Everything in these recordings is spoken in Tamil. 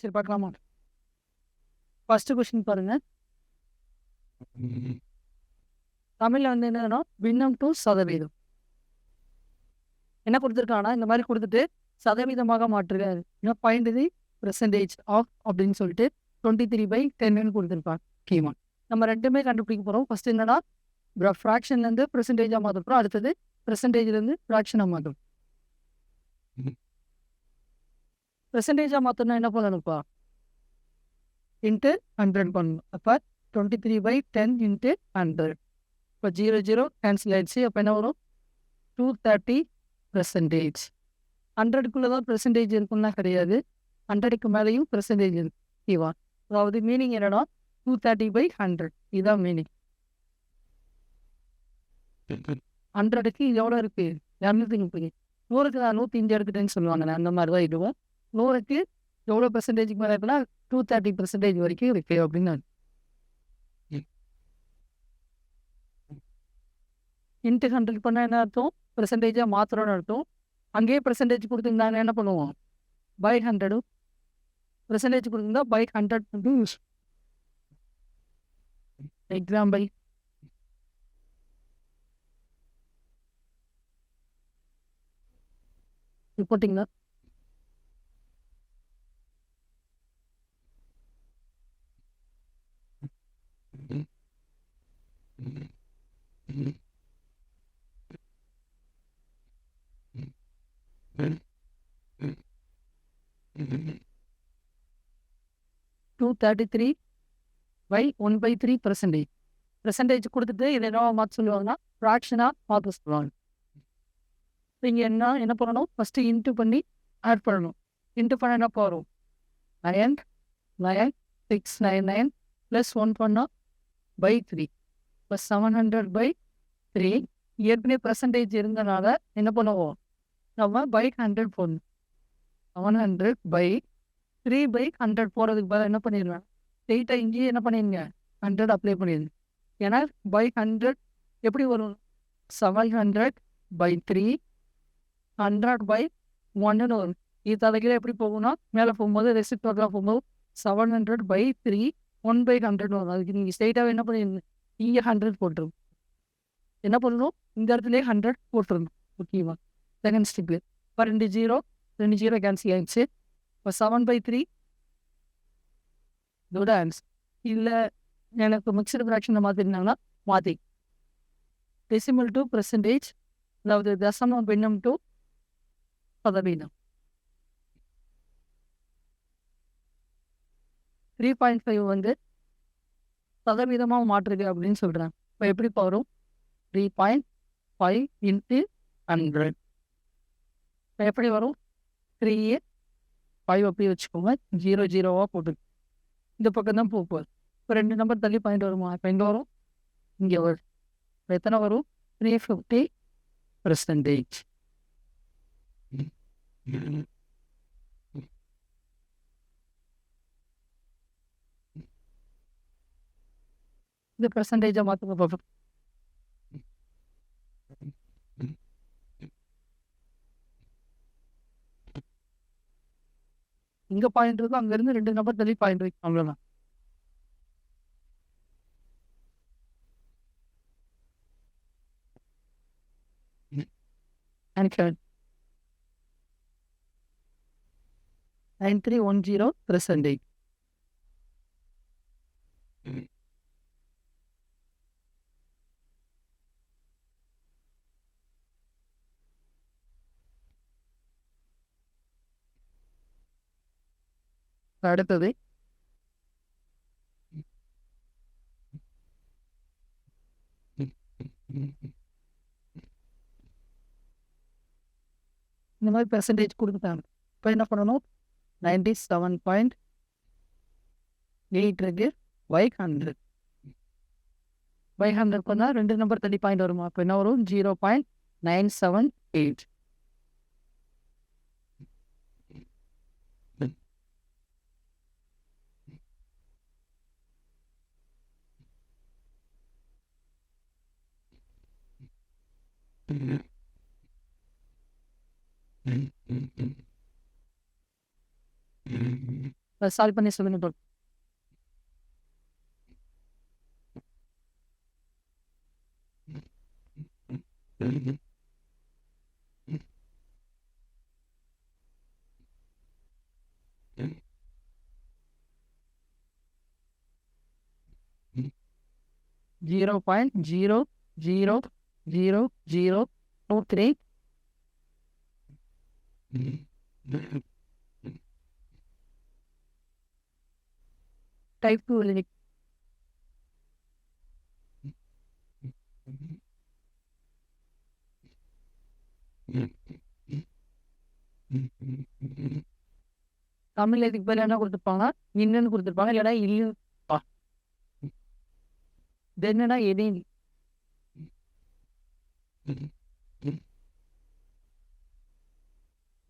சரி பார்க்கலாமா? ஃபர்ஸ்ட் கொஸ்டின் பாருங்க. தமிழ்ல வந்து என்னன்னா பின்னம் டு சதவீதம். என்ன கொடுத்துருக்காங்கன்னா இந்த மாதிரி கொடுத்துட்டு சதவீதமாக மாற்றுக. பாயிண்ட் தி பெர்சன்டேஜ் ஆஃப் அப்படின்னு சொல்லிட்டு 23/10 கொடுத்துருப்பாங்க. ஓகேவா? நம்ம ரெண்டுமே கண்டுபிடிக்க போகிறோம். ஃபர்ஸ்ட் என்னன்னா ஃப்ராக்ஷன்லேருந்து பெர்சன்டேஜாக மாற்ற போகிறோம். அடுத்தது பெர்சன்டேஜ்லேருந்து ஃப்ராக்ஷனாக மாற்றும். பெர்சன்டேஜாக மாற்றணும்னா என்ன பண்ணணும்ப்பா? இன்ட்டு 100 பண்ணணும். அப்போ 23/10 இன்ட்டு 100. இப்போ 0 கேன்சல் ஆயிடுச்சு. அப்போ என்ன வரும்? 230%. 100க்குள்ளே தான் பெர்சன்டேஜ் இருக்குன்னா கிடையாது. 100க்கு மேலேயும் பெர்சன்டேஜ் இருக்கு. ஓகேவா? அதாவது மீனிங் என்னன்னா 230/100. இதுதான் மீனிங். 100க்கு இது எவ்வளோ இருக்கு? 230. 100க்கு நான் 105 எடுத்துட்டேன்னு சொல்லுவாங்க. அந்த மாதிரி தான் இதுவும். 100க்கு எவ்வளோ பெர்சன்டேஜுக்கு மேலே இருக்குன்னா 230% வரைக்கும் இருக்கு அப்படின்னு இன்ட்டு 100 பண்ணால் என்ன அர்த்தம்? பெர்சன்டேஜாக மாத்திரம்னு அர்த்தம். அங்கேயே பெர்சன்டேஜ் கொடுத்துருந்தாங்க என்ன பண்ணுவோம்? பை 100 பெர்சன்டேஜ் கொடுத்துருந்தா பை 100 எக்ஸாம்பிள் போட்டிங்களா? டூ 1/3%. பெர்சன்டேஜ் கொடுத்துட்டு இதை என்னவா மாற்ற சொல்லுவாங்கன்னா ஃப்ராக்ஷனாக மாற்ற சொல்லுவாங்க. நீங்கள் என்ன பண்ணணும்? ஃபஸ்ட்டு இன்ட்டு பண்ணி ஆட் பண்ணணும். இன்ட்டு பண்ண என்ன வரும்? 99699 ப்ளஸ் 1 பண்ணால் பை 3 ப்ளஸ் 700/3. ஏற்கனவே பெர்சன்டேஜ் இருந்தனால என்ன பண்ணுவோம்? நம்ம பை 100 போடணும். 700/3/100 போகிறதுக்கு பதிலாக என்ன பண்ணிடுவேன்? ஸ்ட்ரெயிட்டாக இங்கேயே என்ன பண்ணிடுங்க? 100 அப்ளை பண்ணிடுங்க. ஏன்னா பை 100 எப்படி வரும்? 700/3 100/1 வரும். இது தலைகீழ எப்படி போகும்னா மேலே போகும்போது ரெசிப்ரோக்கலாக போகும்போது 700/3 1/100 வரும். அதுக்கு நீங்கள் ஸ்ட்ரெயிட்டாகவே என்ன பண்ணிடுங்க? இங்கே 100 போட்டுருங்க. என்ன பண்ணணும்? இந்த இடத்துலேயே 100 போட்டுருங்க. ஓகேவா? Second step. இப்போ 2 0 கேன்சல் ஆகிடுச்சு. இப்போ 7/3 இதோட ஆன்சர். இல்லை எனக்கு மிக்சடு ஃப்ராக்ஷனை மாற்றிருந்தாங்கன்னா மாற்றி டெசிமல் டு பெர்சன்டேஜ், அதாவது தசம பின்னம் டு சதவீதம். 3.5 வந்து சதவீதமாக மாற்றுது அப்படின்னு சொல்கிறேன். இப்போ எப்படி வரும்? 3.5 இன்ட்டு 100. இப்போ எப்படி வரும்? 3 5 அப்படி வச்சுக்கோங்க. 0 போட்டு இந்த பக்கம் தான் போகுது. இப்போ 2 நம்பர் தள்ளி பாயிண்ட் வருமா? இப்போ எங்கே வரும்? இங்கே வரும். இப்போ எத்தனை வரும்? 350%. இந்த பெர்சன்டேஜை மாற்றுங்க பார்ப்போம். இங்கே பாயிண்ட் இருக்கும், அங்கேருந்து 2 நம்பர் தள்ளி பாயிண்ட் வைக்கும். அவ்வளோதான். ஆன்சர் 9310%. அடுத்தது இந்த மாதிரி பெர்சன்டேஜ் கொடுத்துட்டாங்க. இப்போ என்ன பண்ணணும்? 97.8 இருக்கு பை 100. பை 100 பண்ணால் 2 நம்பர் தள்ளி பாயிண்ட் வருமா? அப்போ என்ன வரும்? 0.978. சால்வ் பண்ணி சொல்லுங்க bro. Zero point zero zero zero zero 23 type 2 எழுதி தமிழ் இதுக்கு பேர் என்ன கொடுத்துருப்பாங்க, இன்னுன்னு கொடுத்துருப்பாங்க, இல்லைன்னா இல்லு என்னன்னா எதையும்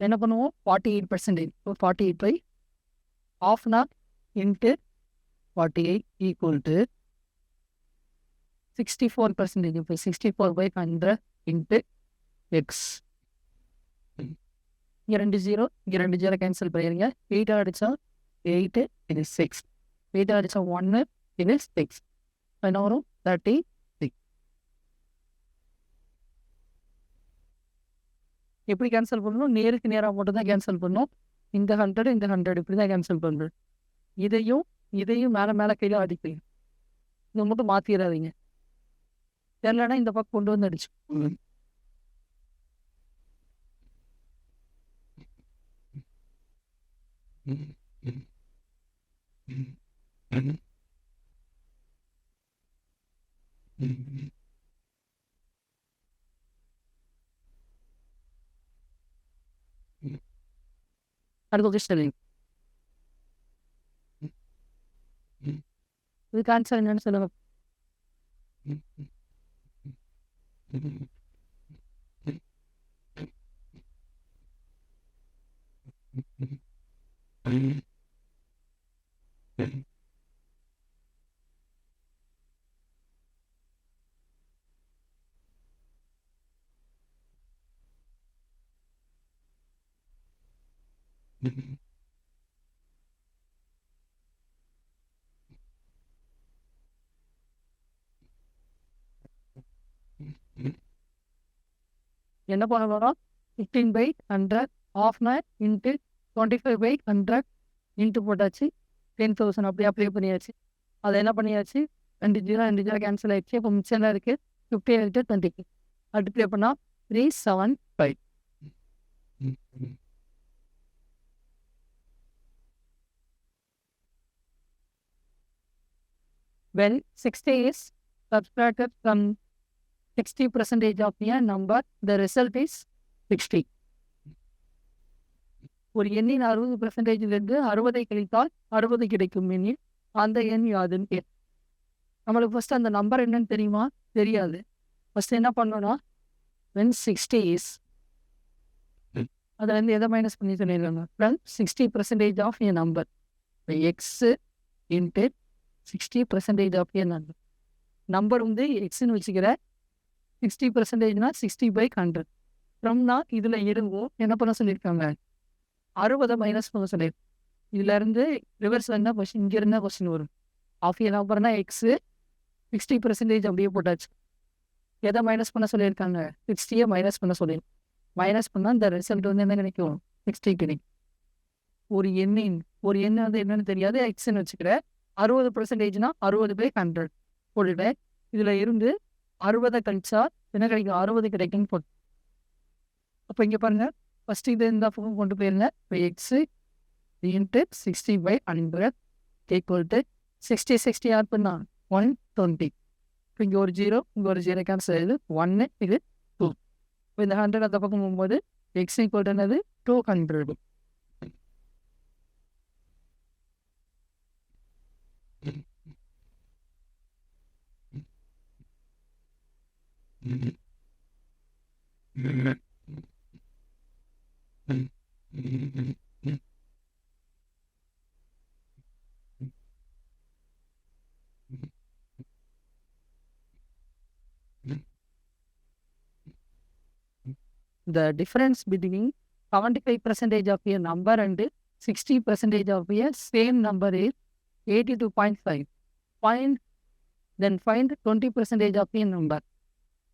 என்ன பண்ணுவோம் 48%. 48 half an hour into 48 equal to 64%. இப்போ 64/100 into x. இங்கே 2 0, இங்கே 2 0 கேன்சல் பண்ணிடுங்க. 8 அடிச்சா 8, இது 6. 8 அடிச்சா 1, இது 6. என்ன வரும் 36. எப்படி கேன்சல் பண்ணணும், நேருக்கு நேராக மட்டும் தான் கேன்சல் பண்ணணும். இந்த 100 இந்த 100 இப்படி தான் கேன்சல் பண்ணுறது. இதையும் இதையும் மேலே மேலே கீழே அடிப்பீங்க. இதை மட்டும் மாற்றிடாதீங்க. தெரியலன்னா இந்த பக்கம் கொண்டு வந்து அடிச்சு அடுத்த கொஸ்டின். இதுக்கு ஆன்சர் என்னன்னு சொல்லுங்க. என்ன பண்ண போகிறோம், 15/100 half an hour into 25/100 into போட்டாச்சு 10,000 அப்படி அப்ளை பண்ணியாச்சு. அதை என்ன பண்ணியாச்சு, 2 0 கேன்சல் ஆயிடுச்சு. இப்போ மிச்சம் என்ன இருக்குது 50 × 20. அப்ளை பண்ணால் 375. When 60 is subtracted from 60% of a number, the result is 60. ஒரு எண்ணின் 60%லிருந்து 60 கழித்தால் 60 கிடைக்கும் எண்ணில் அந்த எண் யாதுன்னு கேட்கும். நம்மளுக்கு ஃபர்ஸ்ட் அந்த நம்பர் என்னன்னு தெரியுமா, தெரியாது. ஃபர்ஸ்ட் என்ன பண்ணோம்னா when 60 is அதில் இருந்து எதை மைனஸ் பண்ணி சொல்லிடுறாங்க, from 60% of a number. X into 60% of a number. Number வந்து எக்ஸ்ன்னு வச்சுக்கிற 60%னா 60/100. ஃப்ரம்னா இதில் இருந்தும் என்ன பண்ண சொல்லியிருக்காங்க, 60 மைனஸ் பண்ண சொல்லியிருக்காங்க. இதுல இருந்து ரிவர்ஸ் என்ன கொஸ்டின், இங்கே இருந்தால் கொஸ்டின் வரும். ஆஃப் ஏ நம்பர்னா எக்ஸு 60% அப்படியே போட்டாச்சு. எதை மைனஸ் பண்ண சொல்லியிருக்காங்க, 60 மைனஸ் பண்ண சொல்லியிருக்காங்க. மைனஸ் பண்ணால் இந்த ரிசல்ட் வந்து என்ன கிடைக்கும், 60 கிடைக்கும். ஒரு எண் வந்து என்னன்னு தெரியாது, எக்ஸ்ன்னு வச்சுக்கிற 60%னா 60/100 போட்டுட்டேன். இதில் இருந்து 60 கழிச்சா என்ன கிடைக்கும், 60 கிடைக்குன்னு போட்டு. அப்போ இங்கே பாருங்க, ஃபர்ஸ்ட் இது இந்த பக்கம் கொண்டு போயிருங்க. இப்போ எக்ஸு இன்ட்டு 60/100 ஈக்குவல் டு 60 யார் பண்ணா 120. இப்போ இங்கே ஒரு 0 இங்கே ஒரு 0 கேன்சல் ஆகுது, 1 இது 2. இப்போ இந்த 100 அந்த பக்கம் போகும்போது எக்ஸ் ஈக்குவல் டு என்னது 200. The difference between 75% of a number and 60% of a same number is 82.5. Find 20% of a number.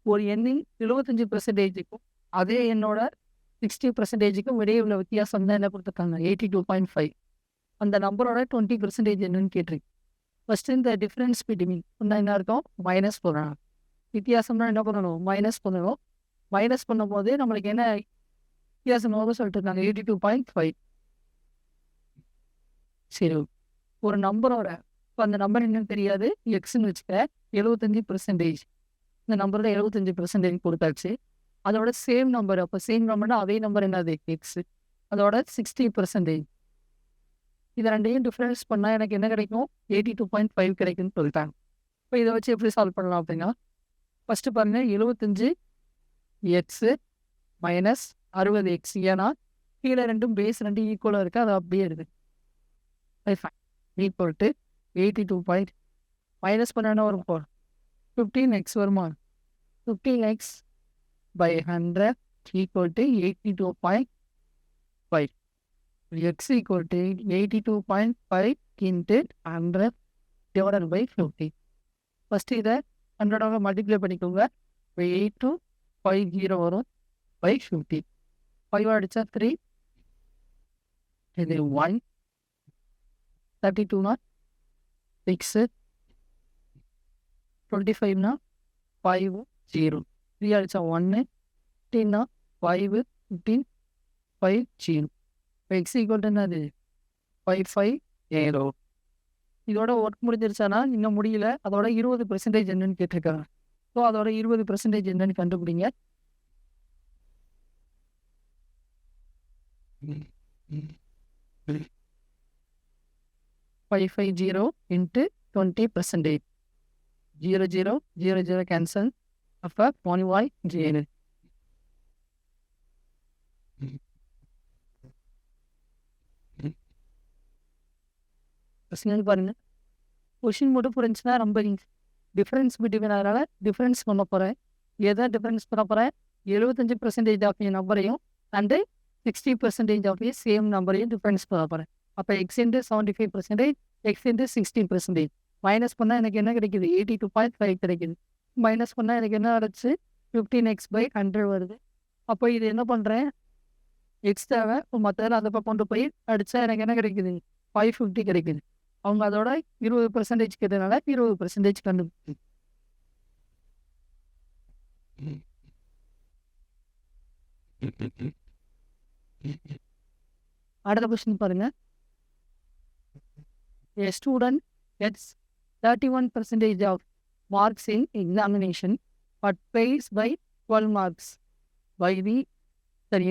ஒரு எண்ணின் 75%க்கும் அதே எண்ணோட 60%க்கும் இடையே உள்ள வித்தியாசம் தான் என்ன கொடுத்துருக்காங்க 82.5. அந்த நம்பரோட 20% என்னன்னு கேட்டிருக்கு. ஃபர்ஸ்ட் இந்த டிஃப்ரென்ஸ் பிட்வீன் என்ன இருக்கும் மைனஸ் போடுறாங்க. வித்தியாசம்னா என்ன பண்ணணும் மைனஸ் பண்ணணும். மைனஸ் பண்ணும்போது நம்மளுக்கு என்ன வித்தியாசம் சொல்லிட்டு இருக்காங்க 82.5. சரி ஒரு நம்பரோட இப்போ அந்த நம்பர் என்னன்னு தெரியாது எக்ஸ்ன்னு வச்சுக்க 75%. இந்த நம்பரோட 75% கொடுத்தாச்சு. அதோட சேம் நம்பர் அப்போ சேம் நம்பர்னா அதே நம்பர் என்னது எக்ஸ் அதோட 60%. இது ரெண்டையும் டிஃப்ரென்ஸ் பண்ணால் எனக்கு என்ன கிடைக்கும் 82.5 கிடைக்குன்னு சொல்லிட்டாங்க. இப்போ இதை வச்சு எப்படி சால்வ் பண்ணலாம் அப்படின்னா ஃபஸ்ட்டு பாருங்கள் 75 எக்ஸு மைனஸ் 60 எக்ஸ். ஏன்னா கீழே ரெண்டும் பேஸ் ரெண்டும் ஈக்குவலாக இருக்குது அது அப்படியே இருக்குது. Equal to 82. மைனஸ் பண்ண என்ன வரும் 15x வருமா 15x by 100 equal to 82.5. x equal to 82.5 into 100 divided by 50. First இதை 100 மல்டிப்ளை பண்ணிக்கோங்க. 8250 வரும் by 50. 5 அடிச்சா 3 இது 1 32 6 25 5 0 3 அடிச்சா 1 15 5 15 5 0. எக்ஸ் ஈக்குவல் என்னது 550. இதோட ஒர்க் முடிஞ்சிருச்சானா இன்னும் முடியல. அதோட 20% என்னன்னு கேட்டிருக்காங்க. ஸோ அதோட 20% என்னன்னு கண்டுபிடிங்க. Five 550 into 20%. 0 0 0 0 cancel. அப்போ 1y0. பாருங்க கொஷின் மட்டும் புரிஞ்சுன்னா ரொம்ப டிஃப்ரென்ஸ் பிட்வீன் அதனால டிஃப்ரென்ஸ் பண்ண போகிறேன். எதை டிஃப்ரென்ஸ் பண்ண போகிறேன் 75% ஆஃப் நம்பரையும் அண்டு 60% ஆஃப் சேம் நம்பரையும் டிஃப்ரென்ஸ் பண்ண போகிறேன். அப்போ X into 75% X into 60%. Minus பண்ணால் எனக்கு என்ன கிடைக்குது 82.5 கிடைக்குது. மைனஸ் பண்ணால் எனக்கு என்ன கிடச்சி 15x by 100 வருது. அப்போ இது என்ன பண்ணுறேன் எக்ஸ் தேவை மற்றதில் அதை கொண்டு போய் அடித்தா எனக்கு என்ன கிடைக்குது 550 கிடைக்குது. அவங்க அதோட 20% கேட்டதுனால 20% கண்டுபிடிச்சு. அடுத்த கொஸ்டின் பாருங்க. A student gets 31% of marks in examination but fails by 12 marks.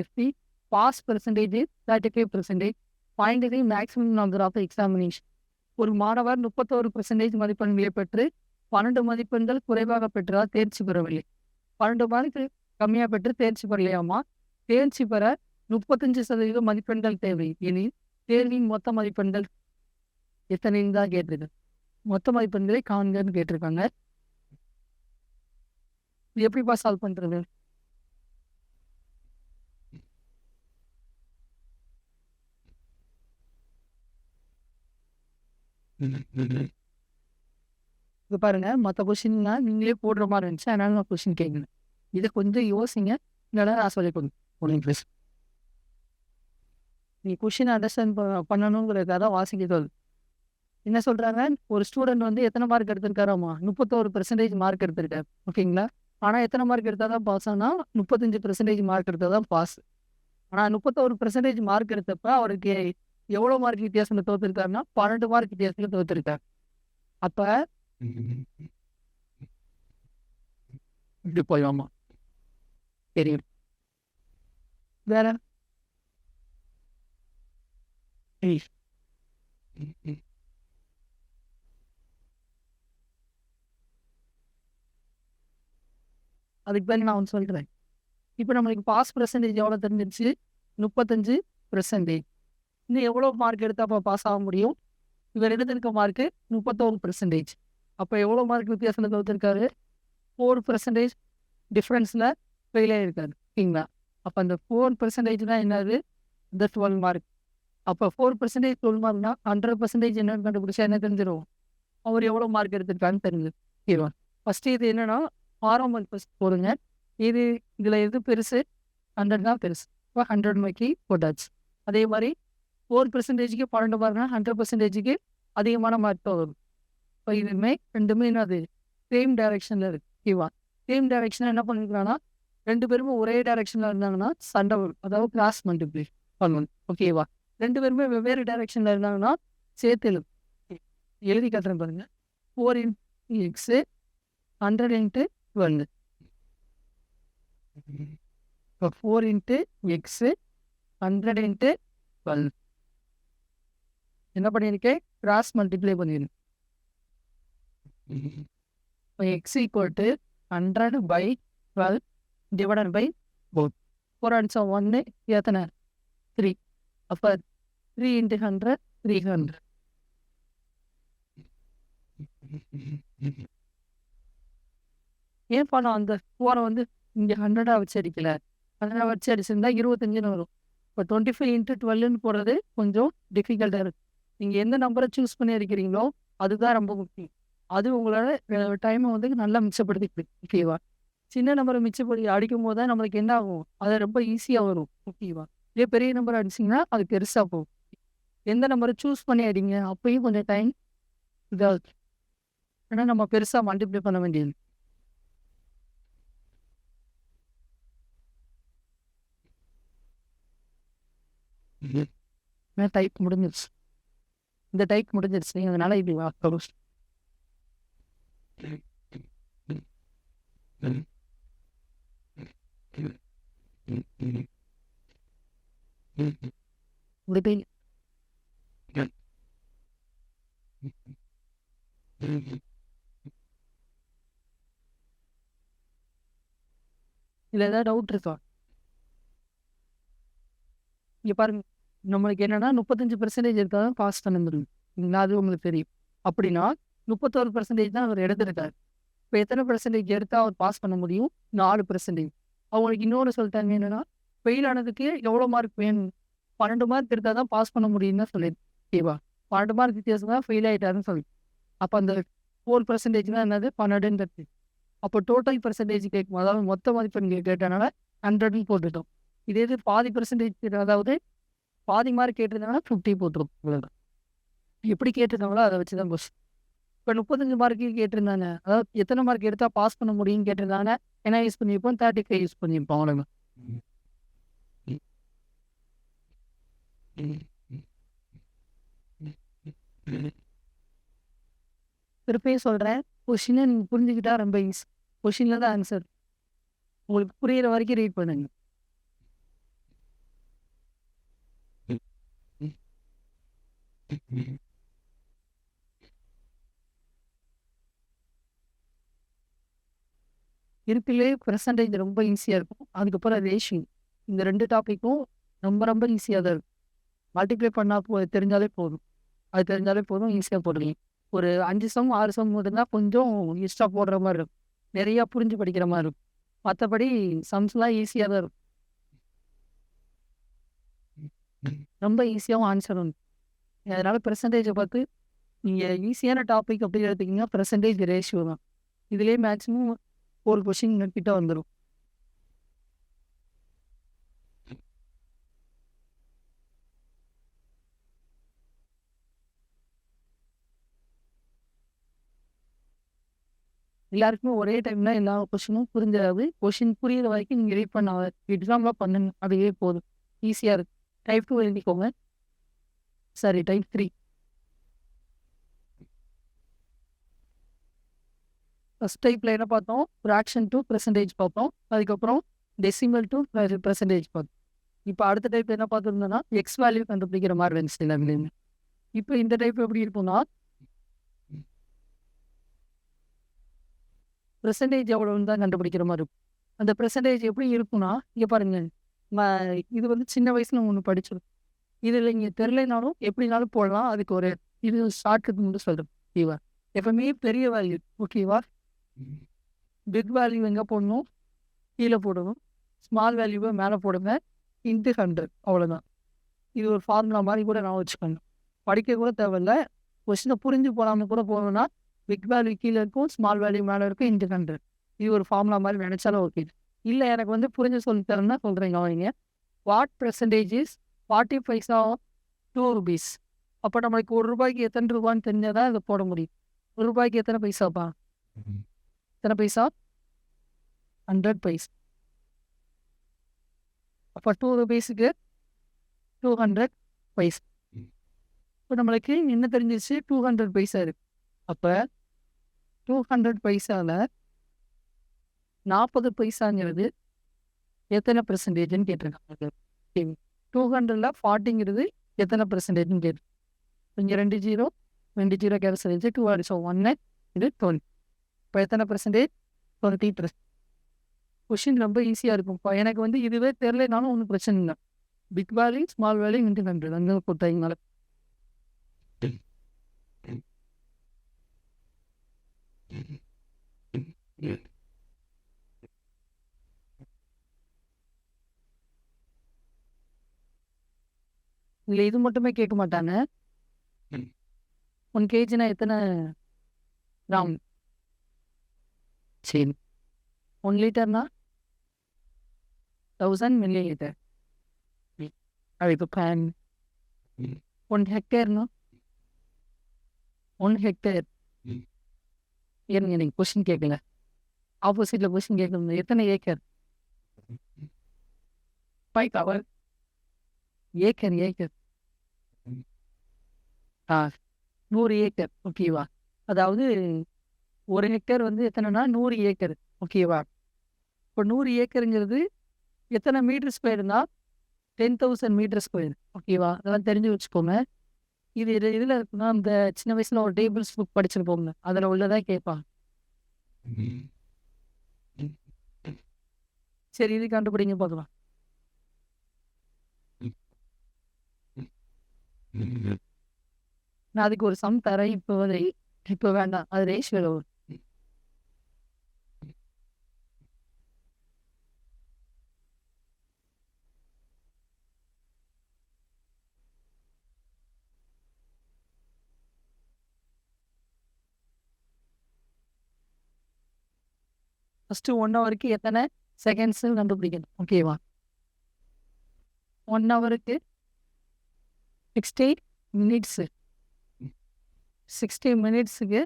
If the pass percentage is 35%, find the maximum number of examination. ஒரு மாணவர் 31% மதிப்பெண்களை பெற்று 12 மதிப்பெண்கள் குறைவாக பெற்றால் தேர்ச்சி பெறவில்லை. 12 மார்க்கு கம்மியாக பெற்று தேர்ச்சி பெறலையாமா. தேர்ச்சி பெற 35% மதிப்பெண்கள் தேவை. இனி தேர்வின் மொத்த மதிப்பெண்கள் எத்தனைன்னு தான் கேட்டிருக்கு. மொத்த மதிப்பெண்களை காண்கன்னு கேட்டிருக்காங்க. இது எப்படிப்பா சால்வ் பண்ணுறது? இப்போ பாருங்க மற்ற கொஸ்டின்னா நீங்களே போடுற மாதிரி இருந்துச்சு. அதனால நான் கொஸ்டின் கேட்கணும். இதை கொஞ்சம் யோசிங்க. இல்லைன்னா நான் சொல்லி கொடுங்க. நீ கொஸ்டின் அண்டர்ஸ்டாண்ட் பண்ணணுங்கிறதுக்காக தான் வாசிக்கிறது. என்ன சொல்கிறாங்க ஒரு ஸ்டூடெண்ட் வந்து எத்தனை மார்க் எடுத்திருக்காராமா 31% மார்க் எடுத்திருக்காரு. ஓகேங்களா? ஆனால் எத்தனை மார்க் எடுத்தால் தான் பாஸ் ஆனால் 35% மார்க் எடுத்தால் தான் பாஸ். ஆனால் 31% மார்க் எடுத்தப்ப அவருக்கு எவ்வளோ மார்க் வித்தியாசத்தில் தோற்றுருக்காருன்னா 12 மார்க் வித்தியாசத்தில் தோற்றுருக்காரு. அப்போ இப்படி போய்வாமா தெரியும். வேற அதுக்கு பேர் நான் ஒன்று சொல்கிறேன். இப்போ நம்மளுக்கு பாஸ் பர்சன்டேஜ் எவ்வளோ தெரிஞ்சிருச்சு 35%. இன்னும் எவ்வளோ மார்க் எடுத்தால் அப்போ பாஸ் ஆக முடியும்? இவர் எடுத்திருக்க மார்க்கு 31%. அப்போ எவ்வளோ மார்க் வித்தியாசத்தில் தோற்றுருக்காரு 4% டிஃப்ரென்ஸில் ஃபெயில் ஆகிருக்காரு. ஓகேங்களா? அப்போ அந்த 4% தான் என்னது இந்த 12 மார்க். அப்போ 4% சொல்லுமாருன்னா 100% என்னன்னு கண்டுபிடிச்சா என்ன தெரிஞ்சிடும், அவர் எவ்வளோ மார்க் எடுத்திருக்கான்னு தெரிஞ்சிடும். ஃபஸ்ட்டு இது என்னன்னா ஃபார்மல் ஃபஸ்ட் போடுங்க. இதில் எது பெருசு, 100 தான் பெருசு. இப்போ 100 நோக்கி போட்டாச்சு. அதே மாதிரி 4%க்கு 12 மார்க்னா 100%க்கு அதிகமான மார்க் தான் வரும். இப்போ இதுவுமே ரெண்டுமே என்னது சேம் டைரக்ஷனில் இருக்கு. ஓகேவா? சேம் டைரக்ஷனில் என்ன பண்ணிருக்கலாம்னா 2 பேருமே ஒரே டைரக்ஷனில் இருந்தாங்கன்னா சண்டை வரும். அதாவது கிராஸ் மல்டிப்ளை பண்ணணும். ஓகேவா? 2 பேருமே வெவ்வேறு டைரக்ஷனில் இருந்தாங்கன்னா சேர்த்து எழுதி காட்டுறேன் பாருங்க. 4 × x 100 × 12. இப்போ 4 × x 100 × 12 என்ன பண்ணியிருக்கேன், கிராஸ் மல்டிப்ளை பண்ணியிருக்கேன். இப்போ x = 100/12 divided by 4. 4 அடிச்சா 1 எத்தனை 3. அப்போ 3 × 100 300. ஏன் நான் அந்த 4 வந்து இங்கே 100 வச்சு அடிக்கல, 100 வச்சு அடிச்சிருந்தா 25ன்னு வரும். இப்போ 25 × 12ன்னு போடுறது கொஞ்சம் டிஃபிகல்ட்டாக இருக்குது. நீங்கள் எந்த நம்பரை சூஸ் பண்ணி அடிக்கிறீங்களோ அதுதான் ரொம்ப முக்கியம். அது உங்களோட டைமை வந்து நல்லா மிச்சப்படுத்திக்குது. ஓகேவா? சின்ன நம்பரை மிச்சப்படுத்தி அடிக்கும் போது தான் நம்மளுக்கு என்ன ஆகும், அது ரொம்ப ஈஸியாக வரும். ஓகேவா? இதே பெரிய நம்பர் அடிச்சிங்கன்னா அது பெருசாக போகும். எந்த நம்பரை சூஸ் பண்ணி அடிங்க, அப்பயும் கொஞ்சம் டைம் இதாகுது. ஏன்னா நம்ம பெருசாக மல்டிப்ளை பண்ண வேண்டியது. டைப் முடிஞ்சிருச்சு. இந்த டைப் முடிஞ்சிருச்சு. நீங்கள் அதனால இப்படி வாக்கணும். இதில் ஏதாவது டவுட் இருக்கா? இங்கே பாருங்க, நம்மளுக்கு என்னன்னா 35% இருக்காது பாஸ் பண்ண முடியும். அது உங்களுக்கு தெரியும். அப்படின்னா 31% தான் அவர் எடுத்திருக்காரு. இப்போ எத்தனை பெர்சன்டேஜ் எடுத்தால் அவர் பாஸ் பண்ண முடியும்? 4%. அவங்களுக்கு இன்னொன்று சொல்லிட்டாங்க என்னன்னா, ஃபெயில் ஆனதுக்கு எவ்வளோ மார்க் வேணும், 12 மார்க் எடுத்தால் தான் பாஸ் பண்ண முடியும்னு சொல்லிடு. ஓகேவா? 12 மார்க் வித்தியாசம் தான் ஃபெயில் ஆகிட்டாருன்னு சொல்லி. அப்போ அந்த 4% தான் என்னது 12ன்றது. அப்போ டோட்டல் பெர்சன்டேஜ் கேட்கும், அதாவது மொத்த மதிப்பெண் கேட்டனால 100ன்னு போட்டுட்டோம். இதே இது பாதி பெர்சன்டேஜ், அதாவது பாதி மார்க் கேட்டிருந்தாங்கன்னா 50 போட்டுரும். இவ்வளோதான். எப்படி கேட்டிருக்காங்களோ அதை வச்சு தான் கொஸ்டின். இப்போ 35 மார்க்கு கேட்டிருந்தாங்க, அதாவது எத்தனை மார்க் எடுத்தால் பாஸ் பண்ண முடியும்னு கேட்டிருந்தாங்க. என்ன யூஸ் பண்ணியிருப்போம், 35 யூஸ் பண்ணியிருப்போம். அவ்வளோதான். திருப்பியும் சொல்கிறேன், கொஷினை நீங்கள் புரிஞ்சுக்கிட்டா ரொம்ப ஈஸி. கொஷினில் தான் ஆன்சர். உங்களுக்கு புரியிற வரைக்கும் ரீட் பண்ணுங்க. இருப்பிலே பெர்சன்டேஜ் ரொம்ப ஈஸியாக இருக்கும். அதுக்கப்புறம் ரேஷியோ, இந்த 2 டாப்பிக்கும் ரொம்ப ரொம்ப ஈஸியாக தான் இருக்கும். மல்டிப்ளை பண்ணால் தெரிஞ்சாலே போதும். அது தெரிஞ்சாலே போதும், ஈஸியாக போடுறீங்க. ஒரு 5 சம் 6 சம் மட்டும்தான் கொஞ்சம் எக்ஸ்ட்ரா போடுற மாதிரி இருக்கும், நிறையா புரிஞ்சு படிக்கிற மாதிரி இருக்கும். மற்றபடி சம்ஸ்லாம் ஈஸியாக தான் இருக்கும். ரொம்ப ஈஸியாகவும் ஆன்சர் வந்து. அதனால் பெர்சன்டேஜை பார்த்து நீங்கள் ஈஸியான டாபிக் அப்படி எடுத்தீங்கன்னா பெர்சன்டேஜ் ரேஷியோ தான். இதுலேயே மேக்ஸிமம் ஒரு கொஷின் கிட்ட வந்துடும். எல்லாருக்குமே ஒரே டைம்ல எல்லா கொஷினும் புரிஞ்சாது. கொஷின் புரியுற வரைக்கும் நீங்கள் ரீட் பண்ண எக்ஸாம்லாம் பண்ணுங்க, அதுவே போதும். ஈஸியாக இருக்கு. டைப் 2 எழுதிக்கோங்க. சரி, டைப் 3. ஃபஸ்ட் டைப்பில் என்ன பார்த்தோம், ஃப்ராக்ஷன் டு பெர்சன்டேஜ் பார்த்தோம். அதுக்கப்புறம் டெசிமல் டு பெர்சன்டேஜ் பார்த்தோம். இப்போ அடுத்த டைப் என்ன பார்த்துருந்தோம்னா எக்ஸ் வேல்யூ கண்டுபிடிக்கிற மாதிரி இருந்துச்சு எல்லாமே. இப்போ இந்த டைப் எப்படி இருக்கும்னா பெர்சன்டேஜ் எவ்வளோன்னு தான் கண்டுபிடிக்கிற மாதிரி இருக்கும். அந்த பெர்சன்டேஜ் எப்படி இருக்குன்னா, இங்கே பாருங்க, இது வந்து சின்ன வயசுல ஒன்று படிச்சிடும். இதில் இங்கே தெரிலனாலும் எப்படினாலும் போடலாம். அதுக்கு ஒரு இது ஷார்ட்கட் மட்டும் சொல்கிறேன். ஓகேவா? எப்பவுமே பெரிய வேல்யூ, ஓகேவா, பிக் வேல்யூ எங்கே போடணும், கீழே போடணும். ஸ்மால் வேல்யூவை மேலே போடுங்க, × 100. அவ்வளோதான். இது ஒரு ஃபார்முலா மாதிரி கூட நான் வச்சுக்கோங்க. படிக்க கூட தேவையில்ல. கொஸ்டினை புரிஞ்சு போகாமல் கூட போகணும்னா பிக் வேல்யூ கீழே இருக்கும், ஸ்மால் வேல்யூ மேலே இருக்கும், இன்ட்டு 100. இது ஒரு ஃபார்முலா மாதிரி நினைச்சாலும் ஓகே. இல்லை எனக்கு வந்து புரிஞ்சு சொல்லித்தரேன்னா சொல்கிறீங்க அவங்க. What percentage is 40 paisa of 2 rupees? அப்போ நம்மளுக்கு 1 ரூபாய்க்கு எத்தனை ரூபான்னு தெரிஞ்சாதான் இதை போட முடியும். 1 ரூபாய்க்கு எத்தனை பைசாப்பா? எத்தனை பைசா? 100 பைசா. அப்போ 2 rupeesக்கு 200 பைசா. இப்போ நம்மளுக்கு என்ன தெரிஞ்சிச்சு? 200 பைசா இருக்கு. அப்போ 200 பைசாவில் 40 பைசாங்கிறது எத்தனை பெர்சன்டேஜ்னு கேட்டிருக்காங்க. 200ல் 40ங்கிறது எத்தனை பெர்சன்டேஜ்னு கேட்டு இங்கே 2 ஜீரோ கேன்சல் ஆயிடுச்சு. 2 ஆயிடுச்சு. 1 இது 20. இப்போ எத்தனை பெர்சன்டேஜ்? 20%. கொஷின் ரொம்ப ஈஸியாக இருக்கும். இப்போ எனக்கு வந்து இதுவே தெரிலனாலும் ஒன்றும் பிரச்சனை இல்லை. Big value small value into 100 அங்கே கொடுத்தாங்கனால இல்லை இது மட்டுமே கேட்க மாட்டாங்க. 1 kgனா எத்தனை கிராம்? சரி. 1 லிட்டர்னா 1000 ml. அதுக்கு பேன் 1 ஹெக்டேர்னா 1 ஹெக்டேர். ஏனுங்க நீங்கள் கொஸ்டின் கேட்கல, ஆப்போசிட்டில் கொஸ்டின் கேட்கணும். எத்தனை ஏக்கர்? 5 cover acre. 100 ஏக்கர். ஓகேவா? அதாவது 1 ஹெக்டேர் வந்து எத்தனைனா 100 ஏக்கர். ஓகேவா? இப்போ 100 ஏக்கருங்கிறது எத்தனை மீட்டர் ஸ்கொயர்னா 10,000 மீட்டர் ஸ்கொயர். ஓகேவா? அதெல்லாம் தெரிஞ்சு வச்சுக்கோங்க. இது இதில் இருக்குன்னா இந்த சின்ன வயசில் ஒரு டேபிள்ஸ் புக் படிச்சிருப்போங்க, அதில் உள்ளதான் கேட்பாங்க. சரி, இது கண்டுபிடிங்க பார்க்கலாம். நான் அதுக்கு ஒரு சம் தரேன். இப்போ வேண்டாம், அது ரேஷியோவில் வரும். ஃபஸ்ட்டு 1 ஹவருக்கு எத்தனை செகண்ட்ஸு கண்டுபிடிக்கணும். ஓகேவா? 1 ஹவருக்கு 60 மினிட்ஸு. 60 மினிட்ஸுக்கு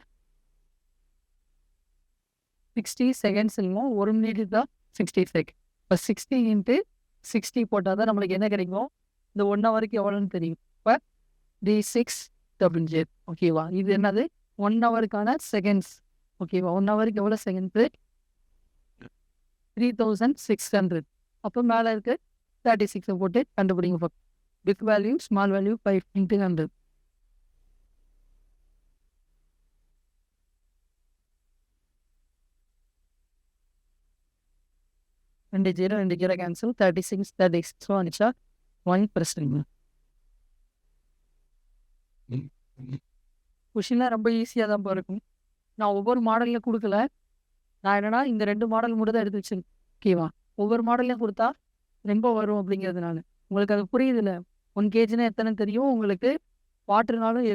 60 செகண்ட்ஸ் இல்லையும் 1 மினிட் தான் 60 செகண்ட். இப்போ 60 இன்ட்டு 60 போட்டால் தான் நம்மளுக்கு என்ன கிடைக்கும்? இந்த 1 ஹவருக்கு எவ்வளோன்னு தெரியும். இப்போ D6WZ. ஓகேவா? இது என்னது? 1 ஹவருக்கான செகண்ட்ஸ். ஓகேவா? 1 ஹவருக்கு எவ்வளோ செகண்ட்ஸு? 3600. அப்போ மேலே இருக்கு 36 போட்டு கண்டுபிடிங்க. Big value small value 5 into 100. ரெண்டு ஜீரோ கேன்சல். 36 வந்துச்சா? 1%. கொஷின்லாம் ரொம்ப ஈஸியாக தான் இருக்கும். நான் ஒவ்வொரு மாடலில் கொடுக்கல. நான் என்னன்னா இந்த 2 மாடல் மட்டும் தான் எடுத்து வச்சிருக்கேன். ஓகேவா? ஒவ்வொரு மாடல்லையும் கொடுத்தா ரொம்ப வரும் அப்படிங்கிறதுனால. உங்களுக்கு அது புரியுதுல்ல? 1 kgனா எத்தனை தெரியும் உங்களுக்கு. வாட்டர்னாலும்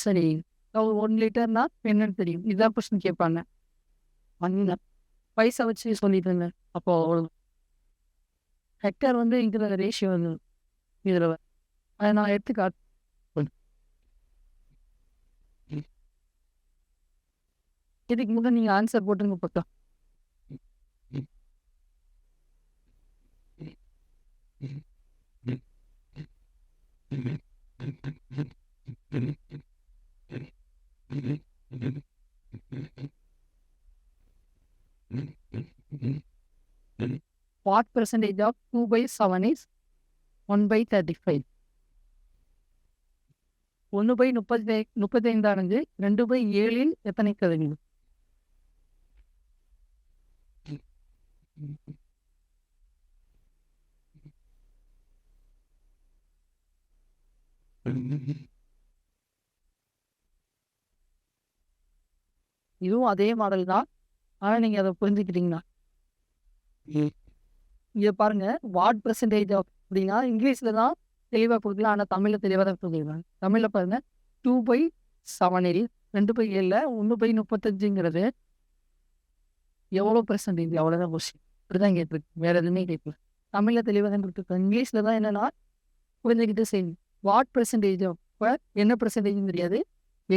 சரி, 1 லிட்டர்னா என்னன்னு தெரியும். இதுதான் கொஸ்டின் கேட்பாங்க. வந்தீங்க பைசா வச்சு சொல்லிட்டுங்க. அப்போ ஹெக்டர் வந்து இதில் ரேஷியோ வந்து இதில் அதை நான் எடுத்து காட்டு. இதுக்கு முன்னாடி நீங்கள் ஆன்சர் போட்டுருங்க பக்கம். What percentage of 2/7 is 1/35? 1/35 ஆனது 2/7 எத்தனை சதவீதம்? இதுவும் அதே மாடல் தான். ஆனால் நீங்கள் அதை புரிஞ்சுக்கிட்டீங்கன்னா இங்கே பாருங்க, வாட் பெர்சன்டேஜ் ஆஃப் அப்படின்னா இங்கிலீஷில் தான் தெளிவாக கொடுக்கல. ஆனால் தமிழில் தெளிவாக தான் சொல்லிடுவாங்க. தமிழில் பாருங்க 2/7 2/7 1/35ங்கிறது எவ்வளோ பெர்சன்டேஜ் அவ்வளோதான் கொஸ்டின். இப்படிதான் கேட்டிருக்கு, வேற எதுவுமே கேட்கல. தமிழில் தெளிவாக தான் கொடுத்துருக்கோம். இங்கிலீஷில் தான் என்னன்னா புரிஞ்சுக்கிட்டு செய்யணும். வாட் பெர்சன்டேஜ் இப்போ என்ன பெர்சன்டேஜ்னு தெரியாது,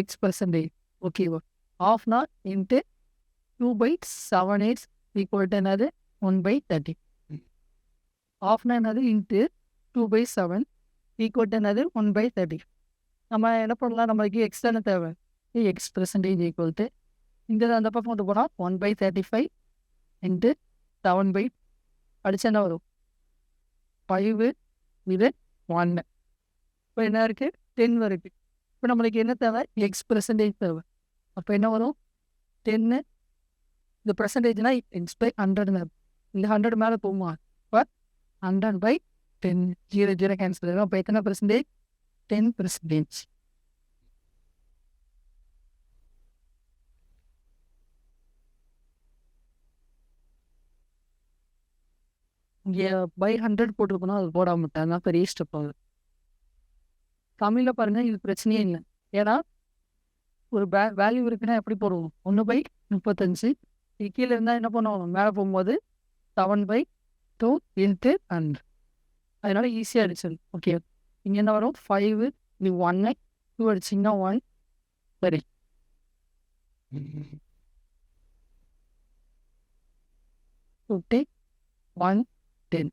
எக்ஸ் பெர்சன்டேஜ். ஓகேவா? ஆஃப்னா இன்ட்டு 2/7 ஈக்குவல் டு என்னது 1/30. ஆஃப்னா என்னது இன்ட்டு 2/7 ஈக்குவல் டு என்னது 1/30. நம்ம என்ன பண்ணலாம், நம்மளுக்கு எக்ஸ் தானே தேவை. எக்ஸ் பெர்சன்டேஜ் ஈக்குவல் டு இந்த அந்த பக்கம் கொண்டு போனால் 1/35 இன்ட்டு 7 அடிச்சு என்ன வரும் 5 இது 1. இப்போ என்ன இருக்குது 10 வருது. இப்போ நம்மளுக்கு என்ன தேவை, எக்ஸ் பெர்சன்டேஜ் தேவை. அப்போ என்ன வரும் 10. இந்த பெர்சன்டேஜ்னா x/100. இந்த 100 மேலே போகுமா, இப்போ 100/10 0 கேன்சல் ஆகும். அப்போ எத்தனை பெர்சன்டேஜ் 10%. இங்கே பை 100 போட்டிருக்கணும், அது போடாம விட்டாங்க. பெரிய ஸ்டெப் ஆகுது. தமிழில் பாருங்க இது பிரச்சனையே இல்லை. ஏன்னா ஒரு வேல்யூ இருக்குன்னா எப்படி போடுவோம், 1/35 கீழே இருந்தால் என்ன பண்ணுவோம், மேலே போகும்போது 7/2 இன்ட்டு 100. அதனால ஈஸியாக அடிச்சிடும். ஓகே, இங்கே என்ன வரும் 5 இது 1 2 அடிச்சிங்கன்னா 1. சரி, 50 1 10.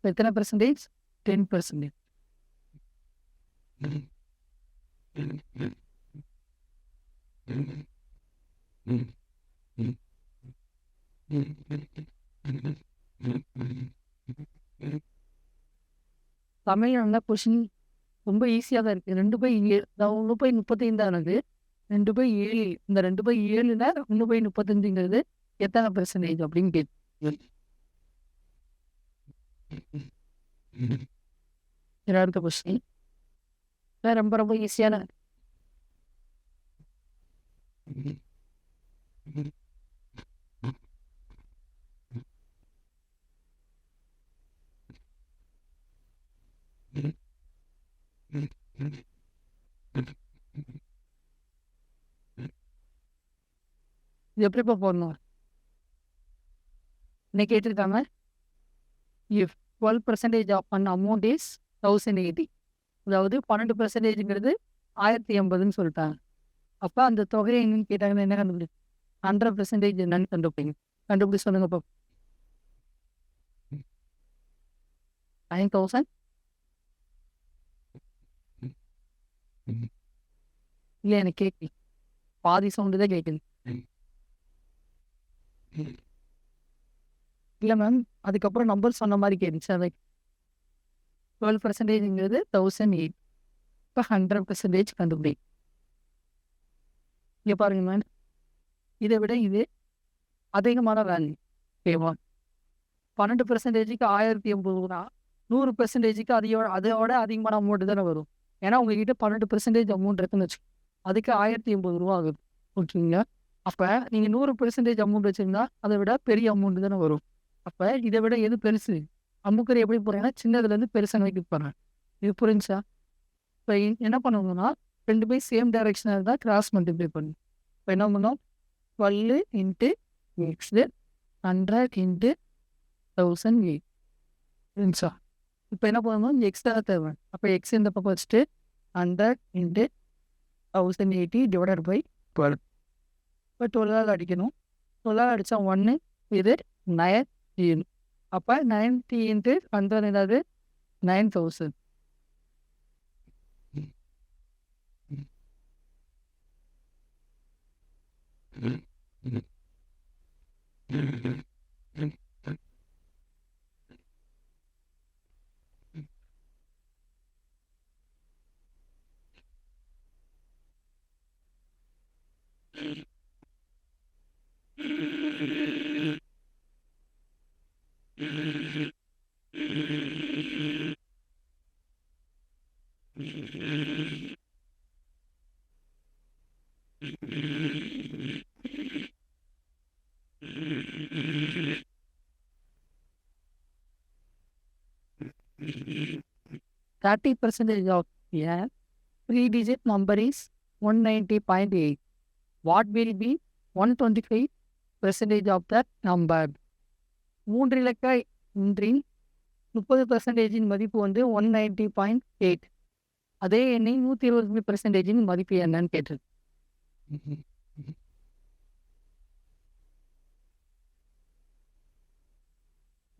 எத்தனை பெர்சன்டேஜ் 10%. தமிழ்ல கொஷின் ரொம்ப ஈஸியாக தான் இருக்குது. 2/7 1/35 ஆனது 2/7. இந்த 2/7ல 1/35ங்கிறது எத்தனை பெர்சன்டேஜ் அப்படின்னு கேட்டு அடுத்த கொஸ்டின் ரொம்ப ரொம்ப ஈஸியான. இது எப்படிப்பா போடணும், என்ன கேட்டிருக்காங்க, if 12% of an amount is 1080. அதாவது 12%ங்கிறது 1080ன்னு சொல்லிட்டாங்க. அப்போ அந்த தொகையை என்னன்னு கேட்டாங்கன்னா என்ன கண்டுபிடி, 100% என்னன்னு கண்டுபிடி சொல்லுங்க இப்போ. 9,000 இல்லை, எனக்கு கேட்கு பாதி சவுண்டு தான் கேட்குது. இல்லை மேம், அதுக்கப்புறம் நம்பர் சொன்ன மாதிரி கேட்டுச்சு. அதை 12%ங்கிறது 1008. இப்போ 100% கண்டுபிடி. இங்கே பாருங்க மேம், இதை விட இது அதிகமான வேல்யூ. ஓகேவா? 12%க்கு 1080 100%க்கு அதோட அதிகமான அமௌண்ட் தானே வரும். ஏன்னா உங்ககிட்ட 12% அமௌண்ட் இருக்குன்னு வச்சு அதுக்கு 1080 ஆகுது. ஓகேங்களா? அப்போ நீங்கள் 100% அமௌண்ட் வச்சுருந்தா அதை விட பெரிய அமௌண்ட் தானே வரும். அப்போ இதை விட எது பெருசு, அமுக்கரை எப்படி போகிறீங்கன்னா சின்னதுலேருந்து பெருசாக நோக்கி போகிறேன். இது புரிஞ்சா? இப்போ என்ன பண்ணுவோம்னா 2 சேம் டைரக்ஷனாக இருந்தால் கிராஸ் மல்டிப்ளை பண்ணும். இப்போ என்ன பண்ணோம் 12 இன்ட்டு எக்ஸ் 100 இன்ட்டு 1008 புரிஞ்சா? இப்போ என்ன பண்ணணும், எக்ஸ் தான் தேவை. அப்போ எக்ஸ் இந்த பக்கம் வச்சுட்டு 100 இன்ட்டு 1080 டிவைடட் பை 12. இப்போ 12 அடிக்கணும். 12 அடித்தா 1 இது 9. அப்போ 90 இன்ட்டு 100 என்னது 9000. 30% of a 3-digit number is 190.8. What will be 125% of that number? 3 இலக்க எண்ணின் 30% மதிப்பு வந்து 190.8. அதே எண்ணின் 125% மதிப்பு என்னன்னு கேட்டிருக்கு.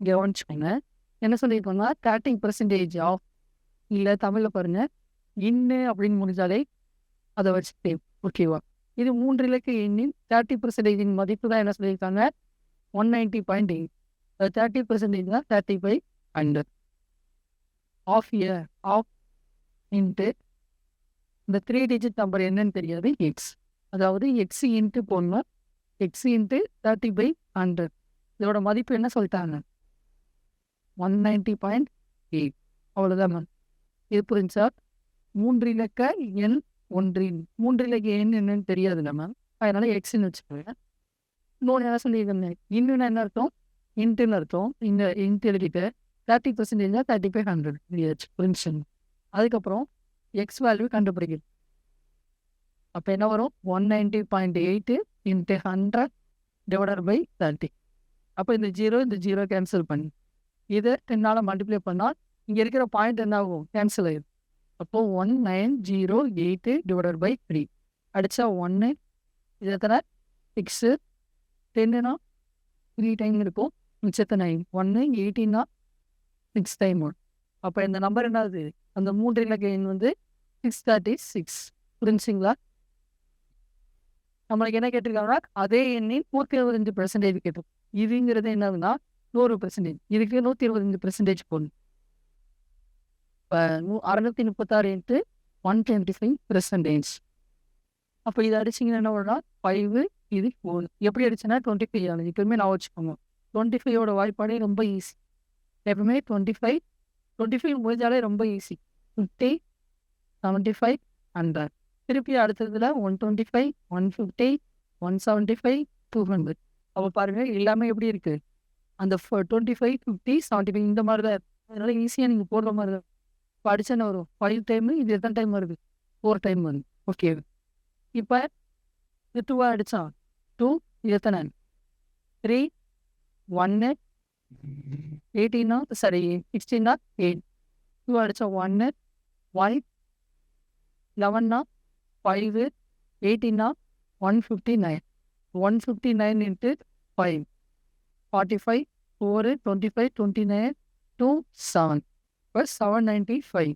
கவனிச்சுக்கோங்க. என்ன சொல்லியிருக்கோம்னா 30% ஆஃப், இல்லை தமிழில் பாருங்க இன்னு அப்படின்னு முடிஞ்சாலே அதை வச்சு ஓகேவா. இது 3 இலக்க எண்ணின் 30% மதிப்பு தான் என்ன சொல்லியிருக்காங்க 190.8. 30% தான் 3500. ஆஃப் இயர் ஆஃப் இன்ட்டு இந்த 3 டிஜிட் நம்பர் என்னன்னு தெரியாது எக்ஸ், அதாவது எக்ஸ் இன்ட்டு போடணும். எக்ஸ் இன்ட்டு 30/100 இதோட மதிப்பு என்ன சொல்லிட்டாங்க 190.8. அவ்வளோதான் மேம். இது புரிஞ்சா 3 இலக்க எண் ஒன்றின் 3 இலக்க எண் என்னன்னு தெரியாதுல்ல மேம், அதனால எக்ஸ்ன்னு வச்சுக்கோங்க. இன்னொன்று என்ன சொல்லியிருக்கேன் இன்னும் என்ன அர்த்தம் இன்ட்டுன்னு அர்த்தம். இந்த இன்ட்டு எழுதிட்டு 30% 3500 புரிஞ்சு. அதுக்கப்புறம் எக்ஸ் வேல்யூ கண்டுபிடிக்குது. அப்போ என்ன வரும் 190.8 இன்ட்டு 100 டிவைடட் பை 30. அப்போ இந்த 0 கேன்சல் பண்ணி இதை 10ஆல் மல்டிப்ளை பண்ணால் இங்கே இருக்கிற பாயிண்ட் என்ன ஆகும் கேன்சல் ஆகிடும். அப்போது 1908 டிவைடட் பை 3 அடித்தா 1, இது எத்தனை 6, 10னா 3 டைம் இருக்கும், மிச்சத்தை 9, 1 18னா 6 டைம் வரும். அப்போ இந்த நம்பர் என்னது அந்த 3 இலக்க எண் வந்து 636. புரிஞ்சுங்களா. நம்மளுக்கு என்ன கேட்டிருக்காங்கன்னா அதே எண்ணின் 125% கேட்டோம். இதுங்கிறது என்னதுன்னா 100%. இதுக்கு 125% போடணும். இப்போ 636 இன்ட்டு 125%. அப்போ இதை அடிச்சிங்கன்னா என்ன வரும்னா 5, இது 4. எப்படி அடிச்சுன்னா 25 ஆகுது. எப்பவுமே நான் வச்சுக்கோங்க 25ஓட வாய்ப்பாடே ரொம்ப ஈஸி. எப்பவுமே 25 முடிஞ்சாலே ரொம்ப ஈஸி. 50, 75, 100. திருப்பி அடுத்ததுல 125, 150, 175, 200. அப்போ பாருங்க எல்லாமே எப்படி இருக்கு அந்த 25, 50, 75 இந்த மாதிரி தான். அதனால ஈஸியாக நீங்கள் போடுற மாதிரி தான். இப்போ அடிச்சா என்ன வரும் 5 டைமு, இது எத்தனை டைம் வருது 4 டைம் வருது. ஓகே. இப்போ இது 2 அடிச்சா 2, இது எத்தனை 3, 1, 18னா சரி 16னா 8, 2 அடிச்சா 1, 1, 11னா 5, 18னா 159. 159 இன்ட்டு 5, 45, 4, 25, 29, 2, 7. இப்போ 795.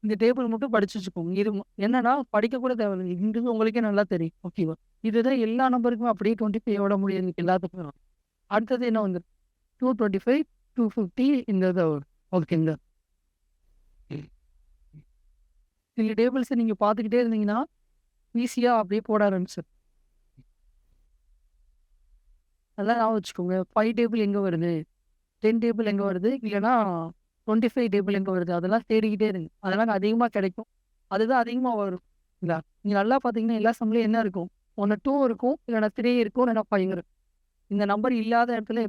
இந்த டேபிள் மட்டும் படிச்சு வச்சுக்கோங்க. இது என்னன்னா படிக்க கூட தேவையில்லை, இது உங்களுக்கே நல்லா தெரியும். ஓகேவா. இதுதான் எல்லா நம்பருக்குமே அப்படியே 25ஓட முடியாது எல்லாத்துக்கும். அடுத்தது என்ன வந்து 225, 250 இந்த இதை வரும். ஓகேங்க. இந்த டேபிள்ஸை நீங்கள் பார்த்துக்கிட்டே இருந்தீங்கன்னா ஈஸியாக அப்படியே போட ஆரம்பிச்சு. அதெல்லாம் நான் வச்சுக்கோங்க 5 டேபிள் எங்கே வருது, 10 டேபிள் எங்கே வருது, இல்லைன்னா 25 டேபிள் எங்கே வருது, அதெல்லாம் தேடிக்கிட்டே இருங்க. அதெல்லாம் அதிகமாக கிடைக்கும், அதுதான் அதிகமாக வரும். இல்லை நீங்கள் நல்லா பார்த்தீங்கன்னா எல்லா சம்லையும் என்ன இருக்கும், ஒன்று 2 இருக்கும், இல்லைன்னா 3 இருக்கும், இல்லைன்னா 5 இருக்கும். இந்த நம்பர் இல்லாத இடத்துல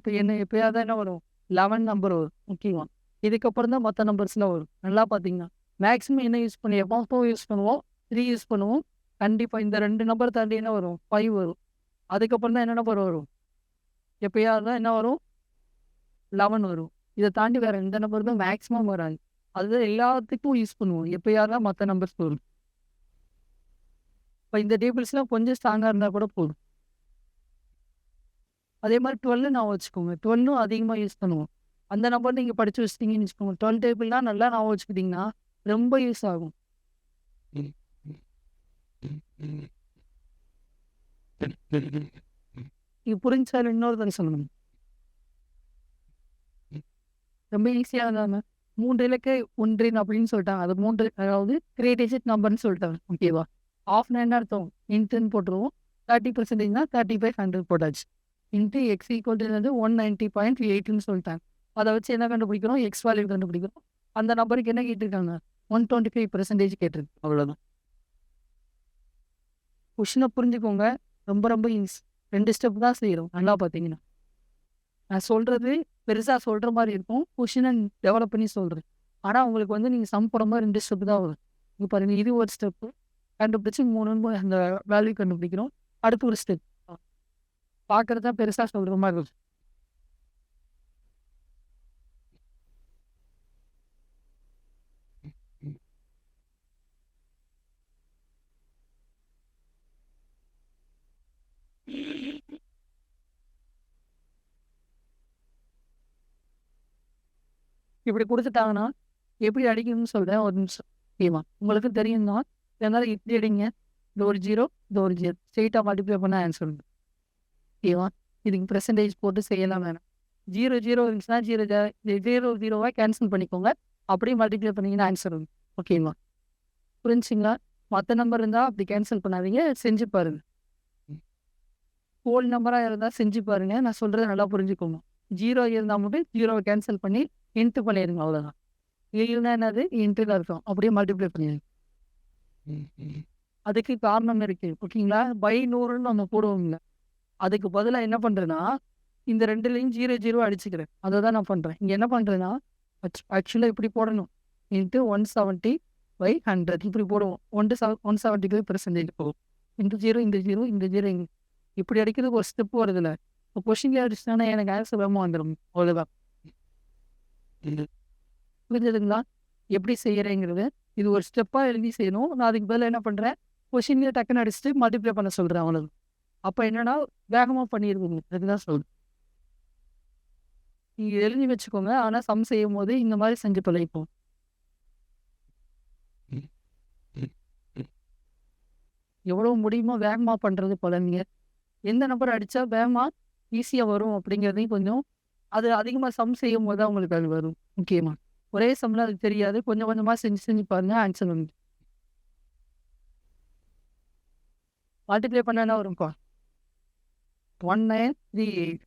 எப்பயாவது என்ன வரும் 11 நம்பர் வரும். ஓகேவா. இதுக்கப்புறம் தான் மற்ற நம்பர்ஸ்லாம் வரும். நல்லா பார்த்தீங்கன்னா மேக்ஸிமம் என்ன யூஸ் பண்ணுவோம் 4 யூஸ் பண்ணுவோம், 3 யூஸ் பண்ணுவோம். கண்டிப்பாக இந்த 2 நம்பர் தாண்டி என்ன வரும் 5 வரும். அதுக்கப்புறம் தான் என்ன நம்பர் வரும் எப்பயாவது தான் என்ன வரும் 11 வரும். இதை தாண்டி வேற எந்த நம்பர் தான் மேக்ஸிமம் வராது. அதுதான் எல்லாத்துக்கும் யூஸ் பண்ணுவோம். எப்பயாவது தான் மற்ற நம்பர்ஸ் வரும். இப்போ இந்த டேபிள்ஸ்லாம் கொஞ்சம் ஸ்ட்ராங்காக இருந்தால் கூட போதும். அதே மாதிரி 12 நான் வச்சுக்கோங்க, 12ம் அதிகமாக யூஸ் பண்ணுவோம். அந்த நம்பர் நீங்கள் படித்து வச்சிட்டிங்கன்னு வச்சுக்கோங்க, 12 டேபிள்லாம் நல்லா நான் வச்சுக்கிட்டிங்கன்னா ரொம்ப யூஸ் ஆகும். இது புரிஞ்சா இன்னொரு தடவை சொல்லணும். ரொம்ப ஈஸியாக இருந்தாங்க 3 இலக்க ஒன்றின் அப்படின்னு சொல்லிட்டாங்க. அது 3 அதாவது 3 டிஜிட் நம்பர்னு சொல்லிட்டாங்க. ஓகேவா. ஆஃப்னா என்ன அர்த்தம் இன்ட்டுன்னு போட்டுருவோம். 30%னா 3500 போட்டாச்சு. இன்ட்டு எக்ஸ் ஈக்குவல் டு 190.8ன்னு சொல்லிட்டாங்க. அதை வச்சு என்ன கண்டுபிடிக்கிறோம் எக்ஸ் வேல்யூ கண்டுபிடிக்கிறோம். அந்த நம்பருக்கு என்ன கேட்டிருக்காங்க 125% கேட்டிருக்கு. அவ்வளோதான். கொஷினை புரிஞ்சுக்கோங்க. ரொம்ப ரொம்ப ஈஸி. 2 ஸ்டெப் தான் செய்கிறோம். நல்லா பார்த்தீங்கன்னா நான் சொல்கிறது பெருசாக சொல்கிற மாதிரி இருக்கும். கொஷினை டெவலப் பண்ணி சொல்கிறேன். ஆனால் உங்களுக்கு வந்து நீங்கள் சம் போடும்போது 2 ஸ்டெப் தான் வரும். இங்கே பாருங்க, இது ஒரு ஸ்டெப்பு கண்டுபிடிச்சு 3 அந்த வேல்யூ கண்டுபிடிக்கிறோம். அடுத்து ஒரு ஸ்டெப் பார்க்கறது தான் பெருசாக சொல்கிற மாதிரி இருக்கும். இப்படி கொடுத்துட்டாங்கன்னா எப்படி அடிக்கணும்னு சொல்கிறேன், ஒரு நிமிஷம். ஓகேவா? உங்களுக்கு தெரியும் தான். இதனால் இப்படி அடிங்க. இது ஒரு 0, இது ஒரு 0. ஸ்ட்ரெயிட்டாக மல்டிப்ளை பண்ண ஆன்சர் உண்டு. ஓகேவா? இதுக்கு பெர்சன்டேஜ் போட்டு செய்யலாம் வேணாம். 0 0 இருந்துச்சுன்னா 0 0 கேன்சல் பண்ணிக்கோங்க. அப்படியே மல்டிப்ளை பண்ணிங்கன்னா ஆன்சர் உண்டு. ஓகேவா? புரிஞ்சுங்களா? மற்ற நம்பர் இருந்தால் அப்படி கேன்சல் பண்ணாதீங்க, செஞ்சு பாருங்க. ஹோல் நம்பராக இருந்தால் செஞ்சு பாருங்க. நான் சொல்கிறத நல்லா புரிஞ்சுக்கோங்க. 0 இருந்தால் மட்டும் 0 கேன்சல் பண்ணி இன்ட்டு பண்ணிடுங்க, அவ்வளோதான். இல்லைன்னா என்னது இன்ட்டு தான் இருக்கும். அப்படியே மல்டிப்ளை பண்ணிடுங்க. அதுக்கு காரணம் இருக்கு. ஓகேங்களா? பை 100ன்னு நம்ம போடுவோம்ல, அதுக்கு பதிலாக என்ன பண்ணுறேன்னா இந்த 2லையும் 0 0 அடிச்சுக்கிறேன். அதை தான் நான் பண்ணுறேன். இங்கே என்ன பண்ணுறேன்னா ஆக்சுவலாக இப்படி போடணும். இன்ட்டு 170/100 இப்படி போடுவோம். 170% போகும். இந்த 0 இந்த 0 இந்த 0 இப்படி அடிக்கிறதுக்கு ஒரு ஸ்டெப் வருதுல்ல. இப்போ கொஷின்ல அடிச்சுன்னா எனக்கு ஆன்சர் வேகமாக வந்துடும். அவ்வளோதான். புரிஞ்சதுங்களா? எப்படி செய்யறேங்கிறது இது ஒரு ஸ்டெப்பாக எழுதி செய்யணும். நான் அதுக்கு பதிலாக என்ன பண்ணுறேன், கொஷின்லேயே டக்குன்னு அடிச்சுட்டு மல்டிப்ளை பண்ண சொல்கிறேன், அவ்வளவு. அப்போ என்னன்னா வேகமாக பண்ணிடுவீங்க. அதுதான் சொல்றேன். நீங்கள் எழுதி வச்சுக்கோங்க. ஆனால் சம் செய்யும் போது இந்த மாதிரி செஞ்சு பழகிப்போம். எவ்வளோ முடியுமோ வேகமாக பண்ணுறது பழகுங்க. எந்த நம்பர் அடித்தா வேகமாக ஈஸியாக வரும் அப்படிங்கிறதையும் கொஞ்சம் அது அதிகமாக சம் செய்யும் போது தான் உங்களுக்கு அது வரும். முக்கியமாக ஒரே சம்மில் அது தெரியாது. கொஞ்சம் கொஞ்சமாக செஞ்சு செஞ்சு பாருங்க, ஆன்சர் வந்து மல்டிப்ளை பண்ண என்ன வரும்ப்பா? 1938.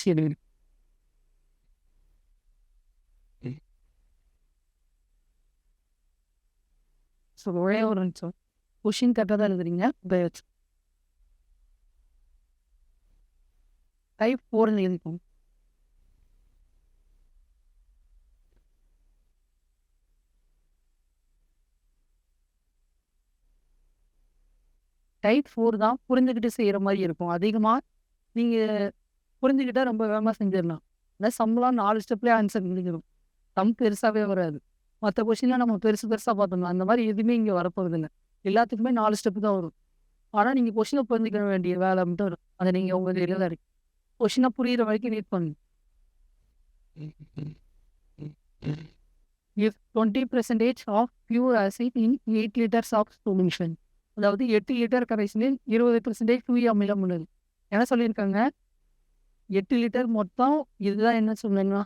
சரி, ஸோ ஒரே ஒரு நிமிஷம். கொஷின் கரெக்டாக தான் எழுதுறீங்க. டைப் 4 எழுதிக்கோங்க. டைப் 4 தான் புரிஞ்சுக்கிட்டு செய்கிற மாதிரி இருக்கும். அதிகமாக நீங்கள் புரிஞ்சுக்கிட்டால் ரொம்ப வேகமாக செஞ்சிடலாம். அதான் சம்லாம் 4 ஸ்டெப்லேயே ஆன்சர் முடிஞ்சிடும். சம் பெருசாகவே வராது. மற்ற கொஷின்லாம் நம்ம பெருசு பெருசாக பார்த்துக்கலாம். அந்த மாதிரி எதுவுமே இங்கே வரப்போகிறது இல்லை. எல்லாத்துக்குமே 4 ஸ்டெப்பு தான் வரும். ஆனால் நீங்கள் கொஷினை புரிஞ்சுக்க வேண்டிய வேலை மட்டும் வரும். அதை நீங்கள் உங்கள் கையில் தான் இருக்கு. கொஷினை புரிகிற வரைக்கும் வெயிட் பண்ணுங்க. If 20% of pure acid in 8 liters of solution, அதாவது 8 லிட்டர் கரைசலில் 20% தூய அமிலம் உள்ளது. என்ன சொல்லியிருக்காங்க? 8 லிட்டர் மொத்தம். இதுதான் என்ன சொன்னீங்கன்னா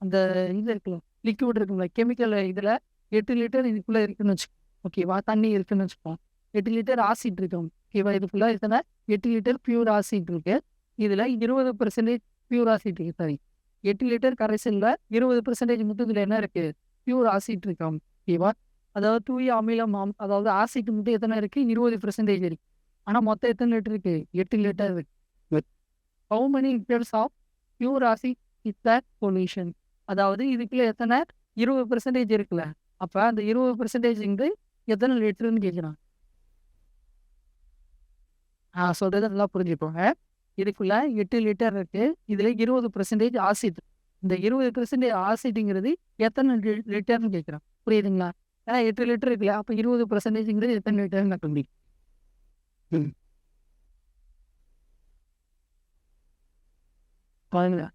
அந்த இது இருக்குல்ல, லிக்விட் இருக்குல்ல, கெமிக்கல் இதில் 8 லிட்டர் இதுக்குள்ளே இருக்குன்னு வச்சுக்கோங்க. ஓகேவா? தண்ணி இருக்குன்னு வச்சுக்கோங்க. 8 லிட்டர் ஆசிட் இருக்கும். ஓகேவா? இதுக்குள்ளே எத்தனை 8 லிட்டர் பியூர் ஆசிட் இருக்கு. இதில் 20% பியூர் ஆசிட் இருக்கு. சரி, 8 லிட்டர் கரைசலில் 20% மட்டும் இதில் என்ன இருக்கு? பியூர் ஆசிட் இருக்காம். ஓகேவா? அதாவது தூய அமிலம், அதாவது ஆசிட் மட்டும் எத்தனை இருக்கு? 20% இருக்கு. ஆனால் மொத்தம் எத்தனை லிட்டர் இருக்கு? 8 லிட்டர் இருக்கு. How many liters of pure acid is that solution? அதாவது இதுக்குள்ள எத்தனை 20% இருக்குல்ல, அப்போ அந்த 20% எத்தனை லிட்டர்னு கேட்குறான். சொல்றது நல்லா புரிஞ்சுக்கோங்க. இதுக்குள்ள 8 லிட்டர் இருக்கு. இதுல 20% ஆசிட். இந்த 20% ஆசிட்ங்கிறது எத்தனை லிட்டர்னு கேட்குறான். புரியுதுங்களா? ஏன்னா 8 லிட்டர் இருக்குல்ல, அப்போ 20%ங்கிறது எத்தனை லிட்டர்னு கண்டுபிடி. பாருங்களா?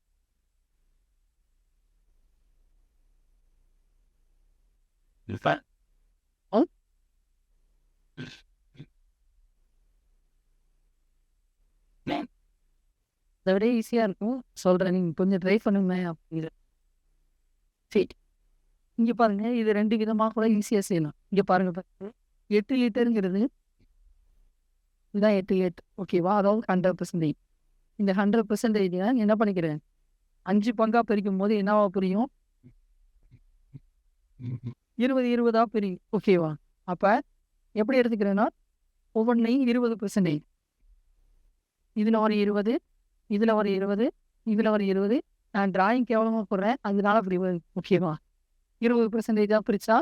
அதை விட ஈஸியாக இருக்கும். சொல்கிறேன், நீங்கள் கொஞ்சம் ட்ரை பண்ணுங்க அப்படின்னு. சரி, இங்கே பாருங்க, இது 2 விதமாக கூட ஈஸியாக செய்யலாம். இங்கே பாருங்க, 8 லிட்டருங்கிறது இதுதான் 8 லிட்டர். ஓகேவா? அதாவது 100%. இந்த 100% என்ன பண்ணிக்கிறேன், 5 பங்காக பிரிக்கும் போது என்னவா புரியும்? 20 20 பிரியும். ஓகேவா? அப்போ எப்படி எடுத்துக்கிறேன்னா ஒவ்வொன்றையும் 20%. இதில் ஒரு 20, இதில் ஒரு 20, இதில் ஒரு 20. நான் டிராயிங் கேவலமாக போடுறேன், அதனால அப்படி வருது. ஓகேவா? 20% பிரித்தா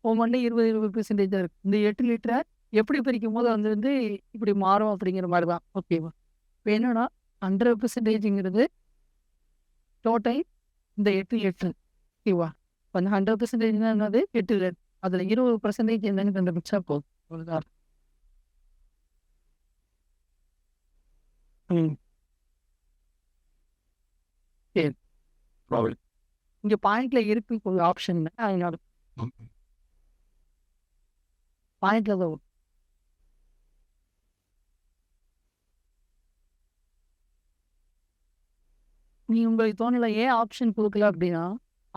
ஒவ்வொன்றும் 20% தான் இருக்குது. இந்த 8 லிட்டரை எப்படி பிரிக்கும் போது அது வந்து இப்படி மாறும் அப்படிங்கிற மாதிரி தான். ஓகேவா? இப்போ என்னன்னா 100%ங்கிறது டோட்டல் இந்த 8 லிட்டர். ஓகேவா? இப்போ அந்த 100% என்னது 8 லிட்டர். அதில் 20% என்னன்னு கண்டுபிடிச்சா போதும். அவ்வளோதான். சரி. இங்க பாயிண்ட்ல இருக்கு ஒரு ஆப்ஷன். அதனால பாயிண்ட்ல தான் வரும். நீ உங்களுக்கு தோணல ஏன் ஆப்ஷன் கொடுக்கல அப்படின்னா,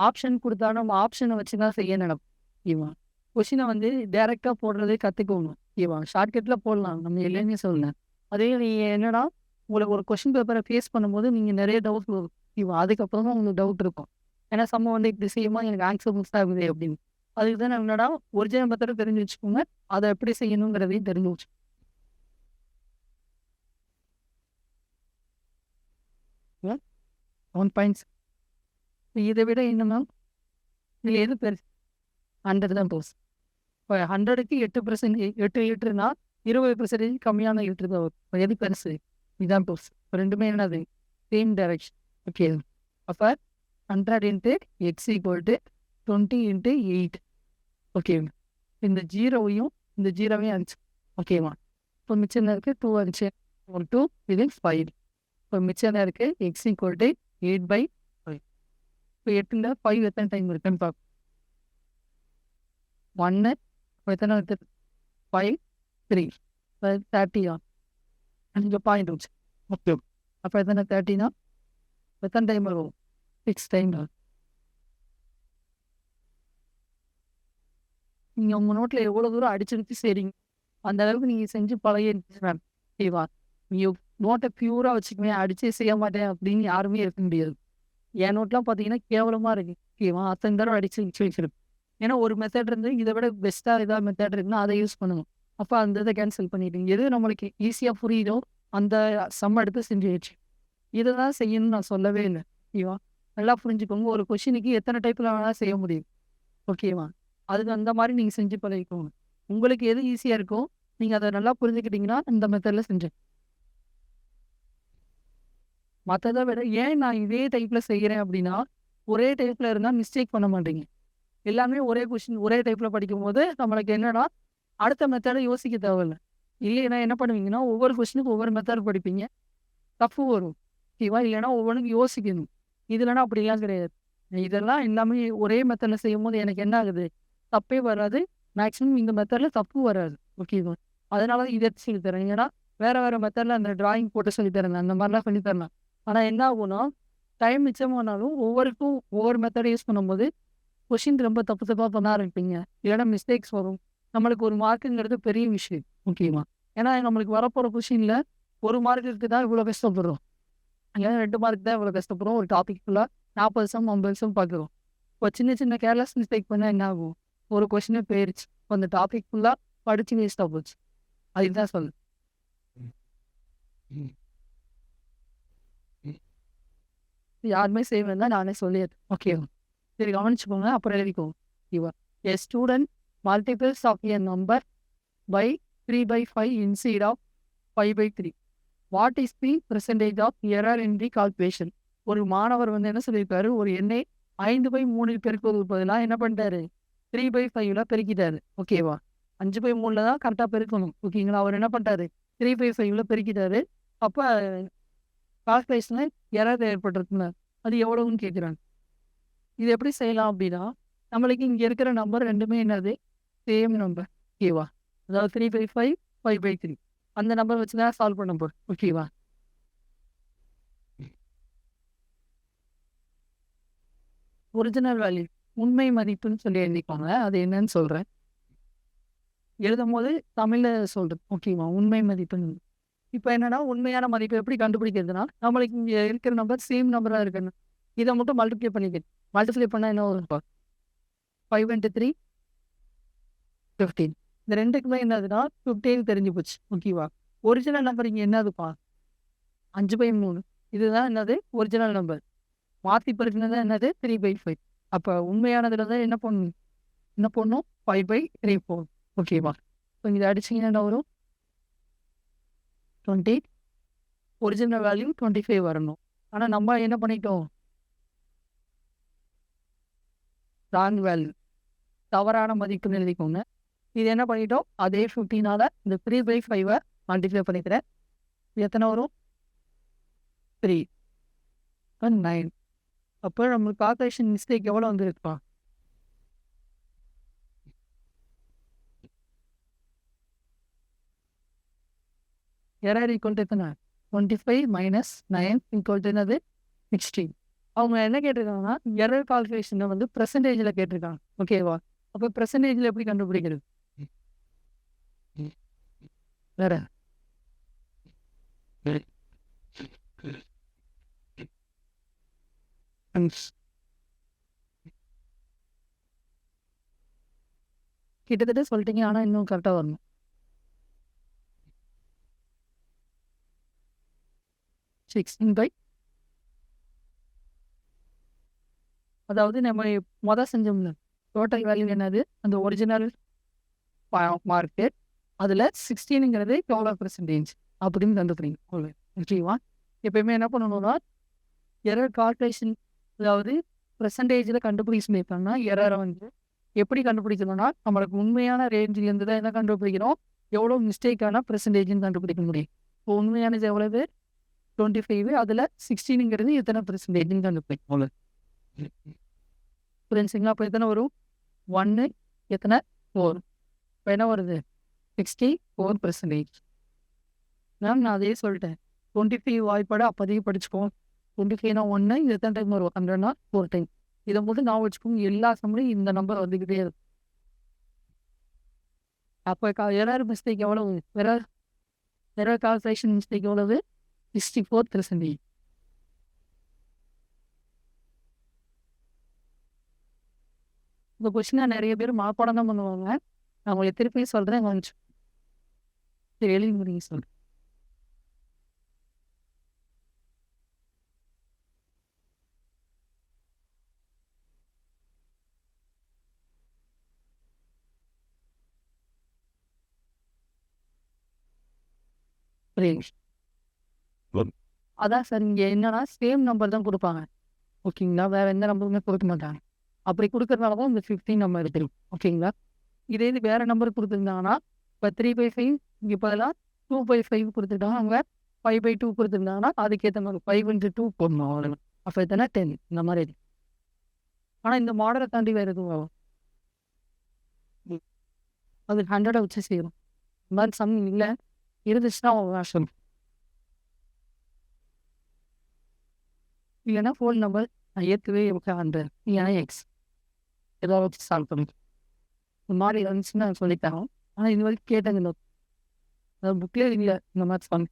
ஆப்ஷன் கொடுத்தா நம்ம ஆப்ஷனை வச்சு தான் செய்ய நினைப்போம். ஓகேவா? கொஸ்டினை வந்து டைரெக்டாக போடுறதே கற்றுக்கணும். ஓகேவா? ஷார்ட்கட்டில் போடலாம், நம்ம இல்லைன்னு சொல்லல. அதே நீங்கள் என்னன்னா உங்களுக்கு ஒரு கொஸ்டின் பேப்பரை ஃபேஸ் பண்ணும்போது நீங்கள் நிறைய டவுட் வரும். ஓகேவா? அதுக்கப்புறம் தான் உங்களுக்கு டவுட் இருக்கும். ஏன்னா சம்ம வந்து இப்படி செய்யுமா எனக்கு ஆன்சர் மிஸ் ஆகுது அப்படின்னு. அதுக்கு தான் என்னடா ஒரிஜினல் மெத்தடை தெரிஞ்சு வச்சுக்கோங்க, அதை எப்படி செய்யணுங்கிறதையும் தெரிஞ்சு வச்சு 1 பாயிண்ட்ஸ். இதை விட என்னன்னா இதில் எது பெருசு? 100 தான் பெருசு. இப்போ 100க்கு 8 லிட்டர்னா 20% கம்மியான லிட்டர் தான் வரும். இப்போ எது பெருசு? இதுதான் பெருசு. இப்போ ரெண்டுமே என்னது? Same direction. ஓகே. அப்போ 100 into X equal to 20 into 8. ஓகேங்க. இந்த ஜீரோவையும் இந்த ஜீரோவையும் அடிச்சு. ஓகேவா? இப்போ மிச்சம் என்ன இருக்குது? 2 அடிச்சு. ஒரு 2 இது 5. இப்போ மிச்சம் என்ன இருக்குது? X equal to 8/5. இப்போ 8ல் 5 எத்தனை டைம் இருக்குன்னு பார்ப்போம். 1 இப்போ எத்தனை இருக்குது? 5 3 30 ஆன். அங்கே பாயிண்ட் வச்சு. ஓகே. அப்போ எத்தனை 30னா எத்தனை டைம் வரும்? 6 டைம் வரும். நீங்கள் உங்கள் நோட்டில் எவ்வளோ தூரம் அடிச்சிருச்சு சரிங்க, அந்த அளவுக்கு நீங்கள் செஞ்சு பழகிடுச்சு. ஓகேவா? நீங்கள் நோட்டை பியூராக வச்சுக்குவேன், அடிச்சே செய்ய மாட்டேன் அப்படின்னு யாருமே இருக்க முடியாது. என் நோட்லாம் பார்த்தீங்கன்னா கேவலமாக இருக்குது. ஓகேவா? அத்தனை தடவை அடிச்சு வச்சிருக்கு. ஏன்னா ஒரு மெத்தட் இருந்து இதை விட பெஸ்ட்டாக ஏதாவது மெத்தட் இருக்குன்னா அதை யூஸ் பண்ணுங்க. அப்போ அந்த இதை கேன்சல் பண்ணிடுங்க. எது நம்மளுக்கு ஈஸியாக புரியுதோ அந்த சம் எடுத்து செஞ்சு வச்சு இதை தான் செய்யணும்னு நான் சொல்லவே இல்லை. ஓகேவா? நல்லா புரிஞ்சுக்கோங்க. ஒரு கொஷினுக்கு எத்தனை டைப்பில் வேணாலும் செய்ய முடியும். ஓகேவா? அதுக்கு அந்த மாதிரி நீங்கள் செஞ்சு பழகிக்கோங்க. உங்களுக்கு எது ஈஸியாக இருக்கோ நீங்கள் அதை நல்லா புரிஞ்சுக்கிட்டீங்கன்னா இந்த மெத்தடில் செஞ்சேன். மற்றதை விட ஏன் நான் இதே டைப்பில் செய்கிறேன் அப்படின்னா, ஒரே டைப்பில் இருந்தால் மிஸ்டேக் பண்ண மாட்டீங்க. எல்லாமே ஒரே கொஷின் ஒரே டைப்பில் படிக்கும்போது நம்மளுக்கு என்னன்னா அடுத்த மெத்தடை யோசிக்க தேவையில்லை. இல்லைன்னா என்ன பண்ணுவீங்கன்னா ஒவ்வொரு கொஷினுக்கும் ஒவ்வொரு மெத்தட் படிப்பீங்க, தப்பு வரும். ஓகேவா? இல்லைன்னா ஒவ்வொன்றுக்கும் யோசிக்கணும். இதுலன்னா அப்படிலாம் கிடையாது. இதெல்லாம் எல்லாமே ஒரே மெத்தடில் செய்யும் போது எனக்கு என்ன ஆகுது? தப்பே வராது. மேக்ஸிமம் இந்த மெத்தடில் தப்பு வராது. ஓகேவா? அதனால தான் இதை சொல்லி தரேன். ஏன்னா வேறு வேறு மெத்தடில் அந்த டிராயிங் போட்டு சொல்லி தரேன், அந்த மாதிரிலாம் சொல்லி தரலாம். ஆனால் என்ன ஆகும்னா டைம் மிச்சமானாலும் ஒவ்வொருக்கும் ஒவ்வொரு மெத்தடை யூஸ் பண்ணும்போது கொஷின் ரொம்ப தப்பு தப்பாக பண்ண ஆரம்பிப்பீங்க. இல்லைன்னா மிஸ்டேக்ஸ் வரும். நம்மளுக்கு ஒரு மார்க்குங்கிறது பெரிய விஷயம். ஓகேவா? ஏன்னா நம்மளுக்கு வரப்போகிற கொஷினில் 1 மார்க்குக்கு தான் இவ்வளோ கஷ்டப்படுறோம். ஏன்னா 2 மார்க் தான் இவ்வளோ கஷ்டப்படுறோம். ஒரு டாபிக் ஃபுல்லாக 40 சம் 50 சம் பார்க்குறோம். இப்போ சின்ன சின்ன கேர்லெஸ் மிஸ்டேக் பண்ணால் என்ன ஆகும்? ஒரு கொஷினே போயிடுச்சு. இப்போ அந்த டாபிக் ஃபுல்லாக படித்து வேஸ்ட்டாக போச்சு. அதுதான் சொல்லு. யாருமே செய்வேன் தான் நானே சொல்லிடுறேன். ஓகேவா? சரி கவனிச்சுக்கோங்க. அப்புறம் எழுதிக்கோங்க. ஓகேவா? A student multiples of a number by 3/5 instead of 5/3. What is the percentage of error in the calculation? ஒரு மாணவர் வந்து என்ன சொல்லியிருக்காரு? ஒரு எண்ணை 5/3 பெருக்குவதற்கு பதிலாக என்ன பண்ணிட்டாரு? 3/5ல பெருக்கிட்டாரு. ஓகேவா? 5/3ல தான் கரெக்டாக பெருக்கணும். ஓகேங்களா? அவர் என்ன பண்ணிட்டாரு? 3/5ல பெருக்கிட்டாரு. அப்போ கால்குலேஷனில் எரர் ஏற்பட்டிருக்குங்க. அது எவ்வளவுன்னு கேட்குறாங்க. இது எப்படி செய்யலாம் அப்படின்னா, நம்மளுக்கு இங்கே இருக்கிற நம்பர் ரெண்டுமே என்னது? Same number. ஓகேவா? அதாவது 3/5 5/3 அந்த நம்பர் வச்சு தான் சால்வ் பண்ண போகிறோம். ஓகேவா? ஒரிஜினல் வேல்யூ உண்மை மதிப்புன்னு சொல்லி எழுதிக்கோங்க. அது என்னன்னு சொல்கிறேன். எழுதும் போது தமிழில் சொல்கிறேன். ஓகேவா? உண்மை மதிப்புன்னு. இப்போ என்னன்னா உண்மையான மதிப்பு எப்படி கண்டுபிடிக்கிறதுனா, நம்மளுக்கு இங்கே இருக்கிற நம்பர் சேம் நம்பராக இருக்கணும். இதை மட்டும் மல்டிப்ளை பண்ணிக்கணும். மல்டிப்ளை பண்ணால் என்ன வரும்? 5 × 3 15. இந்த ரெண்டுக்குமே என்னதுன்னா 15 தெரிஞ்சு போச்சு. ஓகேவா? ஒரிஜினல் நம்பர் இங்கே என்னதுப்பா? 5/3. இதுதான் என்னது ஒரிஜினல் நம்பர். மாற்றி பெருக்கினது என்னது 3/5. அப்போ உண்மையானதுல தான் என்ன பண்ணும் 5/3/4. ஓகேவா? இப்போ இதை அடிச்சிங்கன்னா என்ன வரும் 20. ஒரிஜினல் வேல்யூ 25 வரணும். ஆனால் நம்ம என்ன பண்ணிட்டோம் ராங் வேல்யூ, தவறான மதிப்புன்னு எழுதிக்கோங்க. இது என்ன பண்ணிட்டோம் அதே 15ஆல் இந்த 3/5 மல்டிப்ளை பண்ணிக்கிறேன். எத்தனை வரும் 3 9. அப்போ நம்மளுக்கு கால்குலேஷன் மிஸ்டேக் எவ்வளோ வந்துருப்பா எரர் ஈக்குவல் டு எத்தனை 25 - 9 ஈக்குவல் டு என்னது 16. அவங்க என்ன கேட்டிருக்காங்கன்னா எரர் கால்குலேஷனை வந்து பெர்சன்டேஜில் கேட்டிருக்காங்க. ஓகேவா? அப்போ பெர்சன்டேஜில் எப்படி கண்டுபிடிக்கிறது வேற கிட்டத்தட்ட சொல்லிட்டீங்க, ஆனால் இன்னும் கரெக்டாக வரணும். 16 அதாவது நம்ம மொதல் செஞ்சோம்ல டோட்டல் வேல்யூ என்னது அந்த ஒரிஜினல் மார்க்கு, அதில் 16ங்கிறது எவ்வளோ பெர்சன்டேஜ் அப்படின்னு கண்டுக்கிறீங்க. ஓகேவா? எப்பயுமே என்ன பண்ணணும்னா எரர் கால்குலேஷன், அதாவது பெர்சன்டேஜில் கண்டுபிடிச்சு பண்ணியிருக்காங்கன்னா எரரை வந்து எப்படி கண்டுபிடிக்கணும்னா நம்மளுக்கு உண்மையான ரேஞ்சிலேருந்து தான் என்ன கண்டுபிடிக்கிறோம் எவ்வளோ மிஸ்டேக்கான பெர்சன்டேஜ்னு கண்டுபிடிக்க முடியும். இப்போ உண்மையானது எவ்வளவு 25, அதில் 16ங்கிறது எத்தனை பெர்சன்டேஜ்னு கண்டுபிடிக்கும். புரிஞ்சுங்களா? அப்போ எத்தனை வரும் 1 எத்தனை 4. இப்போ என்ன வருது 64%. மேம் நான் அதே சொல்லிட்டேன் 25 வாய்ப்பாடு அப்போதைக்கு படிச்சுக்கோம். 25னா 1, இது எத்தனை டைம் வரும் 100னா 4 டைம். இதை மட்டும் நான் வச்சுக்கோங்க, எல்லா சம்பளையும் இந்த நம்பர் வந்துக்கிட்டே இருக்கும். அப்போ எரர் மிஸ்டேக் எவ்வளவு எரர் கால்குலேஷன் மிஸ்டேக் எவ்வளவு 64%. இந்த கொஸ்டினை நிறைய பேர் மனப்பாடம் தான் பண்ணுவாங்க. நான் உங்களுக்கு திருப்பி சொல்கிறேன் கொஞ்சம் சரி எழுதி முடிங்க சொல்கிறேன். அதான் சார் இங்கே என்னன்னா சேம் நம்பர் தான் கொடுப்பாங்க. ஓகேங்களா? வேற எந்த நம்பருமே கொடுக்க மாட்டாங்க. அப்படி கொடுக்கறதுனால தான் இந்த 15 நம்ம எடுத்துரும். ஓகேங்களா? இதே இது வேற நம்பர் கொடுத்துருந்தாங்கன்னா இப்போ 3/5 இங்கே பதிலாக 2/5 கொடுத்துருக்காங்க. அவங்க 5/2 கொடுத்துருந்தாங்கன்னா அதுக்கேற்ற மாதிரி 5 × 2 போடணும். அவ்வளோ அப்போ எத்தனை 10 இந்த மாதிரி. ஆனால் இந்த மாடலை தாண்டி வேறு எதுவும் ஆகும். அது 100 வச்சு செய்யணும். இந்த மாதிரி சம் இல்லை இருந்துச்சுன்னா அவங்க வருஷம் இல்லைன்னா ஃபோன் நம்பர் நான் ஏற்கவே 100 இல்லைன்னா எக்ஸ் ஏதாவது வச்சு சால்வ் பண்ணி இந்த மாதிரி இருந்துச்சுன்னா சொல்லித்தரோம். ஆனால் இது வரைக்கும் கேட்டேங்க அதாவது புக்லேயே இல்லை இந்த மாதிரி சம்.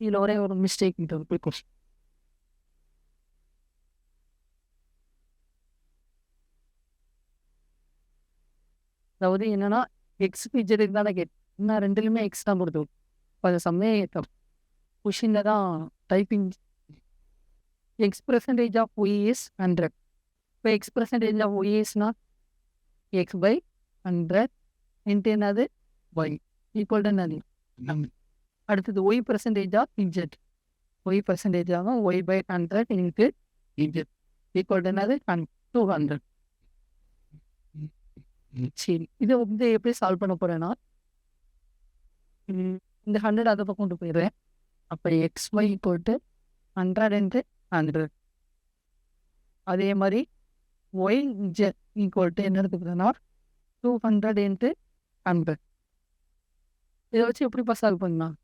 இதில் ஒரே ஒரு மிஸ்டேக் கொஸ்டின். அதாவது என்னன்னா எக்ஸுக்கு இஜெட்டுக்கு தானே கேட்டு இன்னும் ரெண்டுலையுமே எக்ஸ் தான் கொடுத்து இப்போ அது சமயம் கொஷினில் தான் typing X percentage of Y is 100. இப்போ எக்ஸ் பெர்சன்டேஜ் ஆஃப் ஒய் இஸ்னா x/100 இன்ட்டு என்னது ஒய் ஈக்குவல் டு என்னது. அடுத்தது Y percentage of Z, Y percentage ஆகும் y/100 into Z equal to என்னது 200. சரி, இதை வந்து எப்படி சால்வ் பண்ண போறேன்னா இந்த 100 அதை பக்கம் கொண்டு போயிடுறேன். அப்போ xy = 100 × 100. அதே மாதிரி yz = என்ன எடுத்துக்கிறேன்னா 200 × 100. இதை வச்சு எப்படிப்பா சால்வ் பண்ணலாம்?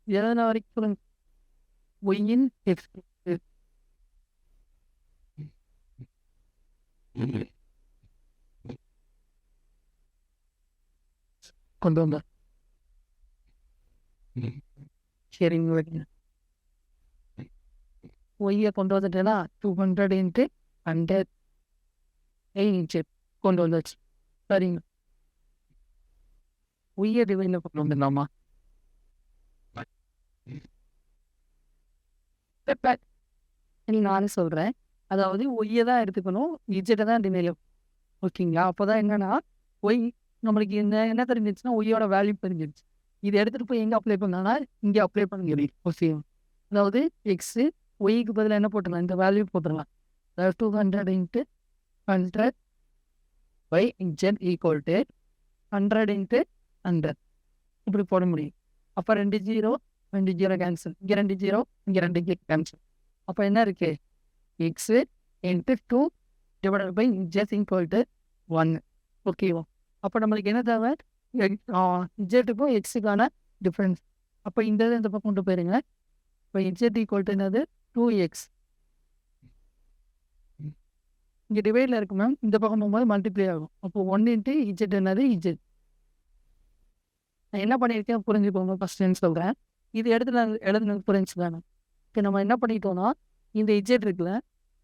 எதனா வரைக்கும் ஒய்யின் எக்ஸ் கொண்டு வந்தேன். சரிங்க வைங்க. ஒய்யை கொண்டு வந்துட்டேன்னா 200 இன்ட்டு 100 இன்ச்சு கொண்டு வந்தாச்சு. சரிங்க. ஒய்யை டிவைடில் கொண்டு வந்துடலாமா? நானும் சொல்கிறேன். அதாவது ஒய்யை தான் எடுத்துக்கணும், இஜெட்டை தான் டிவைடில். ஓகேங்களா? அப்போ தான் என்னன்னா ஒய் நம்மளுக்கு என்ன தெரிஞ்சிருச்சுன்னா ஒய்யோட வேல்யூ தெரிஞ்சிருச்சு. இதை எடுத்துகிட்டு போய் எங்கே அப்ளை பண்ணாங்கன்னா இங்கே அப்ளை பண்ண முடியும். ஓகே. அதாவது எக்ஸு ஒய்க்கு பதிலாக என்ன போட்டுடலாம், இந்த வேல்யூ போட்டுடலாம். அதாவது 200 into 100 by Z equal to 100 into 100 இப்படி போட முடியும். அப்போ 2 0 கேன்சல், இங்கே 2 0 இங்கே 2 கேன்சல். அப்போ என்ன இருக்கு, x into 2 divided by Z equal to 1. ஓகேவா? அப்போ நம்மளுக்கு என்ன தேவை, இஜெட்டுக்கும் எக்ஸுக்கான டிஃப்ரென்ஸ். அப்போ இந்த பக்கம் கொண்டு போயிருங்க. இப்போ இஜெட் ஈக்குவல் டு என்னது 2x. இங்கே டிவைடில் இருக்கு மேம், இந்த பக்கம் போகும்போது மல்டிப்ளை ஆகும். அப்போ 1 இன்ட்டு இஜெட் என்னது இஜெட். நான் என்ன பண்ணியிருக்கேன் புரிஞ்சுக்கோங்க, ஃபஸ்ட்டுன்னு சொல்கிறேன். இது எடுத்து நான் எழுதுனது புரிஞ்சுதானே. இப்போ நம்ம என்ன பண்ணிட்டோம்னா இந்த இஜெட் இருக்குல்ல,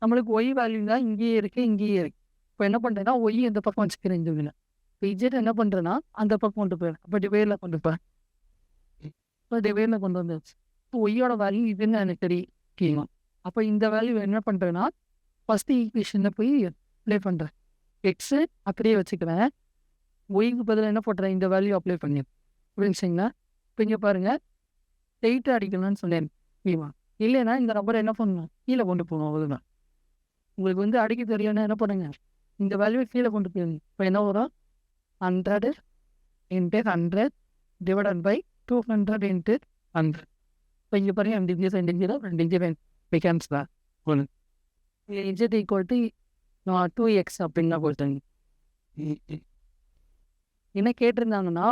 நம்மளுக்கு ஒய் வேல்யூ தான் இங்கேயே இருக்குது இங்கேயே இருக்குது. இப்போ என்ன பண்ணுறேன்னா ஒய் இந்த பக்கம் வச்சுக்கிறேன் இந்த இதில். இப்போ இஜெட் என்ன பண்ணுறேன்னா அந்த பக்கம் கொண்டு போயிடும். அப்போ டிவைடில் கொண்டு போகிறேன். இப்போ டிவைடில் கொண்டு வந்துச்சு. இப்போ ஒய்யோட வேல்யூ இதுன்னு எனக்கு தெரியும். அப்போ இந்த வேல்யூ என்ன பண்ணுறேன்னா ஃபஸ்ட்டு ஈக்குவேஷனில் போய் அப்ளை பண்ணுறேன். எக்ஸு அப்படியே வச்சுக்கிறேன், ஒய்க்கு பதிலாக என்ன பண்ணுறேன், இந்த வேல்யூ அப்ளை பண்ணிடுறேன். புரிஞ்சுங்களா? இப்போ இங்கே பாருங்கள், ஸ்ட்ரெயிட்டாக அடிக்கணும்னு சொன்னேன். ஓகேவா? இல்லைன்னா இந்த நம்பரை என்ன பண்ணணும், கீழே கொண்டு போகணும். அவ்வளோதான். உங்களுக்கு அடிக்க தெரியும்னா என்ன பண்ணுங்க, இந்த வேல்யூவை கீழே கொண்டு போயிருங்க. இப்போ என்ன வரும், 100 இன்ட்டு 100 டிவைடட் பை 200 இன்ட்டு 100. இப்போ இங்கே பாருங்கள் 2 கேன்சல் தான் ஒன்று. இஜெட் ஈக்குவல் டு 2x அப்படின்னா கொடுத்தாங்க. என்ன கேட்டிருந்தாங்கன்னா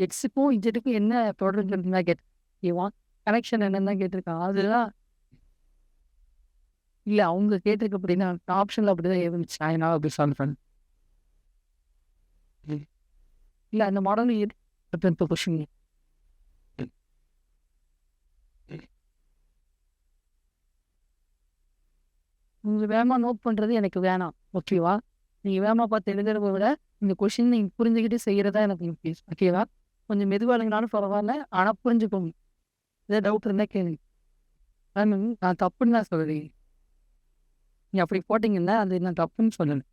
எக்ஸுக்கும் இஜெட்டுக்கும் என்ன தொடர்பு தான் கேட்டேன். கனெக்ஷன் என்னன்னு தான் கேட்டிருக்காங்க. அதுதான் இல்லை அவங்க கேட்டிருக்க அப்படின்னா ஆப்ஷனில் அப்படி தான் இருந்துச்சு. நான் அப்படி சால்வ் பண்ணேன். இல்லை அந்த மாடல் இப்போ கொஷின் நீங்கள் வேகமாக நோட் பண்ணுறது எனக்கு வேணாம். ஓகேவா? நீங்கள் வேகமாக பார்த்து எழுதுறத விட இந்த கொஷின் நீங்கள் புரிஞ்சுக்கிட்டு செய்கிறதா எனக்கு முக்கியம். ஓகேவா? கொஞ்சம் மெதுவாக இல்லைங்கனாலும் பரவாயில்ல, ஆனால் புரிஞ்சுக்கோங்க. ஏதாவது டவுட் இருந்தால் கேளுங்க. நான் தப்புன்னு தான் சொல்கிறேன். நீங்கள் அப்படி போட்டிங்கன்னா அது நான் தப்புன்னு சொல்லலை.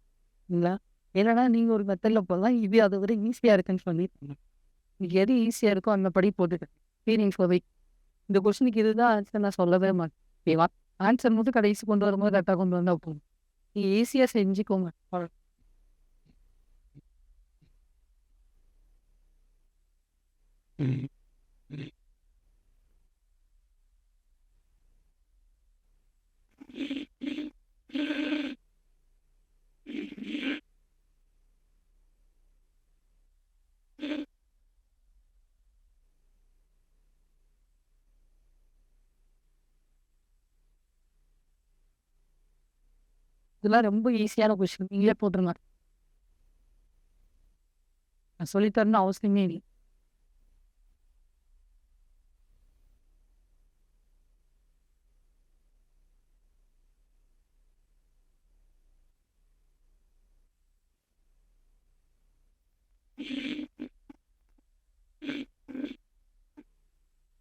இல்லை என்னன்னா நீங்கள் ஒரு மெத்தடில் போகலாம், இது அதை விட ஈஸியாக இருக்குன்னு சொல்லியிருக்கீங்க. நீங்கள் எது ஈஸியாக இருக்கோ அந்த படி போட்டுக்கேன். ஃபீலிங்ஸ் போய் இந்த கொஸ்டினுக்கு இதுதான் ஆன்சர் நான் சொல்லவே மாட்டேன். ஓகேவா? ஆன்சர் மட்டும் கடைசி கொண்டு வரும்போது கரெக்டாக கொண்டு வந்தால் போகும். நீங்கள் ஈஸியாக செஞ்சுக்கோங்க. இதெல்லாம் ரொம்ப ஈஸியான கொஸ்டின், நீங்களே போட்டுருங்க. நான் சொல்லித்தரணும்னு அவசியமே இல்லை.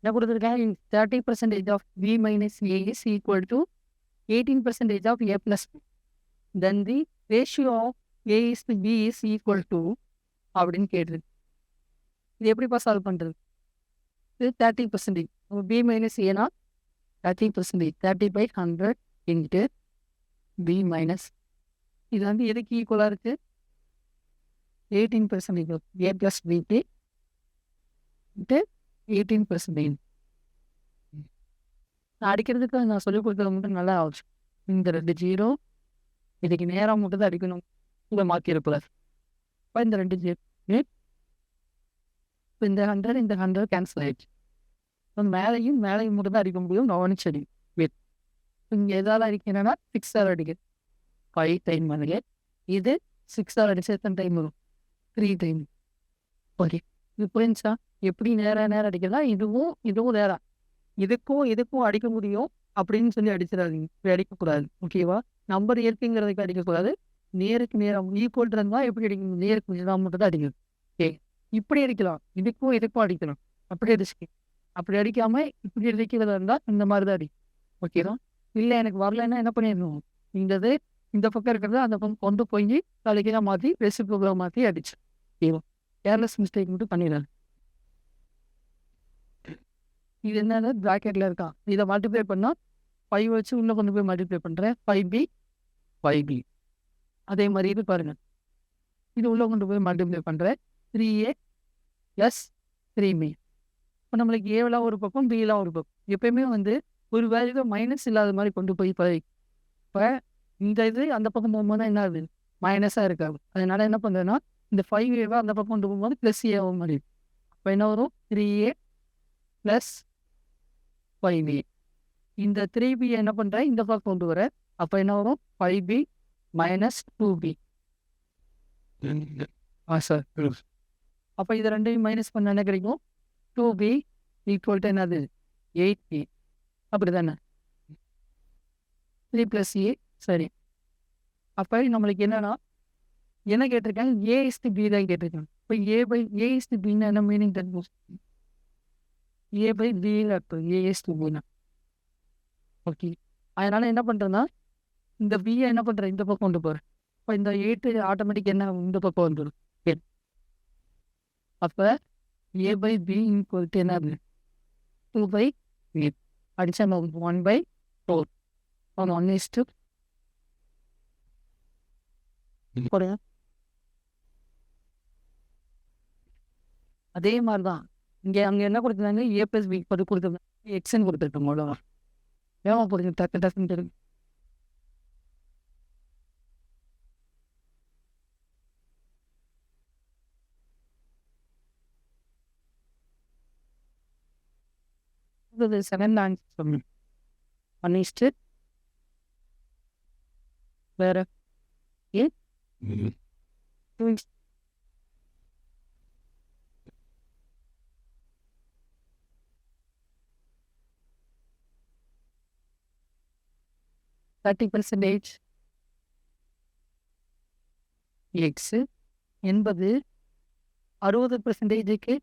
என்ன கொடுத்துருக்கேன், 30% of b minus a is equal to 18% of a plus b. Then the ratio of a is to b is equal to அப்படின்னு கேட்டிருக்கு. இது எப்படிப்பா சால்வ் பண்ணுறது? இது 30%. b மைனஸ் ஏனா 30%, 30/100 இன்ட்டு b மைனஸ் இது எதுக்கு ஈக்குவலாக இருக்குது, 18% a ப்ளஸ் பிக்கு இன்ட்டு 18%. நான் அடிக்கிறதுக்கு நான் சொல்லிக் கொடுத்தது மட்டும் நல்லா ஆச்சு. இந்த 2 0 இதுக்கு நேராக மட்டும் தான் அடிக்கணும், இதை மாற்றிருக்கூடாது. இப்போ இந்த 2 0 இப்போ இந்த 100 கேன்சல் ஆகிடுச்சு. இப்போ மேலேயும் மட்டும் தான் அடிக்க முடியும். கவனிச்சு அடி வெயிட். இங்கே எதாவது அடிக்கிறேன்னா 6 அடிக்குது, 5 டைம் வருது. இது 6 அடிச்சு எத்தனை டைம் வரும், 3 டைம். ஓகே, இது புரிஞ்சா எப்படி நேரம் நேரம் அடிக்கலாம் இதுவும் இதுவும் நேரம் இதுக்கும் அடிக்க முடியும் அப்படின்னு சொல்லி அடிச்சிடாதீங்க. இப்படி அடிக்கக்கூடாது. ஓகேவா? நம்பர் இயற்கைங்கிறதுக்கு அடிக்கக்கூடாது. நேருக்கு நேரம் ஈக்குவல் இருந்தா எப்படி அடிக்கணும்? நேருக்கு நேரம் மட்டும் தான் அடிக்கணும். ஓகே. இப்படி அடிக்கலாம். இதுக்கும் அடிக்கணும். அப்படி அடிச்சு அப்படி அடிக்காம இப்படி அடிக்கிறதா இருந்தா இந்த மாதிரி தான் அடிக்கும். ஓகேவா? இல்ல எனக்கு வரலைன்னா என்ன பண்ணிடணும்? இந்த பக்கம் இருக்கிறத அந்த பக்கம் கொண்டு போய் தலைகீழா மாத்தி ரெசிப்ரோக்கலா மாத்தி அடிச்சு. ஓகேவா? கேர்லெஸ் மிஸ்டேக் மட்டும் பண்ணிடாது. இது என்னது பிராக்கெட்ல இருக்கா? இதை மல்டிப்ளை பண்ணா 5 வச்சு உள்ள கொண்டு போய் மல்டிப்ளை பண்றேன். 5b. அதே மாதிரி இது பாருங்க. இது உள்ள கொண்டு போய் மல்டிப்ளை பண்றேன். 3a + 3b. இப்போ நம்மளுக்கு ஏலாம் ஒரு பக்கம், பிலாம் ஒரு பக்கம். எப்பயுமே ஒரு வேல்யூவை மைனஸ் இல்லாத மாதிரி கொண்டு போய் இப்போ இந்த இது அந்த பக்கம் போகும்போது என்ன ஆகுது? மைனஸாக இருக்காது. அதனால என்ன பண்ணுறேன்னா இந்த 5a அந்த பக்கம் கொண்டு போகும்போது +a மாதிரி. அப்போ என்ன வரும்? 3a + 5a. இந்த 3b என்ன பண்ணுறேன்? இந்த பக்கம் கொண்டு வரேன். அப்போ என்ன வரும்? 5b - 2b. சார். அப்போ இது ரெண்டையும் மைனஸ் பண்ண என்ன கிடைக்கும்? 2b = என்னது? 8a. அப்படி தானே? 3 + a. சரி. அப்போ நம்மளுக்கு என்னன்னா என்ன கேட்டிருக்காங்க? a/b தான் கேட்டிருக்காங்க. இப்போ a/b என்ன மீனிங் தெரியும்? a/b அர்த்தம் a/b. ஓகே. அதனால என்ன பண்ணுறேன்னா இந்த b என்ன பண்ணுறேன்? இந்த பக்கம் கொண்டு போகிறேன். இப்போ இந்த 8 ஆட்டோமேட்டிக் என்ன இந்த பக்கம் வந்துடும். அப்போ a/b = என்னது? 2/8. அடிச்சா 1/4. 1:4. போடுங்க. அதே மாதிரி தான் அங்கே என்ன கொடுத்துருந்தாங்க? a + b கொடுத்துருந்தாங்க. எக்ஸ்ன்னு கொடுத்துருக்காங்க. அவ்வளோதான். ஏமா போடுங்க டக்குன்னு தெரியும். இது 7 ஆன்சர் 1:2 வேற ஏ 2 30% எக்ஸ் 80 60%க்கு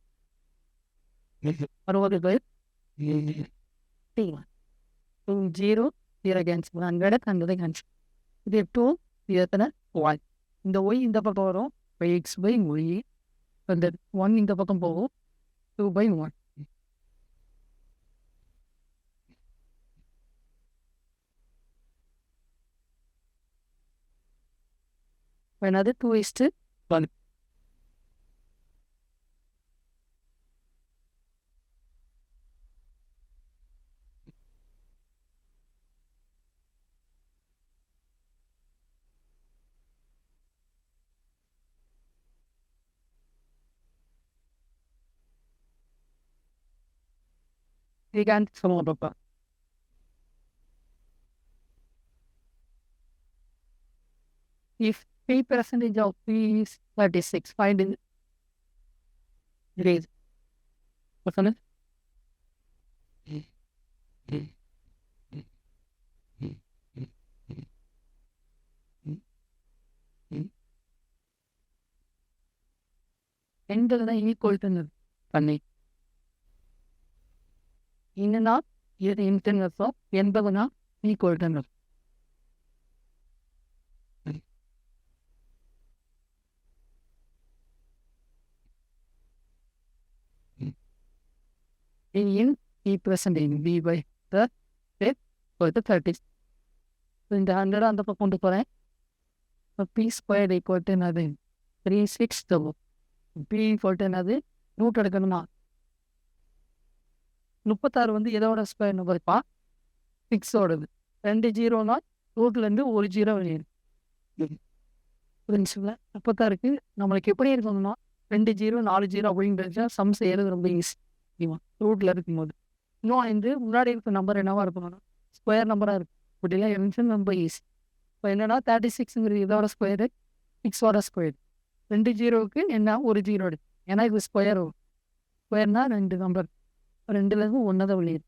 60 0 கேன்சல் 100 கேன்சல். இது 2 இது எத்தனை? 1. இந்த ஒய் இந்த பக்கம் வரும். இப்போ x/y. இந்த 1 இந்த பக்கம் போகும். 2/1. என்னது? 2:1. You can follow up. If P% of P is 36, find in raise. What's on it? எண்கள் தான் ஈக்குவல் பண்ணி இன்னும் இது இன்டர்னஸோ 80 equal to in P% b by the rate for the 30. இந்த 100 அந்த பக்கம் கொண்டு போகிறேன். இப்போ p² = என்னது? 3/6. p = என்னது? ரூட் எடுக்கணும்னா 36 எதோட ஸ்கொயர் நம்பர்ப்பா? 6ஓடது. 2 0னா ரூட்லேருந்து ஒரு 0 வெளியிடும். புரிஞ்சுங்களா? 36க்கு நம்மளுக்கு எப்படி இருக்கணும்னா 2 0 4 0 அப்படின்றது சம் செய்யறது ரொம்ப ஈஸி. ரூட்ல இருக்கும்போது இன்னும் முன்னாடி இருக்க நம்பர் என்னவா இருக்கணும்னா ஸ்கொயர் நம்பராக இருக்கும். இப்படிலாம் இருந்துச்சு ரொம்ப ஈஸி. இப்போ என்னன்னா 36ங்கிறது இதோட ஸ்கொயரு 6ஓட ஸ்கொயர். 2 0க்கு என்ன ஒரு 0 எடுக்கும். ஏன்னா இது ஸ்கொயர் வரும். ஸ்கொயர்னா 2 நம்பர். 2லேருந்து 1 தான் வெளியே.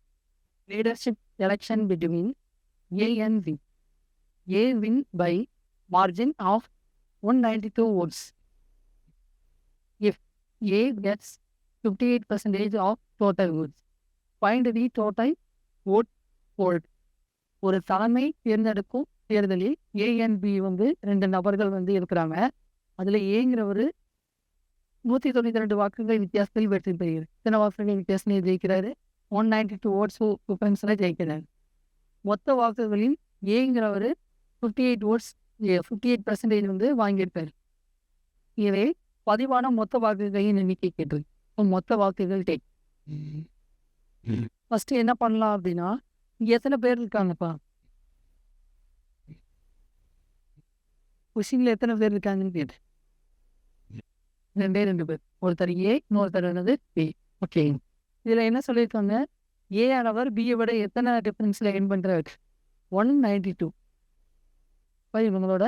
Leadership election between A and B. A win by margin of 192 votes. If A gets 58% of total votes, find the total vote polled. ஒரு தலைமை தேர்ந்தெடுக்கும் தேர்தலில் A and B வந்து 2 நபர்கள் வந்து இருக்கிறாங்க. அதில் ஏங்கிறவர் 192 வாக்குகள் வித்தியாசத்தில் வெற்றி பெறுகிறார். இத்தனை வாக்குகள் வித்தியாசத்தில் ஜெயிக்கிறாரு. 192 votes டிஃபரன்ஸில் ஜெயிக்கிறார். மொத்த வாக்குகளில் ஏங்கிறவர் 58% வந்து வாங்கியிருப்பார். இதை பதிவான மொத்த வாக்குகளின் எண்ணிக்கை கேட்டது. மொத்த வாக்குகள் ஃபர்ஸ்ட் என்ன பண்ணலாம் அப்படின்னா, இங்க எத்தனை பேர் இருக்காங்கப்பா? கொஸ்டின்ல எத்தனை பேர் இருக்காங்கன்னு கேட்டு 2 பேர். ஒருத்தர் ஏ, இன்னொருத்தர் என்னது பி. ஓகே, இதுல என்ன சொல்லியிருக்காங்க? ஏ ஆனவர் பியை விட எத்தனை டிஃபரன்ஸ்ல வின் பண்றாரு? 192. இவங்களோட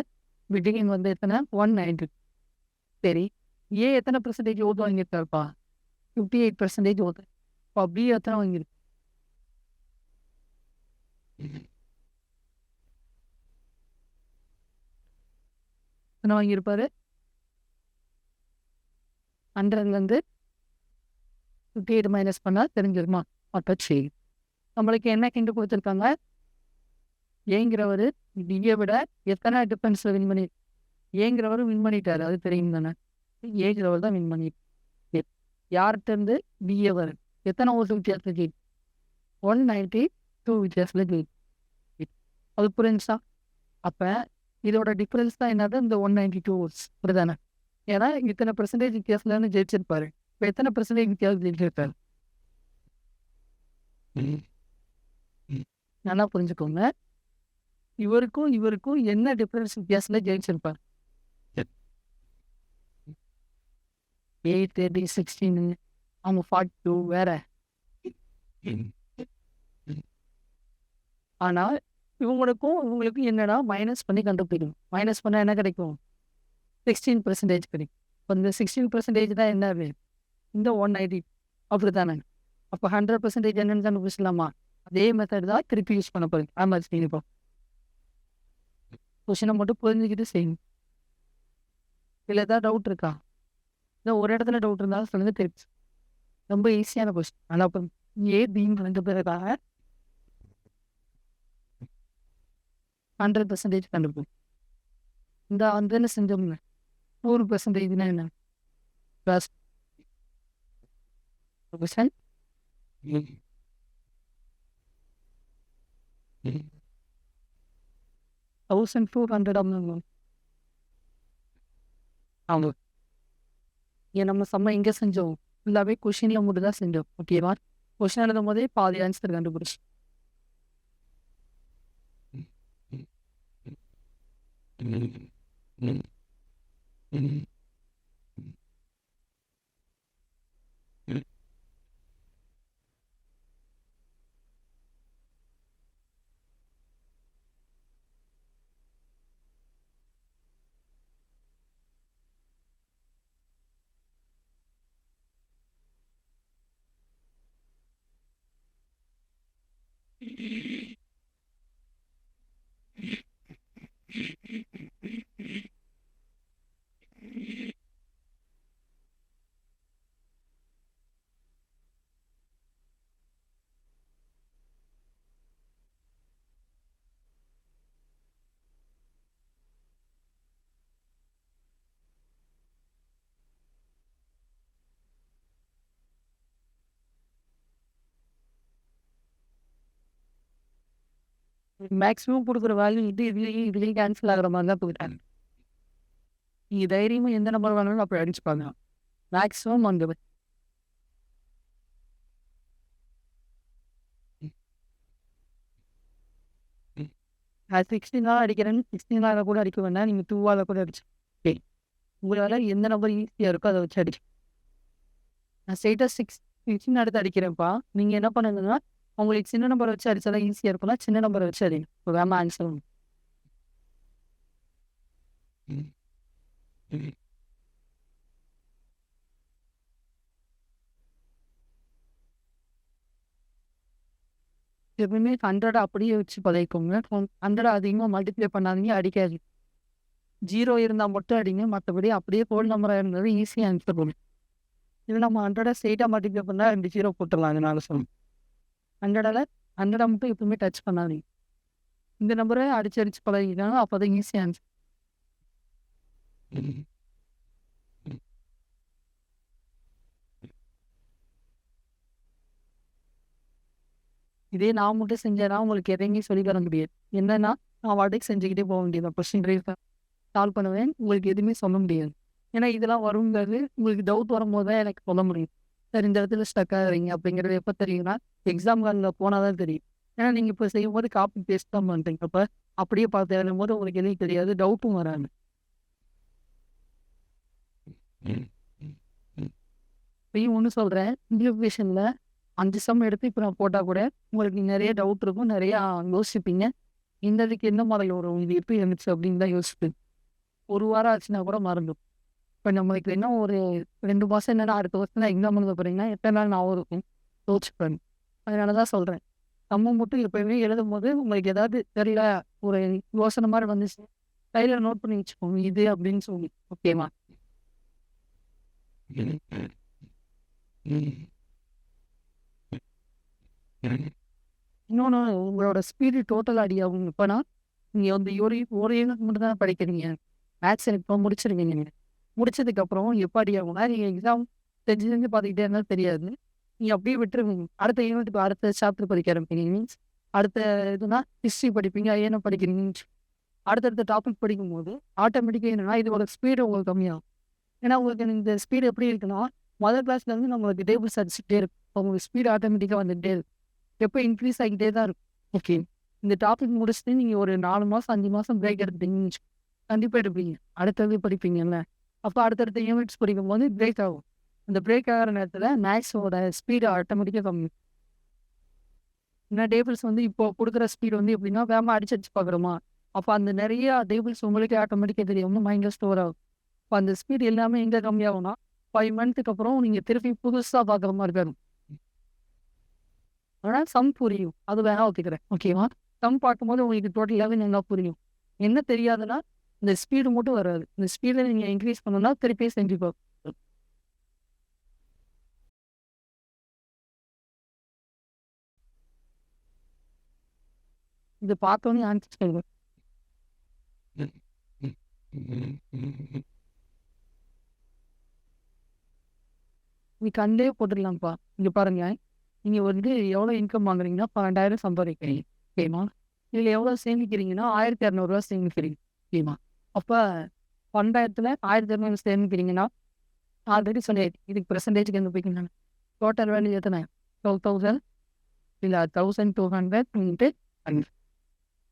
பிட்டிங் வந்து எத்தனை? 190. சரி, ஏ எத்தனை பெர்சன்டேஜ் ஓட்டு வாங்கியிருக்காருப்பா? 58% ஓட்டு. இப்போ பி எத்தனை வாங்கியிருக்கு? எத்தனை வாங்கியிருப்பாரு? 100லேருந்து 58 மைனஸ் பண்ணால் தெரிஞ்சிருமா? அப்போ சரி, நம்மளுக்கு என்ன கிண்டு கொடுத்துருக்காங்க? ஏங்கிறவர் பியை விட எத்தனை டிஃபரன்ஸில் வின் பண்ணி ஏங்கிறவர் வின் பண்ணிட்டாரு, அது தெரியும் தானே? ஏங்கிறவர் தான் வின் பண்ணி யார்கிட்ட இருந்து பிஏ வரும் எத்தனை ஓட்டு வித்தியாசத்தில் ஜெயிச்சு? 192 வித்தியாசத்தில் ஜெயிச்சு. அது புரிஞ்சா? அப்போ இதோட டிஃபரன்ஸ் தான் என்னது? இந்த 192 ஓட்ஸ். புரியுதானே? ஏன்னா இத்தனை பெர்சன்டேஜ் வித்தியாசத்துலன்னு ஜெயிச்சிருப்பாரு. இப்போ எத்தனை பெர்சன்டேஜ் வித்தியாசம் ஜெயிச்சிருப்பாரு? நல்லா புரிஞ்சுக்கோங்க. இவருக்கும் என்ன டிஃபரன்ஸ் வித்தியாசத்துல ஜெயிச்சிருப்பார்? 8, 30, 16, அவங்க 42 வேற. ஆனா இவங்களுக்கும் என்னன்னா மைனஸ் பண்ணி கண்டுபிடிக்கணும். மைனஸ் பண்ணா என்ன கிடைக்கும்? 16% கிடைக்கும். இப்போ இந்த 16% தான் என்ன? இந்த 190. அப்படித்தானே? அப்போ 100% என்னன்னு கண்டுபிடிச்சலாமா? அதே மெத்தட் தான் திருப்பி யூஸ் பண்ண போறீங்க. ஆமா, இப்போ கொஸ்டினை மட்டும் புரிஞ்சுக்கிட்டு செய்யணும். இதில் ஏதாவது டவுட் இருக்கா? இல்லை ஒரு இடத்துல டவுட் இருந்தாலும் சொல்லுங்க, தெரிஞ்சு. ரொம்ப ஈஸியான கொஸ்டின். ஆனால் அப்போ ஏ பின்னு 2 பேருக்காக 100% கண்டுபிடிக்கும். இந்த அந்த செஞ்சோம்னு 100%னா என்ன? ப்ளஸ் கொஸ்டின் 1200 அவங்க ஏன் நம்ம செம்ம எங்கே செஞ்சோம்? ஃபுல்லாகவே கொஷினில் மட்டும் தான் செஞ்சோம். ஓகேவா? கொஷின் எழுதும் போதே பாதி ஆன்சர் கண்டுபிடிச்சி. மேக்ஸிமம் கொடுக்குற வேல்யூ இதுலேயும் கேன்சல் ஆகிற மாதிரி தான் போயிட்டாங்க. நீங்கள் தைரியமாக எந்த நம்பர் வேணாலும் அப்படி அடிச்சுப்பாங்க. மேக்ஸிமம் அந்த 16 அடிக்கிறேன்னு 16 கூட அடிக்க வேண்டாம். நீங்கள் 2 கூட அடிச்சு உங்களால் எந்த நம்பர் ஈஸியாக இருக்கோ அதை வச்சு அடிச்சு. நான் ஸ்ட்ரெயிட்டாக 16 எடுத்து அடிக்கிறேன்ப்பா. நீங்கள் என்ன பண்ணுங்கன்னா, உங்களுக்கு சின்ன நம்பரை வச்சு அடிச்சாதான் ஈஸியாக இருக்கும்னா சின்ன நம்பரை வச்சு அடிங்க. இப்போ வேமா ஆன்சர் எப்பவுமே 100 அப்படியே வச்சு பழகிக்கோங்க. 100 அதிகமா மல்டிப்ளை பண்ணாதீங்க, அடிக்காதீங்க. 0 இருந்தா மட்டும் அடிங்க. மத்தபடி அப்படியே ஹோல் நம்பரா இருந்தாலும் ஈஸியா ஆன்சர் வரும். இது நம்ம 100 ஸ்ட்ரெயிட்டா மல்டிப்ளை பண்ணா 2 0 போட்டுறலாம். அதனால சொல்றேன். 100ல 100 மட்டும் எப்பவுமே டச் பண்ணாதீங்க. இந்த நம்பர அடிச்சு அடிச்சு பழகிக்கிட்டாலும் அப்பதான் ஈஸியா ஆன்சர். இதே நான் மட்டும் செஞ்சேன்னா உங்களுக்கு எதையுமே சொல்லி தர முடியாது. என்னன்னா, நான் பாட்டுக்கு செஞ்சுக்கிட்டே போக வேண்டியது. கொஸ்டின் சால்வ் பண்ணுவேன். உங்களுக்கு எதுவுமே சொல்ல முடியாது. ஏன்னா இதெல்லாம் வருங்கிறது உங்களுக்கு டவுட் வரும்போது தான் எனக்கு சொல்ல முடியும். சார் இந்த இடத்துல ஸ்டக் ஆகுறீங்க அப்படிங்கிறது எப்போ தெரியும்னா, எக்ஸாம் ஹாலில் போனால் தான் தெரியும். ஏன்னா நீங்கள் இப்போ செய்யும்போது காப்பி பேஸ்ட் தான் பண்ணுறீங்க. அப்போ அப்படியே பார்த்து எழுதும்போது உங்களுக்கு எதுவும் தெரியாது, டவுட்டும் வராது. இப்பயும் ஒன்று சொல்கிறேன், இன்டிவிஜுவேஷனில் 5 சம் எடுத்து இப்போ நான் போட்டால் கூட உங்களுக்கு நிறைய டவுட் இருக்கும், நிறையா யோசிப்பீங்க. இந்த இதுக்கு என்ன மாடல் வரும், இது எப்படி இருந்துச்சு அப்படின்னு தான் யோசிப்பேன். 1 வாரம் ஆச்சுன்னா கூட மறந்துடும். இப்போ நம்மளுக்கு என்ன ஒரு 2 மாதம் என்னன்னா அடுத்த வருஷம் தான் எக்ஸாம் எழுத போகிறீங்கன்னா எத்தனை நாள் ஞாபகம் இருக்கும் யோசிச்சுப்பேன். அதனால தான் சொல்கிறேன், நம்ம மட்டும் எப்பயுமே எழுதும் போது உங்களுக்கு ஏதாவது தெரியல, ஒரு யோசனை மாதிரி வந்துச்சு, கையில் நோட் பண்ணி வச்சுக்கோங்க இது அப்படின்னு சொல்லி. ஓகேவா? இன்னொன்று, உங்களோட ஸ்பீடு டோட்டல் அடி ஆகும். இப்போனா நீங்கள் வந்து ஒரு யூனிட் மட்டும் தான் படிக்கிறீங்க. மேத்ஸ் இப்போ முடிச்சிருக்கீங்க. நீங்கள் முடிச்சதுக்கப்புறம் எப்போ அடி ஆகும்னா, நீங்கள் எக்ஸாம் செஞ்சு செஞ்சு பார்த்துக்கிட்டே இருந்தாலும் தெரியாது. நீங்கள் அப்படியே விட்டுருவீங்க. அடுத்த யூனிட்டுக்கு அடுத்த சாப்டர் படிக்க ஆரம்பிப்பீங்க. மீன்ஸ் அடுத்த இதுனா ஹிஸ்ட்ரி படிப்பீங்க, ஏன்னா படிக்கிறீங்க. அடுத்தடுத்த டாபிக் படிக்கும்போது ஆட்டோமேட்டிக்காக என்னன்னா இதோட ஸ்பீடு உங்களுக்கு கம்மியாகும். ஏன்னா உங்களுக்கு இந்த ஸ்பீடு எப்படி இருக்குன்னா, முதல் கிளாஸ்லேருந்து நம்மளுக்கு டேபிள்ஸ் அடிச்சுட்டே இருக்கும். உங்களுக்கு ஸ்பீடு ஆட்டோமேட்டிக்காக வந்துகிட்டே இருக்கும். எப்போ இன்க்ரீஸ் ஆகிட்டே தான் இருக்கும். ஓகே, இந்த டாபிக் முடிச்சுட்டு நீங்கள் ஒரு 4 மாதம் 5 மாதம் பிரேக் எடுத்துட்டீங்கன்னு கண்டிப்பாக எடுப்பீங்க. அடுத்தது படிப்பீங்கல்ல, அப்போ அடுத்தடுத்த யூனிட்ஸ் படிக்கும்போது பிரேக் ஆகும். அந்த பிரேக் ஆகிற நேரத்தில் மேக்ஸோட ஸ்பீடு ஆட்டோமேட்டிக்காக கம்மி. ஏன்னா டேபிள்ஸ் வந்து இப்போ கொடுக்குற ஸ்பீடு வந்து எப்படின்னா வேகமாக அடிச்சு பார்க்குறோமா, அப்போ அந்த நிறைய டேபிள்ஸ் உங்களுக்கு ஆட்டோமேட்டிக்காக தெரியும், மைண்டில் ஸ்டோர் ஆகும். இப்போ அந்த ஸ்பீடு எல்லாமே எங்கே கம்மியாகும்னா 5 மந்த்துக்கு அப்புறம் நீங்கள் திருப்பி புதுசாக பார்க்குற மாதிரி இருக்கும். ஆனால் சம் புரியும், அது வேணா ஒத்துக்கிறேன். ஓகேவா? சம் பார்க்கும்போது உங்களுக்கு டோட்டலாகவே நல்லா புரியும். என்ன தெரியாதுன்னா இந்த ஸ்பீடு மட்டும் வராது. இந்த ஸ்பீடை நீங்கள் இன்க்ரீஸ் பண்ணணும்னா திருப்பி செஞ்சு பார்க்கணும். இது பார்த்தோன்னே ஆன்சர் சொல்லுவேன். நீ கண்டே போட்டுடலாம்ப்பா. இங்கே பாருங்க, நீங்கள் வந்து எவ்வளோ இன்கம் வாங்குறீங்கன்னா 12,000 சம்பாதிக்கிறீங்க. ஓகேமா? இதில் எவ்வளோ சேமிக்கிறீங்கன்னா 1,200 சேமிக்கிறீங்க. ஓகேமா? அப்போ 12,000த்துல 1,200 சேமிக்கிறீங்கன்னா ஆல்ரெடி சொல்லியாச்சு. இதுக்கு பெர்சன்டேஜுக்கு எந்த போய்க்கிங்க, டோட்டல் வேல்யூ எத்தனை 12,000 இல்லை 1,200 இன்ட்டு 100.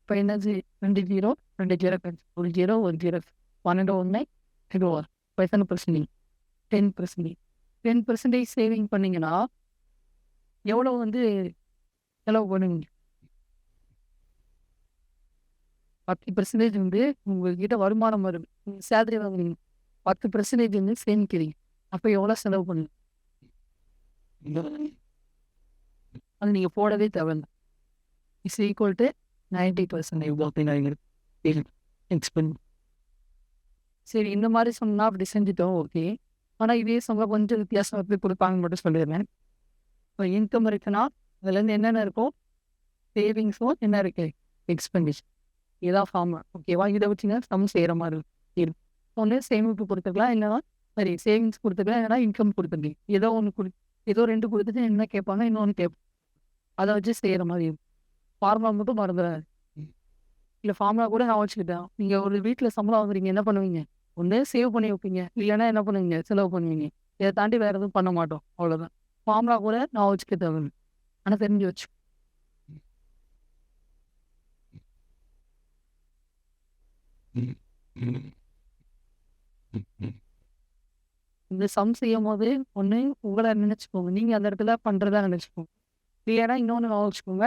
இப்போ என்னது 2 0 2 0 ஒரு 0 ஒரு 0 12 1 0 இப்போ எத்தனை பர்சன்டேஜ் 10%. 10% சேவிங் பண்ணிங்கன்னா எவ்வளோ வந்து செலவு பண்ணுவீங்க? 10% வந்து உங்ககிட்ட வருமானம் வரும், சேலரி வாங்குறீங்க, 10% வந்து சேமிக்கிறீங்க. அப்போ எவ்வளோ செலவு பண்ணுங்க? அது நீங்கள் போடவே தேவையில்லை. It's equal to 90% expense. சரி, இந்த மாதிரி சொன்னால் அப்படி செஞ்சுட்டோம், ஓகே. ஆனால் இதே சொன்னால் கொஞ்சம் வித்தியாசம் எப்படி கொடுப்பாங்கன்னு மட்டும் சொல்லிடுறேன். இப்போ இன்கம் இருக்குன்னா அதுலேருந்து என்னென்ன இருக்கும், சேவிங்ஸும் என்ன இருக்கு, எக்ஸ்பெண்டிச்சர். இதான் ஃபார்முலா. ஓகேவா? இதை வச்சுங்க சம் செய்கிற மாதிரி இருக்கும். ஒன்று சேமிப்பு கொடுத்துக்கலாம், இல்லைன்னா சரி சேவிங்ஸ் கொடுத்துக்கலாம், இல்லைன்னா இன்கம் கொடுத்துருக்கீங்க. ஏதோ ஒன்று ஏதோ 2 கொடுத்துட்டு என்ன கேட்பாங்க, இன்னொன்று கேட்போம். அதை வச்சு செய்கிற மாதிரி இருக்கும். ஃபார்முலா மட்டும் மறந்துடாது. இல்லை ஃபார்முலா கூட நான் வச்சுக்கிட்டேன். நீங்கள் ஒரு வீட்டில் சம்பளம் வாங்குறீங்க, என்ன பண்ணுவீங்க? ஒன்று சேவ் பண்ணி வைப்பீங்க, இல்லைன்னா என்ன பண்ணுவீங்க, செலவு பண்ணுவீங்க. இதை தாண்டி வேறு எதுவும் பண்ண மாட்டோம், அவ்வளோதான். ஃபார்முலா கூட நான் வச்சுக்க தேவையில்லை, ஆனால் தெரிஞ்சு வச்சு. இந்த சம் செய்யும் போது ஒன்று உங்களை நினச்சிக்கோங்க, நீங்கள் அந்த இடத்துல பண்ணுறதா நினச்சிக்கோங்க. இல்லைன்னா இன்னொன்று நான் வச்சுக்கோங்க,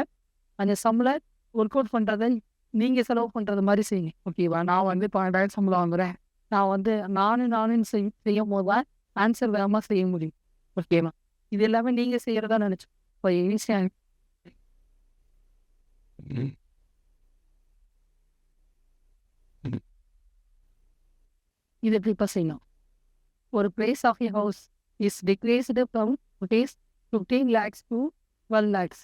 அந்த சம்மில் ஒர்க் அவுட் பண்ணுறதை நீங்கள் செலவு பண்ணுறது மாதிரி செய்யுங்க. ஓகேவா? நான் வந்து 12,000 சம்பளம் வாங்குறேன், நான் வந்து நானும் செய்யும் போது தான் ஆன்சர் வேகமாக செய்ய முடியும். ஓகேவா? இது எல்லாமே நீங்கள் செய்கிறதா நினச்சி இப்போ ஈஸியாக இது எப்படி இப்போ செய்யணும்? ஒரு price of a house is decreased from rupees 15 lakhs to 12 lakhs.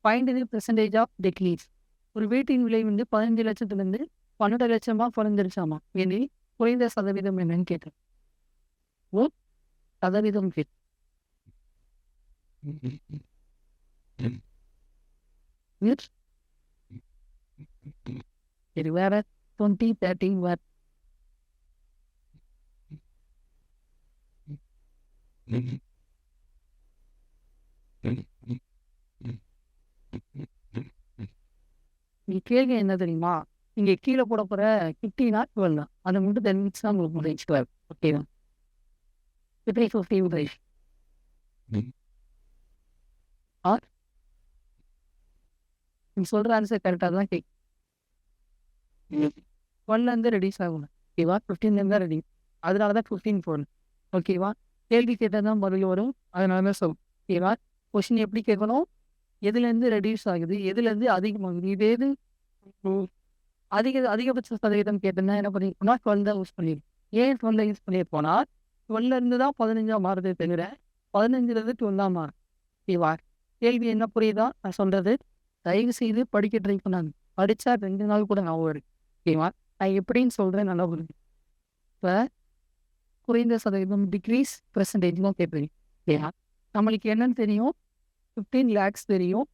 Find the percentage of decrease. ஒரு வீட்டின் விலை வந்து 15 லட்சத்துலேருந்து 12 லட்சமா குறைஞ்சிருச்சாமா. இனி குறைந்த சதவீதம் என்னன்னு கேட்டேன். ஓ சதவீதம் கேட்டு சரி வேற 20, 30 வேற நீ கேள்வி என்ன தெரியுமா? இங்கே கீழே போட போகிற 15 or 12 தான். அதை மட்டும் 10 minutes தான் உங்களுக்கு முடிச்சு வரும். ஓகேவா? 50 பிரைஸ் ஆர் நீ சொல்கிற ஆன்சர் கரெக்டாக தான் கேட்கும். 12லேருந்து ரெடியூஸ் ஆகணும். ஓகேவா? 15லேருந்து தான் ரெடி. அதனால தான் 15 போடணும். ஓகேவா? கேள்வி கேட்டால் தான் பதில் வரும். அதனால தான் சொல். ஓகேவா? கொஸ்டின் எப்படி கேட்கணும்? எதுலேருந்து ரெடியூஸ் ஆகுது, எதுலேருந்து அதிகமாகுது, இது எது அதிகபட்ச சதவீதம் கேட்டேன்னா என்ன பண்ணிருக்கோம்னா 12 தான் யூஸ் பண்ணிருக்கோம். ஏன் 12 யூஸ் பண்ணியிருப்போம்னா 12லேருந்து தான் 15 மாறுதே தவிர 15லேருந்து 12 மாறும். ஓகேவா? கேள்வி என்ன புரியுதா நான் சொல்றது? தயவு செய்து படிக்க ட்ரை பண்ணாங்க. படித்தா 2 நாள் கூட ஞாபகம் இருக்கு. ஓகேவா? நான் எப்படின்னு சொல்கிறேன் நல்லா புரியுது. இப்போ குறைந்த சதவீதம் டிக்ரீஸ் பெர்சன்டேஜ்லாம் கேட்பீங்க. ஓகேவா? நம்மளுக்கு என்னன்னு தெரியும்? 15 lakhs தெரியும்.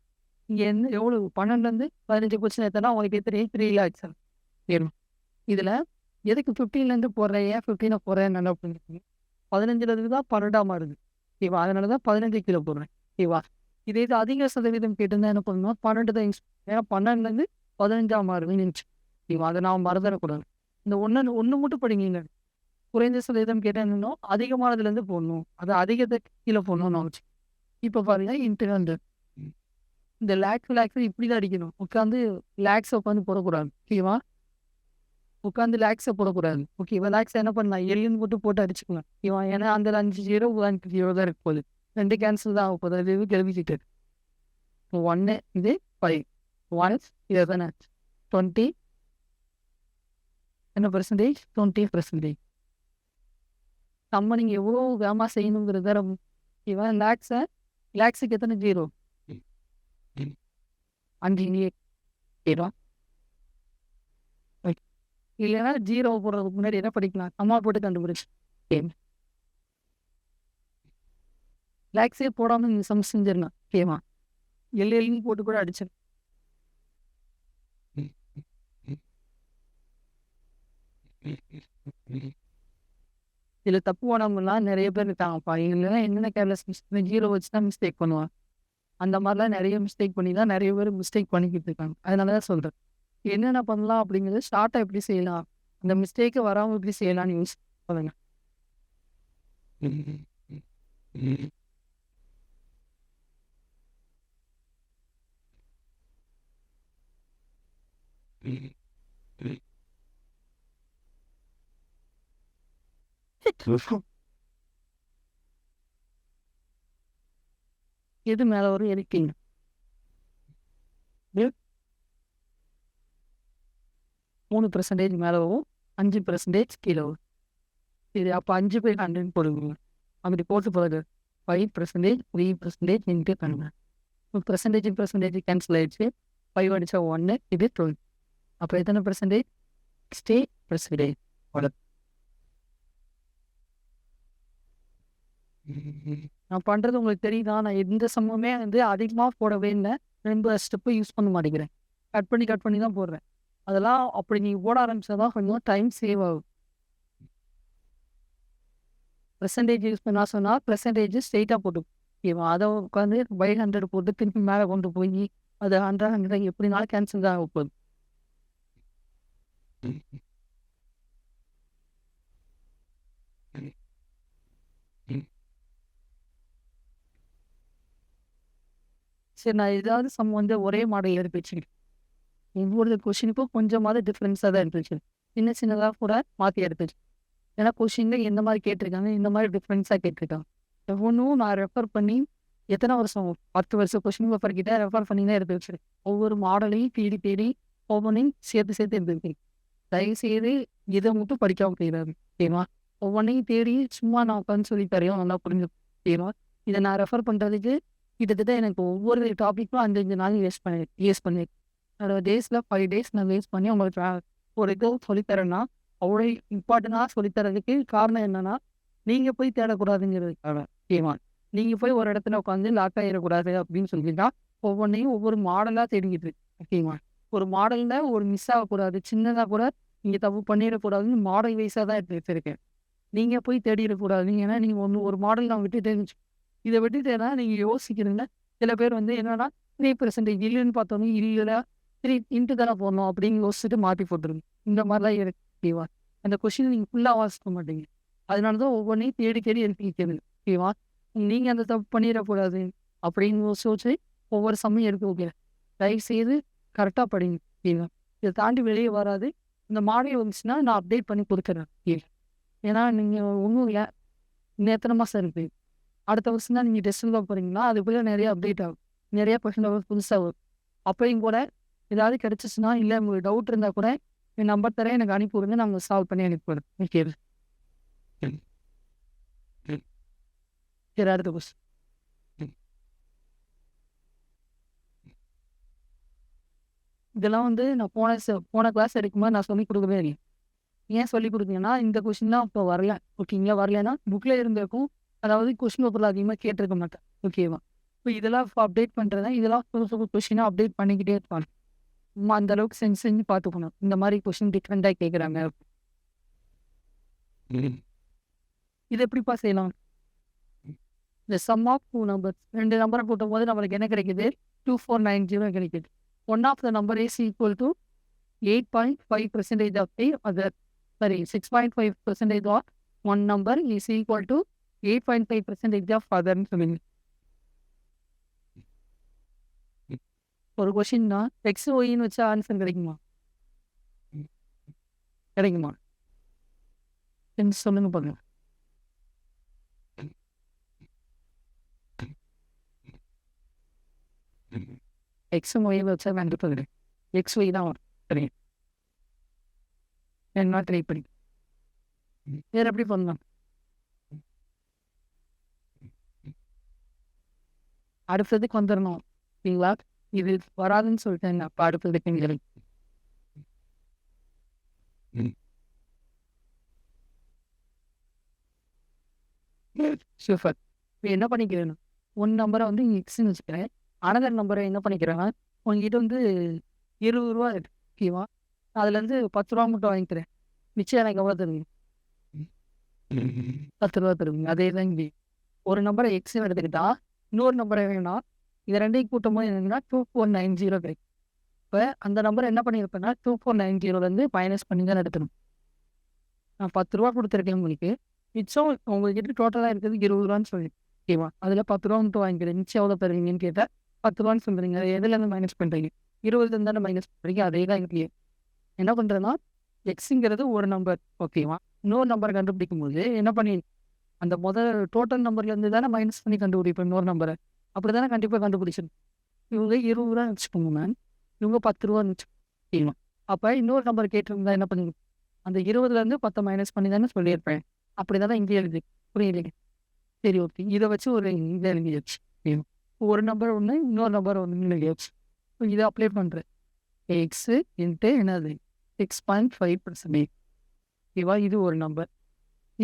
இங்கே இருந்து எவ்வளோ 12லேருந்து 15 கொஸ்டின் எடுத்தனா உங்களுக்கு தெரியும் 3 lakhs வேணும். இதில் எதுக்கு 15லேருந்து போடுறேன், ஏன் 15 போடுறேன் நல்லா புரிஞ்சுக்கோங்க. 15லேருந்து தான் 12 மாறுது. ஓகேவா? அதனால தான் 15 கீழே போடுறேன். ஓகேவா? இதே இது அதிக சதவீதம் கேட்டிருந்தா என்ன பண்ணணும்? 12 தான் யூஸ். ஏன்னா 12லேருந்து 15 மாறுதுன்னு நினச்சி. ஓகேவா? அதை நான் மறந்துடக்கூடாது. இந்த ஒன்று மட்டும் படிங்க. குறைந்த சதவீதம் கேட்டேன்னு அதிகமானதுலேருந்து போடணும். அதை அதிகத்தை கீழே போடணும்னு நினச்சி. இப்போ பாருங்க இன்ட்டு 100. இந்த லேக்ஸ் இப்படி தான் அடிக்கணும். உட்காந்து லேக்ஸை உட்காந்து போடக்கூடாது. ஓகேவா? உட்காந்து லேக்ஸை போடக்கூடாது. ஓகேவா? லேக்ஸை என்ன பண்ணலாம்? எல்லுன்னு போட்டு அடிச்சுக்கலாம். ஓகேவா? ஏன்னா அந்த 5 0 0 தான் இருக்க போகுது. 2 கேன்சல் தான் ஆக போகுது. அது கிளம்பிக்கிட்டு 1 இது 5 1 இது தானே 20 என்ன பெர்சன்டேஜ்? 20%. நம்ம நீங்கள் எவ்வளோ வேகமாக செய்யணுங்கிறத ஓகேவா? லேக்ஸுக்கு எத்தனை 0? 5 0 இல்லைன்னா 0 போடுறதுக்கு முன்னாடி என்ன படிக்கலாம்? அம்மா போட்டு கண்டுபிடிச்சு லேக்ஸே போடாமல் நீங்கள் சம் செஞ்சிடலாம். ஓகேவா? எல்லையும் போட்டு கூட அடிச்சிடும். இதில் தப்பு போனவங்கலாம் நிறைய பேர் இருக்காங்கப்பா. இல்லைன்னா என்னென்ன கேர்லெஸ் 0 வச்சு தான் மிஸ்டேக் பண்ணுவாங்க. அந்த மாதிரிலாம் நிறைய மிஸ்டேக் பண்ணி தான் நிறைய பேர் மிஸ்டேக் பண்ணிக்கிட்டு இருக்காங்க. அதனால தான் சொல்கிறேன். என்னென்ன பண்ணலாம் அப்படிங்கிறது ஷார்ட்டாக எப்படி செய்யலாம், அந்த மிஸ்டேக்கை வராமல் எப்படி செய்யலாம்னு யூஸ் பண்ணுங்க. எது மேலே வரும் இருக்கீங்க 3% மேலே வரும், 5% கீழே வரும். சரி அப்போ 5 பேர் 100 போடுவீங்க. அப்படி போட்டு போகுது 5% 3% இன்ட்டு பண்ணுங்க. பெர்சன்டேஜ் கேன்சல் ஆயிடுச்சு. 5 அடித்தா 1 இது 12. அப்போ எத்தனை பெர்சன்டேஜ்? 60%. நான் பண்ணுறது உங்களுக்கு தெரியுதா? நான் எந்த சமமே வந்து அதிகமாக போடவே இல்லை. 2 ஸ்டெப்பு யூஸ் பண்ண மாட்டேங்கிறேன். கட் பண்ணி தான் போடுறேன். அதெல்லாம் அப்படி நீங்கள் போட ஆரம்பிச்சா தான் கொஞ்சம் டைம் சேவ் ஆகும். பெர்சன்டேஜ் யூஸ் பண்ணா சொன்னால் பெர்சன்டேஜ் ஸ்ட்ரெயிட்டாக போட்டு ஓகேவா? அதை உட்காந்து 100 போட்டு திருப்பி மேலே கொண்டு போய் அது 100 எப்படினாலும் கேன்சல் தான் ஆக போகுது. சரி நான் ஏதாவது சம் வந்து ஒரே மாடல் எடுத்து வச்சுக்கிறேன். ஒவ்வொரு கொஷினுக்கும் கொஞ்சமாவது டிஃப்ரென்ஸாக தான் எடுத்து வச்சுருக்கேன். சின்னதாக கூட மாற்றி எடுத்து வச்சு. ஏன்னா கொஷினில் எந்த மாதிரி கேட்டிருக்காங்க, இந்த மாதிரி டிஃப்ரென்ஸாக கேட்டிருக்காங்க. ஒவ்வொன்றும் நான் ரெஃபர் பண்ணி எத்தனை வருஷம் 10 வருஷம் கொஸ்டின் பேப்பர் கிட்ட ரெஃபர் பண்ணி தான் எடுத்து வச்சிருக்கேன். ஒவ்வொரு மாடலையும் தேடி தேடி ஒவ்வொன்றையும் சேர்த்து சேர்த்து எடுத்து வைக்கிறேன். தயவுசெய்து இதை மட்டும் படிக்காம போயிடாது. ஓகேவா? ஒவ்வொன்றையும் தேடி சும்மா நான் உட்காந்து சொல்லி தரையும் நல்லா புரிஞ்சு. ஓகேவா? இதை நான் ரெஃபர் பண்ணுறதுக்கு கிட்டத்தட்ட எனக்கு ஒவ்வொரு டாப்பிக்கும் 5 நாள் வேஸ்ட் பண்ணியிருக்கேன். அதோட டேஸில் 5 டேஸ் நான் வேஸ்ட் பண்ணி உங்களுக்கு ஒரு இது சொல்லித்தரேன்னா அவ்வளோ இம்பார்ட்டண்டாக சொல்லித்தரதுக்கு காரணம் என்னன்னா, நீங்கள் போய் தேடக்கூடாதுங்கிறதுக்காக. ஓகேவா? நீங்கள் போய் ஒரு இடத்துல உட்காந்து லாக் ஆகிடக்கூடாது அப்படின்னு சொல்லிட்டு ஒவ்வொன்றையும் ஒவ்வொரு மாடலாக தேடிக்கிட்டு இருக்கு. ஓகேவா? ஒரு மாடலில் ஒரு மிஸ் ஆகக்கூடாது, சின்னதாக கூட நீங்கள் தப்பு பண்ணிடக்கூடாதுன்னு மாடல் வைஸாக தான் எடுத்து வச்சிருக்கேன். நீங்கள் போய் தேடிடக்கூடாது. ஏன்னா நீங்கள் ஒரு மாடல் நான் விட்டுட்டேன்னு இதை விட்டுட்டேன்னா நீங்கள் யோசிக்கிறீங்க. சில பேர் வந்து என்னன்னா 3% இல்லைன்னு பார்த்தோன்னே இல்லை 3 இன்ட்டு தானே போடணும் அப்படின்னு யோசிச்சுட்டு மாற்றி போட்டுருங்க. இந்த மாதிரிலாம் இருக்கு. ஓகேவா? அந்த கொஸ்டின் நீங்கள் ஃபுல்லாக வாசிக்க மாட்டீங்க. அதனால தான் ஒவ்வொன்றையும் தேடி தேடி எடுத்து வைக்கிறது. ஓகேவா? நீங்கள் அந்த தப்பு பண்ணிடக்கூடாது அப்படின்னு யோசிச்சு ஒவ்வொரு சமயம் எடுத்து வைக்கிறேன். தயவுசெய்து கரெக்டாக படிங்க. ஓகேவா? இதை தாண்டி வெளியே வராது. இந்த மாடல் வந்துச்சுன்னா நான் அப்டேட் பண்ணி கொடுத்துறேன். ஏன்னா நீங்கள் ஒன்றும் இல்லை, இன்னும் எத்தனை மாதம் இருக்குது, அடுத்த வருஷம் தான் நீங்கள் டெஸ்ட் எழுத போகிறீங்கன்னா அதுக்குள்ளே நிறைய அப்டேட் ஆகும், நிறைய கொஸ்டின் பேப்பர் புதுசாக வரும். அப்பையும் கூட ஏதாவது கிடச்சிச்சுன்னா இல்லை உங்களுக்கு டவுட் இருந்தால் கூட என் நம்பர் தரேன், எனக்கு அனுப்பி விடுங்க, நான் உங்களுக்கு சால்வ் பண்ணி அனுப்பிவிடுறேன். ஓகே. சரி, அடுத்த கொஸ்டின். இதெல்லாம் வந்து நான் போன கிளாஸ் எடுக்கும்போது நான் சொல்லிக் கொடுக்கவே இல்லை. ஏன் சொல்லிக் கொடுத்தீங்கன்னா இந்த கொஸ்டின்லாம் இப்போ வரல. ஓகேங்களா? வரலன்னா புக்கில் இருந்திருக்கும். அதாவது கொஸ்டின் பேப்பரில் அதிகமாக கேட்டிருக்க மாட்டேன். ஓகேவா? இப்போ இதெல்லாம் இப்போ அப்டேட் பண்ணுறதா, இதெல்லாம் புது புது கொஸ்டினாக அப்டேட் பண்ணிக்கிட்டே இருப்பாங்க. அந்த அளவுக்கு செஞ்சு பார்த்துக்கணும். இந்த மாதிரி கொஸ்டின் டிஃப்ரெண்டாக கேட்குறாங்க. இது எப்படிப்பா செய்யலாம்? இந்த சம் ஆஃப் 2 நம்பர்ஸ் 2 நம்பரை போட்டும் போது நம்மளுக்கு என்ன கிடைக்குது? 2490 கிடைக்குது. One of the number is equal to 8.5% of the other. Sorry, 6.5% of one number is equal to 8.5% of other ன்னு சொல்லுங்க. ஒரு கொஸ்டின்னா எக்ஸ் ஒய்ன்னு வச்சா ஆன்சர் கிடைக்குமா? கிடைக்குமா? சொல்லுங்க பாருங்க. எக்ஸ் ஒய் வச்சா கண்டிப்பாக கிடைக்கும். எக்ஸ் ஒய் தான் வரும். சரி, என்ன ட்ரை பண்ணி வேறு எப்படி பண்ணலாம்? அடுத்ததுக்கு வந்துடணும். ஓகேங்களா? இது வராதுன்னு சொல்லிட்டேங்க. அப்போ அடுத்ததுக்கு சூப்பர். இப்போ என்ன பண்ணிக்கிறேன், ஒன் நம்பரை வந்து எக்ஸ்ன்னு வச்சுக்கிறேன். அனதர் நம்பரை என்ன பண்ணிக்கிறேன்னா, உங்ககிட்ட வந்து 20 ரூபா இருக்கு. ஓகேவா? அதுலேருந்து 10 ரூபா மட்டும் வாங்கிக்கிறேன். மிச்சம் எனக்கு எவ்வளோ தருவீங்க? 10 ரூபா தருவீங்க. அதே தான் இங்கே ஒரு நம்பரை எக்ஸ்ன்னு எடுத்துக்கிட்டா இன்னொரு நம்பரை வேணும்னா இது ரெண்டையும் கூட்டும் போது என்னன்னா 2490 கிடைக்கும். இப்போ அந்த நம்பரை என்ன பண்ணியிருப்பேன்னா 2490 மைனஸ் பண்ணி தான் எடுக்கணும். நான் 10 ரூபா கொடுத்துருக்கேன் உங்களுக்கு. மிச்சம் உங்ககிட்ட டோட்டலாக இருக்கிறது 20 ரூபான்னு சொல்லி. ஓகேவா? அதில் 10 ரூபா மட்டும் வாங்கிக்கிறேன். மிச்சம் எவ்வளோ தருவீங்கன்னு கேட்டால் 10 ரூபான்னு சொல்கிறீங்க. அது எதுலேருந்து மைனஸ் பண்ணுறீங்க? 20 தானே மைனஸ் பண்ணுறீங்க. அதே தான் இங்கே என்ன பண்ணுறேன்னா எக்ஸுங்கிறது ஒரு நம்பர். ஓகேவா? இன்னொரு நம்பரை கண்டுபிடிக்கும் போது என்ன பண்ணி அந்த முதல் டோட்டல் நம்பர்லேருந்து தானே மைனஸ் பண்ணி கண்டுபிடிப்பேன் இன்னொரு நம்பரை. அப்படி தானே கண்டிப்பாக கண்டுபிடிச்சிடும். இவங்க 20 ரூபா வச்சுக்கோங்க மேம், இவங்க 10 ரூபான்னு வச்சுக்கோங்க. அப்போ இன்னொரு நம்பர் கேட்டிருந்தா என்ன பண்ணுங்க, அந்த 20லேருந்து 10 மைனஸ் பண்ணி தானே சொல்லியிருப்பேன். அப்படி தானே இங்கே எழுதி புரியலைங்க. சரி, ஓகே. இதை வச்சு ஒரு இதை எழுதியாச்சு. ஒரு நம்பர் ஒன்று, இன்னொரு நம்பர் ஒன்று எழுதியாச்சு. இதை அப்ளை பண்ணுறேன். எக்ஸு இன்ட்டு என்னது 6.5%. ஓகேவா? இது ஒரு நம்பர்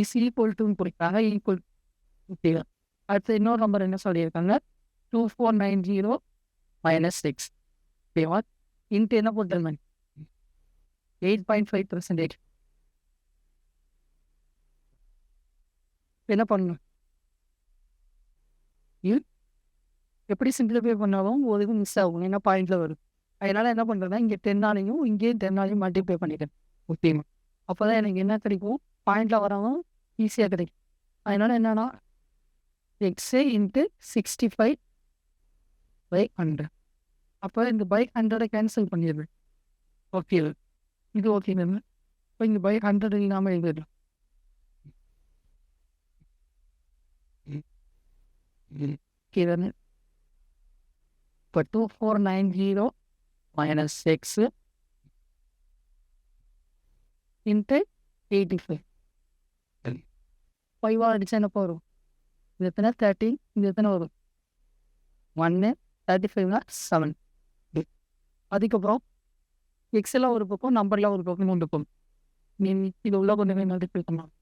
இஸ் ஈக்குவல் டுன்னு கொடுத்தாங்க. ஈக்குவல். ஓகேவா? அடுத்து இன்னொரு நம்பர் என்ன சொல்லியிருக்காங்க? 2490 மைனஸ் 6. ஓகேவா? இன்ட்டு என்ன போட்டுருங்க 8.5%. என்ன பண்ணணும்? எப்படி சிம்பிளிஃபை பண்ணாலும் ஒரு இது மிஸ் ஆகும். ஏன்னா பாயிண்டில் வரும். அதனால் என்ன பண்ணுறேன்னா இங்கே 10ஆலையும் இங்கேயும் 10ஆலையும் மல்டிப்ளை பண்ணிட்டேன். ஓகேமா? அப்போ தான் எனக்கு என்ன கிடைக்கும்? பாயிண்டில் வராமல் ஈஸியாக கிடைக்கும். அதனால் என்னன்னா எக்ஸே இன்ட்டு 65/100. அப்போ இந்த பை 100 கேன்சல் பண்ணிடுறேன். ஓகே, இது ஓகே மேம். இப்போ இந்த பை 100 இல்லாமல் எழுதிடலாம். given இப்போ 2490 minus x into 85. 5 அடிச்சா என்ன வரும்? இது எத்தனை 30, இது எத்தனை வரும் 1 35 7. அதுக்கப்புறம் எக்ஸ்எல்லாம் ஒரு பக்கம் நம்பர்லாம் ஒரு பக்கம் கொண்டு போகும். நீ இது உள்ள கொண்டு மல்டிப்ளை பண்ணலாம்.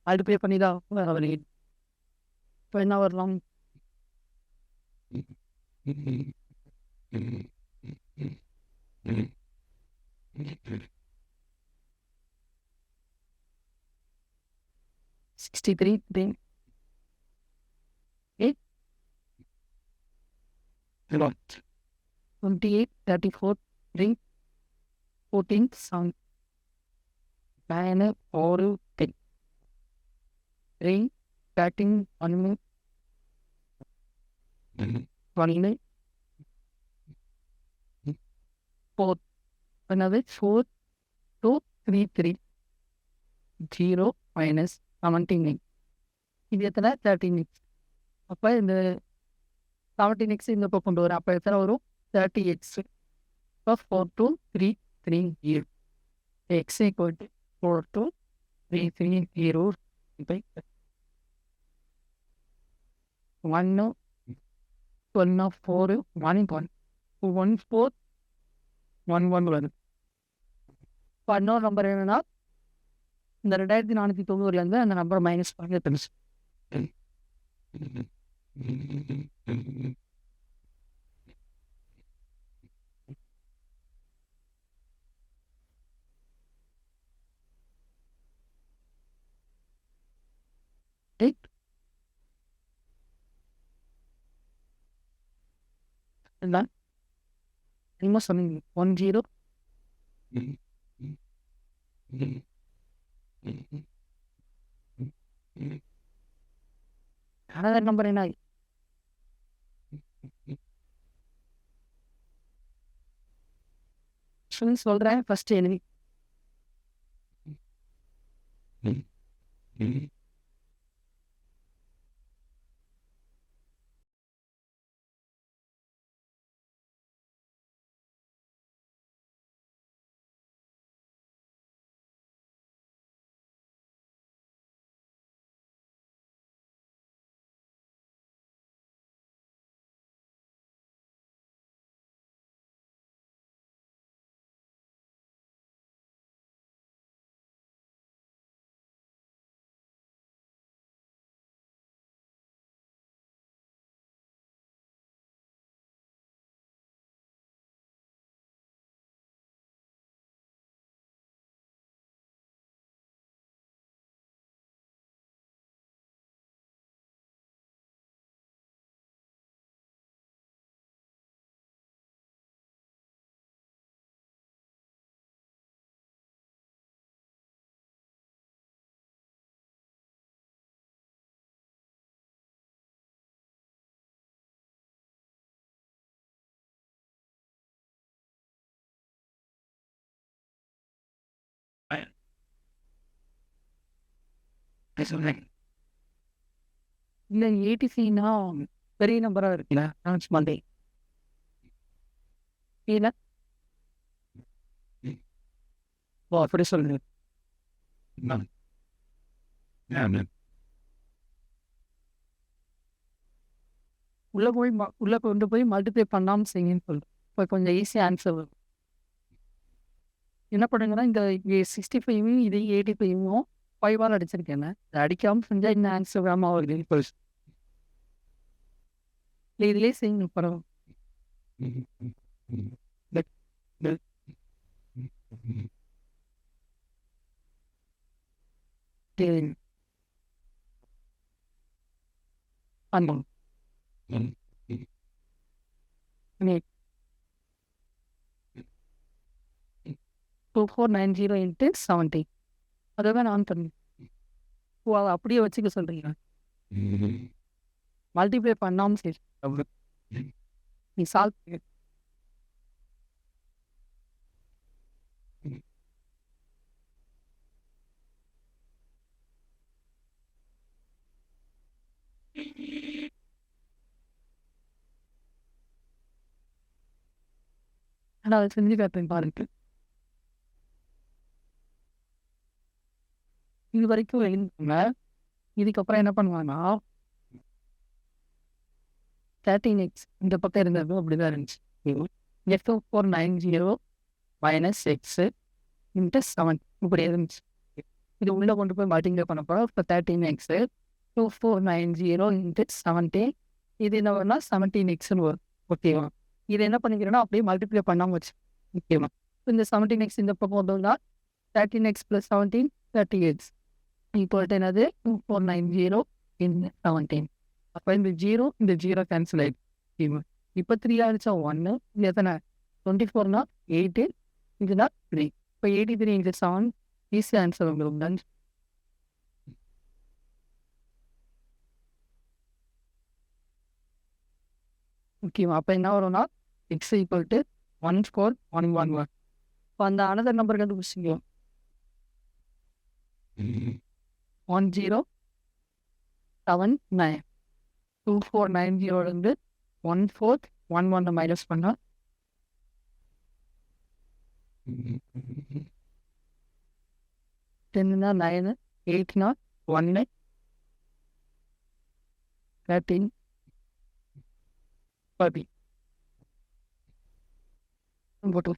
மல்டிப்ளை பண்ணி தான் வேற வழி. இப்போ என்ன வரலாம்? $63 28 34 3 14 7 9 4 10 3 13 1 1 4 another 4 2 3 3 0 minus 17x. இது எத்தனை 13x. அப்போ இந்த 17x இந்த பக்கம் கொண்டு வரும். அப்போ எத்தனை வரும் 30x. இப்போ 4 2 3 3 0 x equal to 4 2 3 3 0 by 1 1 4 1 1 1 4 1 1 வருது. இப்போ இன்னொரு நம்பர் என்னன்னா இந்த 2490 அந்த நம்பரை மைனஸ் பண்ணி தெரிஞ்சு என்னமோ சொன்னீங்க 10 அனதர் நம்பர் என்ன சொல்றேன் ஃபர்ஸ்ட் எழுதி சொல்றேன். இல்லை 83னா பெரிய நம்பராக இருக்குல்ல மண்டே இல்லை ஓ அப்படி சொல்லுங்க. உள்ள கொண்டு போய் மல்டிப்ளை பண்ணாமல் செய்யுன்னு சொல்லுங்க. இப்போ கொஞ்சம் ஈஸியாக ஆன்சர் வரும். என்ன பண்ணுங்கன்னா இந்த 65 இது 85 5 அடிச்சிருக்கேன். அடிக்காமல் செஞ்சால் இன்னும் ஆன்சர் வேமா வருது. இப்போ இதுலேயே செய்யுங்க பரவாயில்ல. பண்ணுங்க 2490 into 70 அதான் நான் பண்ணேன். ஓ அதை அப்படியே வச்சுக்க சொல்றீங்க. மல்டிப்ளை பண்ணாமல் சரி நீ சால்வ் பண்ணு. நான் அதை செஞ்சு காட்டுறேன் பாருங்க. இது வரைக்கும் எழுதிக்கோங்க. இதுக்கப்புறம் என்ன பண்ணுவாங்கன்னா 13x இந்த பக்கம் இருந்ததும் அப்படிதான் இருந்துச்சு. F490 மைனஸ் எக்ஸ் இன்ட்டு 7 இப்படி இருந்துச்சு. இது உள்ளே கொண்டு போய் மல்டிப்ளை பண்ண போகிறோம். இப்போ 13x 2490 இன்ட்டு 17 இது என்ன வரும்னா 17xன்னு வரும். ஓகேவா? இது என்ன பண்ணிக்கிறோன்னா அப்படியே மல்டிப்ளை பண்ணாமல் வச்சு ஓகேவா? இந்த 17x இந்த பக்கம் வந்தோம்னா 13x + 17 38 இப்போ என்னது 2490 இன்ட்டு 17. அப்போ இந்த 0 கேன்சல் ஆகிடும். இப்போ 3 ஆகிடுச்சா 1 இது எத்தனை 24னா 8 இதுனா 3. இப்போ 83 இன்ட்டு 7 ஈஸி ஆன்சர் வந்துடும். ஓகேவா? அப்போ என்ன வரும்னா x = 14111. இப்போ அந்த அனதர் நம்பர் கண்டுபிடிச்சிங்க 1079 2490 1411 மைனஸ் பண்ணா 10னா 9 8னா 1 13 30 போட்டு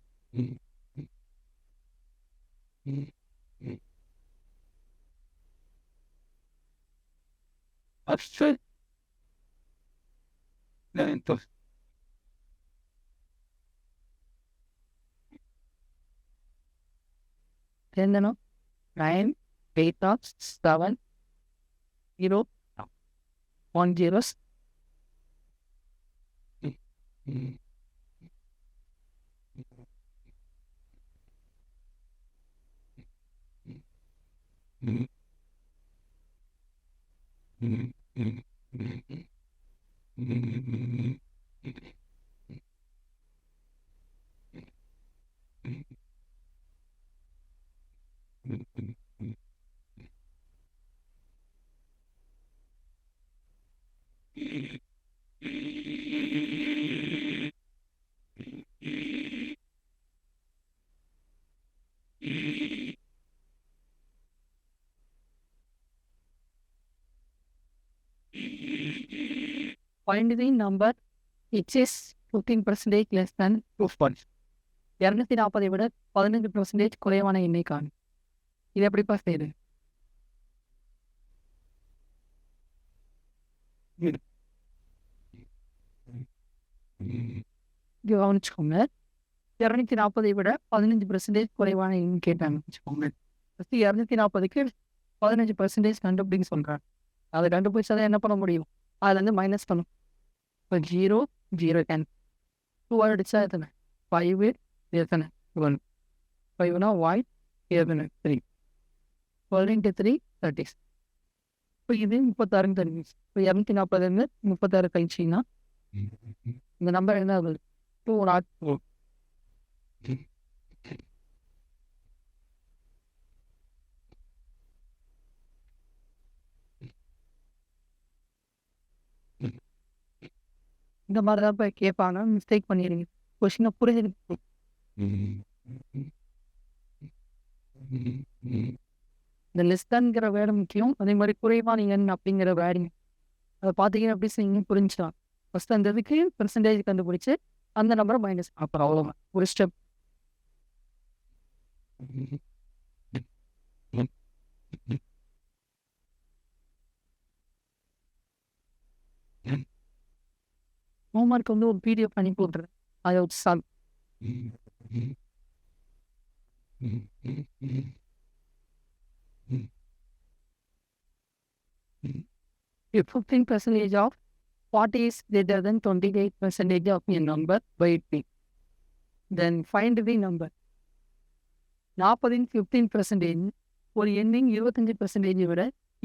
என்னன்னா 9 8 7 0 1 0 Find the number which is 15% less than 240. 240 விட 15% குறைவான எண்ணை காணும். இது எப்படிப்பா செய்யுது? கவனிச்சுக்கோங்க. 240 விட 15% குறைவான எண் கேட்டாங்க வச்சுக்கோங்க. ஃபஸ்ட்டு 240க்கு 15% கண்டுபிடிங்க சொல்கிறாங்க. அதை கண்டுபிடிச்சாதான் என்ன பண்ண முடியும்? அதுலேருந்து மைனஸ் பண்ணும். இப்போ 0 0 10 2 அடிச்சா எத்தனை 5 எத்தனை 1 5னா 1 எத்தனை 3 12 × 3 30. இப்போ இது 36 தெரிஞ்சு. இப்போ 240 36 கழிச்சிங்கன்னா இந்த நம்பர் என்ன ஆகுது 204. இந்த மாதிரி தான் போய் கேட்பாங்க. மிஸ்டேக் பண்ணிடுங்க. கொஸ்டினை புரிஞ்சுட்டு இந்த லெஸ்தான்ங்கிற வேர்டு முக்கியம். அதே மாதிரி குறைவான எண் அப்படிங்கிற வேர்டுங்க அதை பார்த்தீங்கன்னா எப்படி செய்யுங்க புரிஞ்சுக்கலாம். ஃபஸ்ட்டு அந்த இதுக்கு பெர்சன்டேஜ் கண்டுபிடிச்சி அந்த நம்பரை மைனஸ் அப்புறம் அவ்வளோதான் ஒரு ஸ்டெப். ஹோம்ஒர்க் வந்து ஒரு பிடிஎஃப் பண்ணி போட்டுறேன். அதை வச்சு solve. If 15% of what is greater than 28% of a number by t, then find the number. 40 15% ஒரு எண்ணின் 25% விட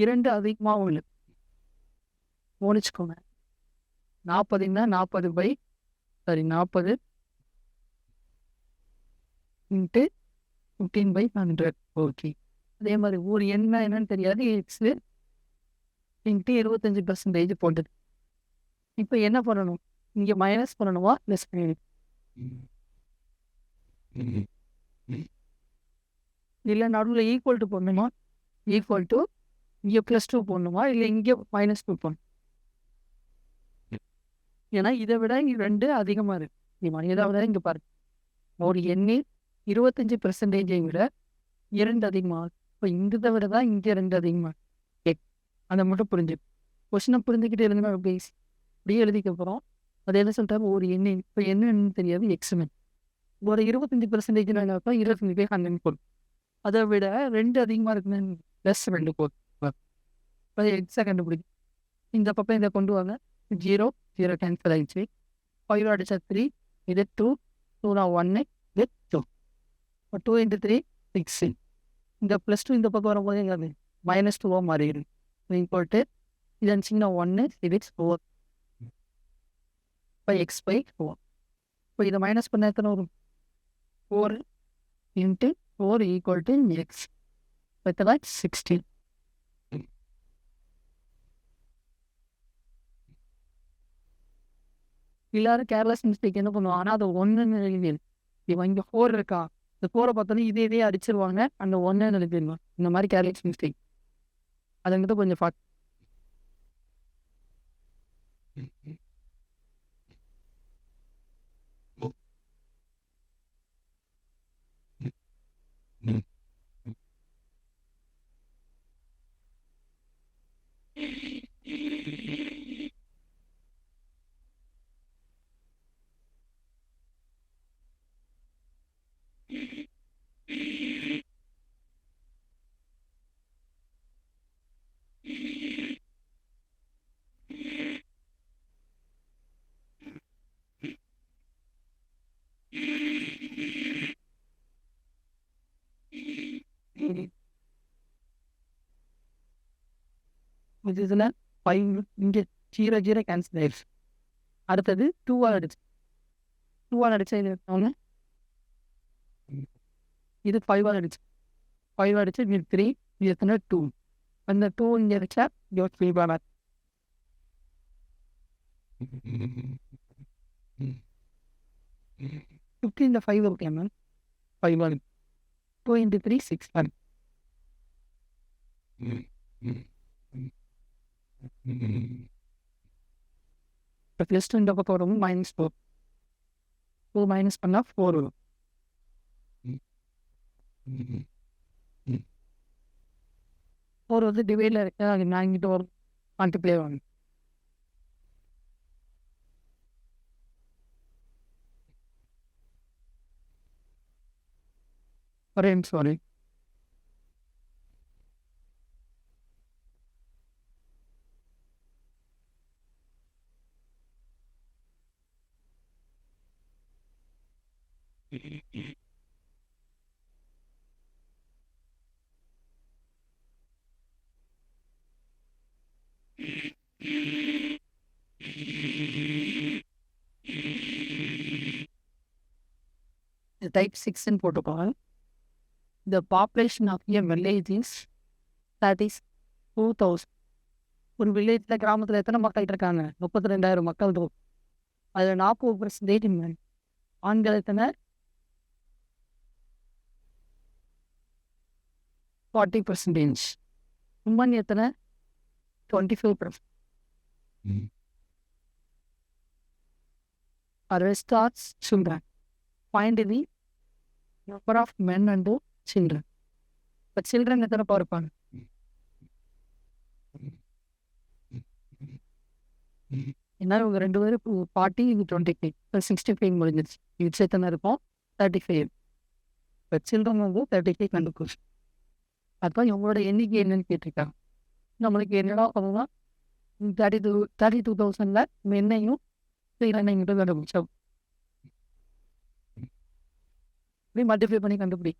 2 அதிகமாக உள்ளது. கவனிச்சுக்கோங்க. 40ன்னா 40 இன்ட்டு 15/100. ஓகே. அதே மாதிரி ஒரு எண்ணா என்னன்னு தெரியாது. எக்ஸு இன்ட்டு 25% போட்டது. இப்போ என்ன பண்ணணும்? இங்கே மைனஸ் பண்ணணுமா ப்ளஸ் பண்ணணும்? இல்லை நடுவில் ஈக்குவல் டு போடணுமா? ஈக்குவல் டு இங்கே +2 போடணுமா? இல்லை இங்கே -2 போடணும்? ஏன்னா இதை விட இங்கே 2 அதிகமாக இருக்கு. இதை இங்கே பாருங்க, ஒரு எண்ணில் 25% விட 2 அதிகமாக. இப்போ இதை விட தான் இங்கே 2 அதிகமாக. அதை மட்டும் புரிஞ்சு கொஸ்டினை புரிஞ்சுக்கிட்டு இருந்தோம். இப்படியே எழுதிக்க போகிறோம். அது என்ன சொல்லிட்டாரு, ஒரு எண்ணு இப்போ என்னன்னு தெரியாது, எக்ஸ்னு ஒரு 25% 25 பேர் 100 போடும். அதை விட 2 அதிகமாக இருக்குன்னு +2 போடும். இப்போ எக்ஸை கண்டுபிடிக்கும். இந்த பக்கம் இதை கொண்டு வாங்க. 0 0 கேன்சல் ஆயிடுச்சு. 5 அடிச்சா 3, இது 2 2 1, இது 2. இப்போ 2 × 3 6. இந்த +2 இந்த பக்கம் வரும்போது எங்கே -2 மாறிடுது. போட்டு இது சின்ன 1, இது 4. இப்போ x/4. இப்போ இதை மைனஸ் பண்ண எத்தனை வரும்? 4 × 4 = x. எத்தனை? 16. எல்லாரும் கேர்லெஸ் மிஸ்டேக் என்ன பண்ணுவாங்க, ஆனால் அது 1ன்னு எழுதிடு. இவன் இங்கே 4 இருக்கா, இந்த 4 பார்த்தோன்னே இதே அடிச்சிருவாங்க, அந்த 1ன்னு எழுதிடுவாங்க. இந்த மாதிரி கேர்லெஸ் மிஸ்டேக் அதுங்கிட்ட கொஞ்சம் பார்த்து. இதில் 5 இங்கே 0 0 கேன்சல் ஆயிடுச்சு. அடுத்தது 2ஆல் அடிச்சு 2ஆல் அடிச்சா இது ஒன்று, இது 5ஆல் அடிச்சு 5 அடிச்சு இது 3, இது எத்தனை 2. அந்த 2 இங்கே அடிச்சா இது 3 50. இந்த 5 ஓகே மேம், 5 2 × 3 6 1. இப்போ +2 இந்த பக்கம் வரும் -4. 2 மைனஸ் பண்ணால் 4 வரும். 4 வந்து டிவைடில் இருக்கு, அது நான் இங்கிட்ட வரும் மல்டிப்ளை ஆகும். சாரி டைப் 6ன்னு போட்டுக்கோங்க. The population of a village is 32,000. ஒரு வில்லேஜில் கிராமத்தில் எத்தனை மக்கள் இருக்காங்க? 32,000 மக்கள் இருக்கும். அதில் 40% ஆண்கள் எத்தனை? 40%. உமன் எத்தனை? 25%. Rest are children. Find the number of men and children. இப்போ சில்ட்ரன் எத்தனை பேர் இருப்பாங்க? என்ன இவங்க 2 பேரும் 40, இது 25, இப்போ 65 முடிஞ்சிருச்சு. இது எத்தனை இருக்கும்? 35. இப்போ சில்ட்ரன் வந்து 35 கண்டுபிடிச்சு. அப்போ இவங்களோட எண்ணிக்கை என்னன்னு கேட்டிருக்காங்க. நம்மளுக்கு என்னடா பண்ணலாம், 32,000ல் மென்னையும் சில்ட்ரனையும் கண்டுபிடிச்சோம். இப்படி மல்டிப்ளை பண்ணி கண்டுபிடி.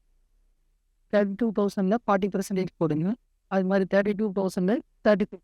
32,000ல் 40% போடுங்க. அது மாதிரி 32,000ல் 35.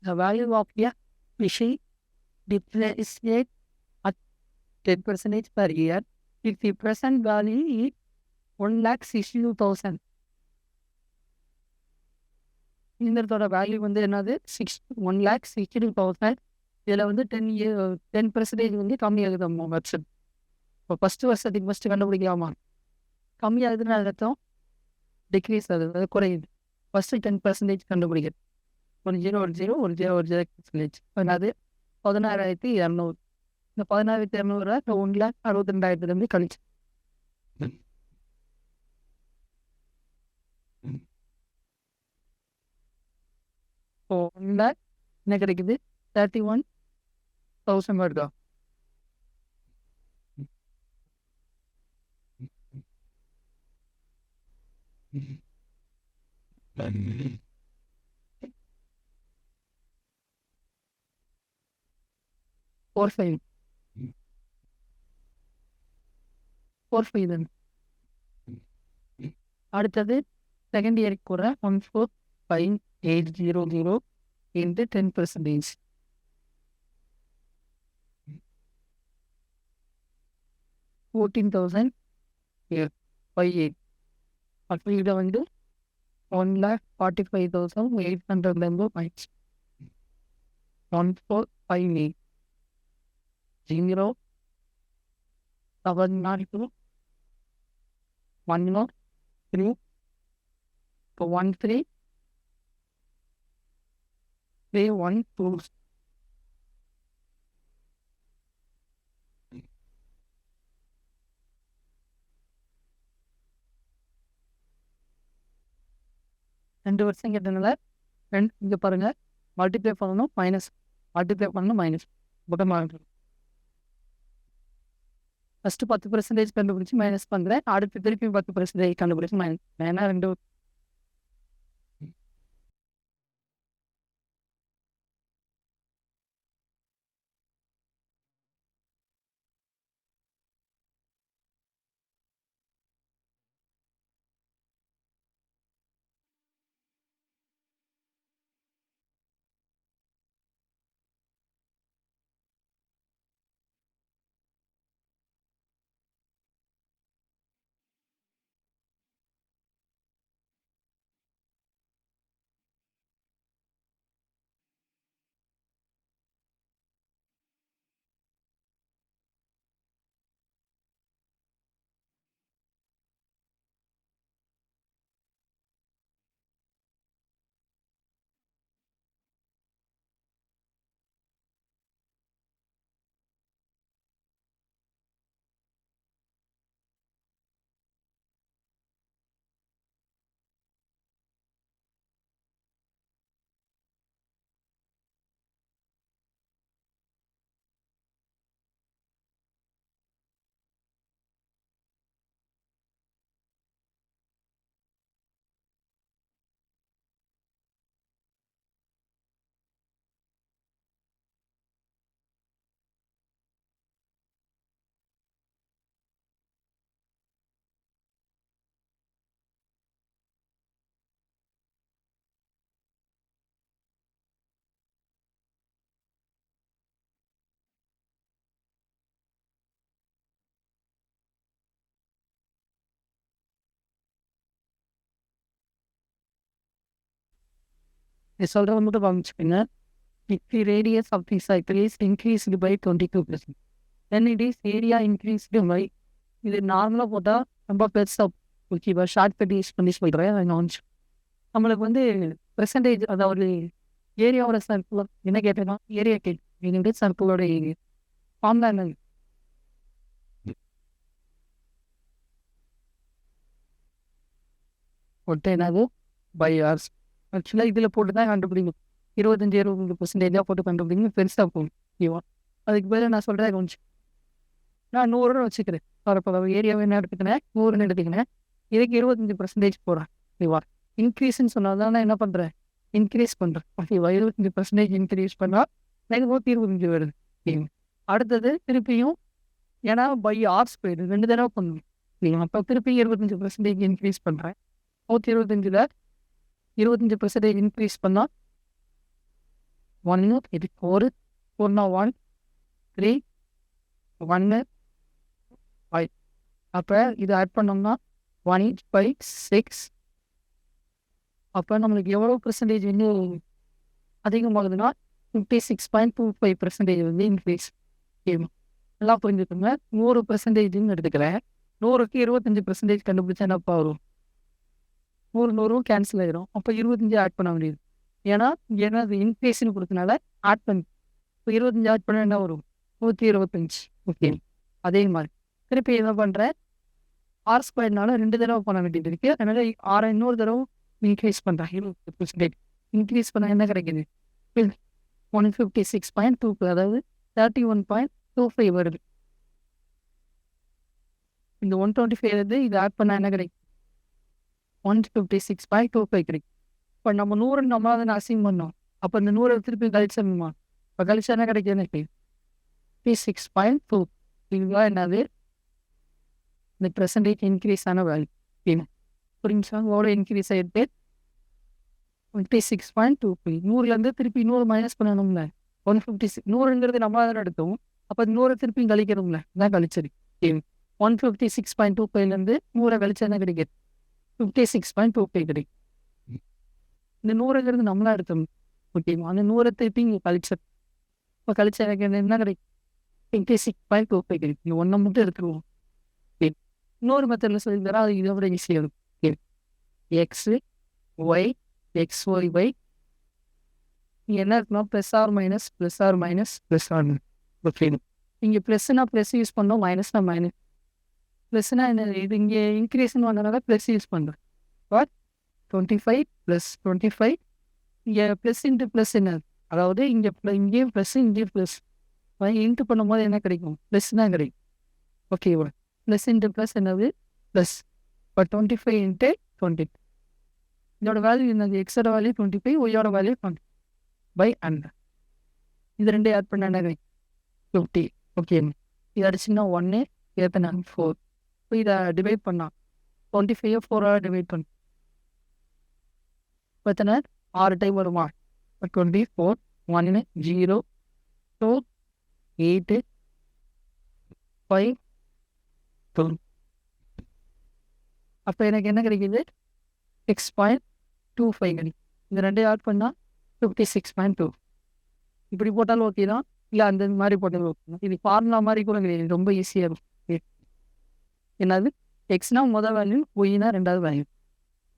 the value of a machine depreciate at 10% per year if the present value is 1,62,000. இயந்திரத்தோட value வந்து என்னது 1,62,000. இதில் வந்து 10% வந்து கம்மியாகுது வருஷம். இப்போ ஃபஸ்ட்டு வருஷத்துக்கு ஃபஸ்ட்டு கண்டுபிடிக்கலாமா? கம்மியாகுதுன்னு அர்த்தம் டிக்ரீஸ் ஆகுது, அது குறையுது. ஃபஸ்ட்டு 10% கண்டுபிடிக்கிறது. ஒரு 0 அது 16,200. இந்த 16,200 இப்போ 1,62,000 கழிச்சு இப்போ 1,00,000 என்ன கிடைக்குது? 31,000 வருதா? ஃபோர் ஃபைவ் தான். அடுத்தது செகண்ட் இயருக்கு கூட 1,45,800 into 10%. 14,058. அப்போ இதை வந்து 1,45,800 பாயிண்ட்ஸ் 1,458 0 702 103 இப்போ 13,312. ரெண்டு வருஷம் கேட்டதுனால இங்கே பாருங்க, மல்டிப்ளை பண்ணணும் மைனஸ், மல்டிப்ளை பண்ணணும் மைனஸ், புட்டமாக ஃபஸ்ட்டு 10% கண்டுபிடிச்சி மைனஸ் பண்ணுறேன். அடுத்து திருப்பி 10% கண்டுபிடிச்சி மைனஸ். ஏன்னா ரெண்டு சொல்கிற மட்டும் கவனிச்சுக்கோங்க. If the radius of the cycle is increased by 22%, then it is area increased by, இது நார்மலாக போட்டால் ரொம்ப பெருசாக ஓகேவா, ஷார்ட் கட் யூஸ் பண்ணி சொல்கிறேன். நம்மளுக்கு வந்து பெர்சன்டேஜ், அதாவது ஏரியாவோட சர்க்கிள் என்ன கேட்டேன்னா ஏரியா கேட்டு சர்க்கிளோட ஏரியா ஃபார்ம் தான் என்னது ஒட்டு என்னது பை ஆர்ஸ். ஆக்சுவலாக இதில் போட்டு தான் கண்டுபிடிக்கும். 25-20% போட்டு கண்டுபிடிக்கணும், பெருசாக போகும் ஓகேவா. அதுக்கு பதிலாக நான் சொல்கிறேன் கொஞ்சம், நான் 100 வச்சுக்கிறேன். இப்போ ஏரியாவை என்ன எடுத்துக்கினேன், 100 எடுத்துக்கினேன். இதுக்கு 25% போகிறேன் ஓகேவா. இன்க்ரீஸ்ன்னு சொன்னால் தான் நான் என்ன பண்ணுறேன், இன்க்ரீஸ் பண்ணுறேன் ஓகேவா. 25% இன்க்ரீஸ் பண்ணால் எனக்கு 125 வருது. அடுத்தது திருப்பியும் ஏன்னா பை ஆர்ஸ் போயிடுது, 2 தடவை பண்ணுவேன் ஓகேங்களா. அப்போ திருப்பி 25% இன்க்ரீஸ் பண்ணுறேன். 125ல் 25% இன்க்ரீஸ் பண்ணால் 1 இது 4 4 1 3 1 5. அப்போ இது ஆட் பண்ணோம்னா 1/6. அப்போ நம்மளுக்கு எவ்வளோ பெர்சன்டேஜ் வந்து அதிகமாகுதுன்னா 56.25% வந்து இன்க்ரீஸ். நல்லா புரிஞ்சுக்கோங்க. 100%ன்னு எடுத்துக்கிறேன். 100க்கு 25% கண்டுபிடிச்சா என்னப்பா வரும்? 100 கேன்சல் ஆயிரும். அப்போ 25 ஆட் பண்ண வேண்டியது. ஏன்னா அது இன்க்ரீஸ்னு கொடுத்தனால ஆட் பண்ணி இப்போ 25 ஆட் பண்ண என்ன வரும்? 125. ஓகே, அதே மாதிரி திருப்பி என்ன பண்ணுறேன், R²னால 2 தடவை பண்ண வேண்டியது இருக்குது. அதனால இன்னொரு தடவை இன்க்ரீஸ் பண்ணுறேன். 20% இன்க்ரீஸ் பண்ண என்ன கிடைக்குது? 156.2, அதாவது 31.25 வருது. இந்த 125 வந்து இது ஆட் பண்ண என்ன கிடைக்கும்? 156.25 கிடைக்கும். இப்போ நம்ம 100 நம்ம அதை அசைன் பண்ணோம். அப்போ இந்த 100 திருப்பி கழிச்சோம்மா, இப்போ கழிச்சா என்ன கிடைக்கும்? எனக்கு 56.2. இதுதான் என்னது? இந்த பெர்சன்டேஜ் இன்க்ரீஸ் ஆன வேல்யூ. புரிஞ்சுச்சா? எவ்வளோ இன்க்ரீஸ் ஆகிட்டு 56.25. 100லேருந்து திருப்பி 100 மைனஸ் பண்ணணும்ல. 156 100ங்கிறது நம்ம தான் எடுத்தோம். அப்போ 100 திருப்பி கழிக்கணும்ல, இதான் கழிச்சது. 156.25லேருந்து 100 கழிச்சா என்ன கிடைக்குது? 56.25 கிடைக்கும். இந்த 100ங்கிறது நம்மளா எடுத்தோம். ஓகேவா? அந்த 100 திருப்பி இங்கே கழிச்சது. இப்போ கழிச்சா எனக்கு என்ன கிடைக்கும்? 56.25 கிடைக்கும். நீ 1 மட்டும் எடுத்துருவோம். இன்னொரு மெத்தடில் சொல்லி தரேன், அது இதை விட ஈஸியாக இருக்கும். எக்ஸு ஒய் XY என்ன இருக்குன்னா +R +++++. ஓகே, இங்கே ப்ளஸ்னா ப்ளஸ் யூஸ் பண்ணோம், மைனஸ்னா மைனஸ். ப்ளஸ்னா என்ன? இது இங்கே இன்க்ரீஸ்னு வந்தனால ப்ளஸ் யூஸ் பண்ணுறேன். பட் 25 + 25 இங்கே ப்ளஸ் இன்ட்டு ப்ளஸ் என்ன? அதாவது இங்கேயும் ப்ளஸ் இங்கேயும் ப்ளஸ். இன்ட்டு பண்ணும்போது என்ன கிடைக்கும்? ப்ளஸ் தான் கிடைக்கும். ஓகேவா? ப்ளஸ் இன்ட்டு ப்ளஸ் என்னது? ப்ளஸ். இப்போ 25 × 20. இதோட வேல்யூ என்னது? எக்ஸோட வேல்யூ 25, ஒய்யோட வேல்யூ 20/100. இது ரெண்டு ஆட் பண்ண 50. ஓகே, இது அடிச்சுன்னா 1 எத்தனை? 4. இப்போ இதை டிவைட் பண்ணா 25 4 டிவைட் பண்ண எத்தனை? 6 டைம் வருமா? 24 1 0 2 8 5 2. அப்போ எனக்கு என்ன கிடைக்குது? 6.25 கிடைக்கும். இந்த ரெண்டு ஆட் பண்ணால் 56.2. இப்படி போட்டாலும் ஓகே தான், இல்லை அந்த மாதிரி போட்டாலும் ஓகே தான். இது ஃபார்முலா மாதிரி கூட கிடையாது, ரொம்ப ஈஸியாக இருக்கும். என்னது? எக்ஸ்னா முதல் வேல்யூ, ஒய்னா ரெண்டாவது வேல்யூ.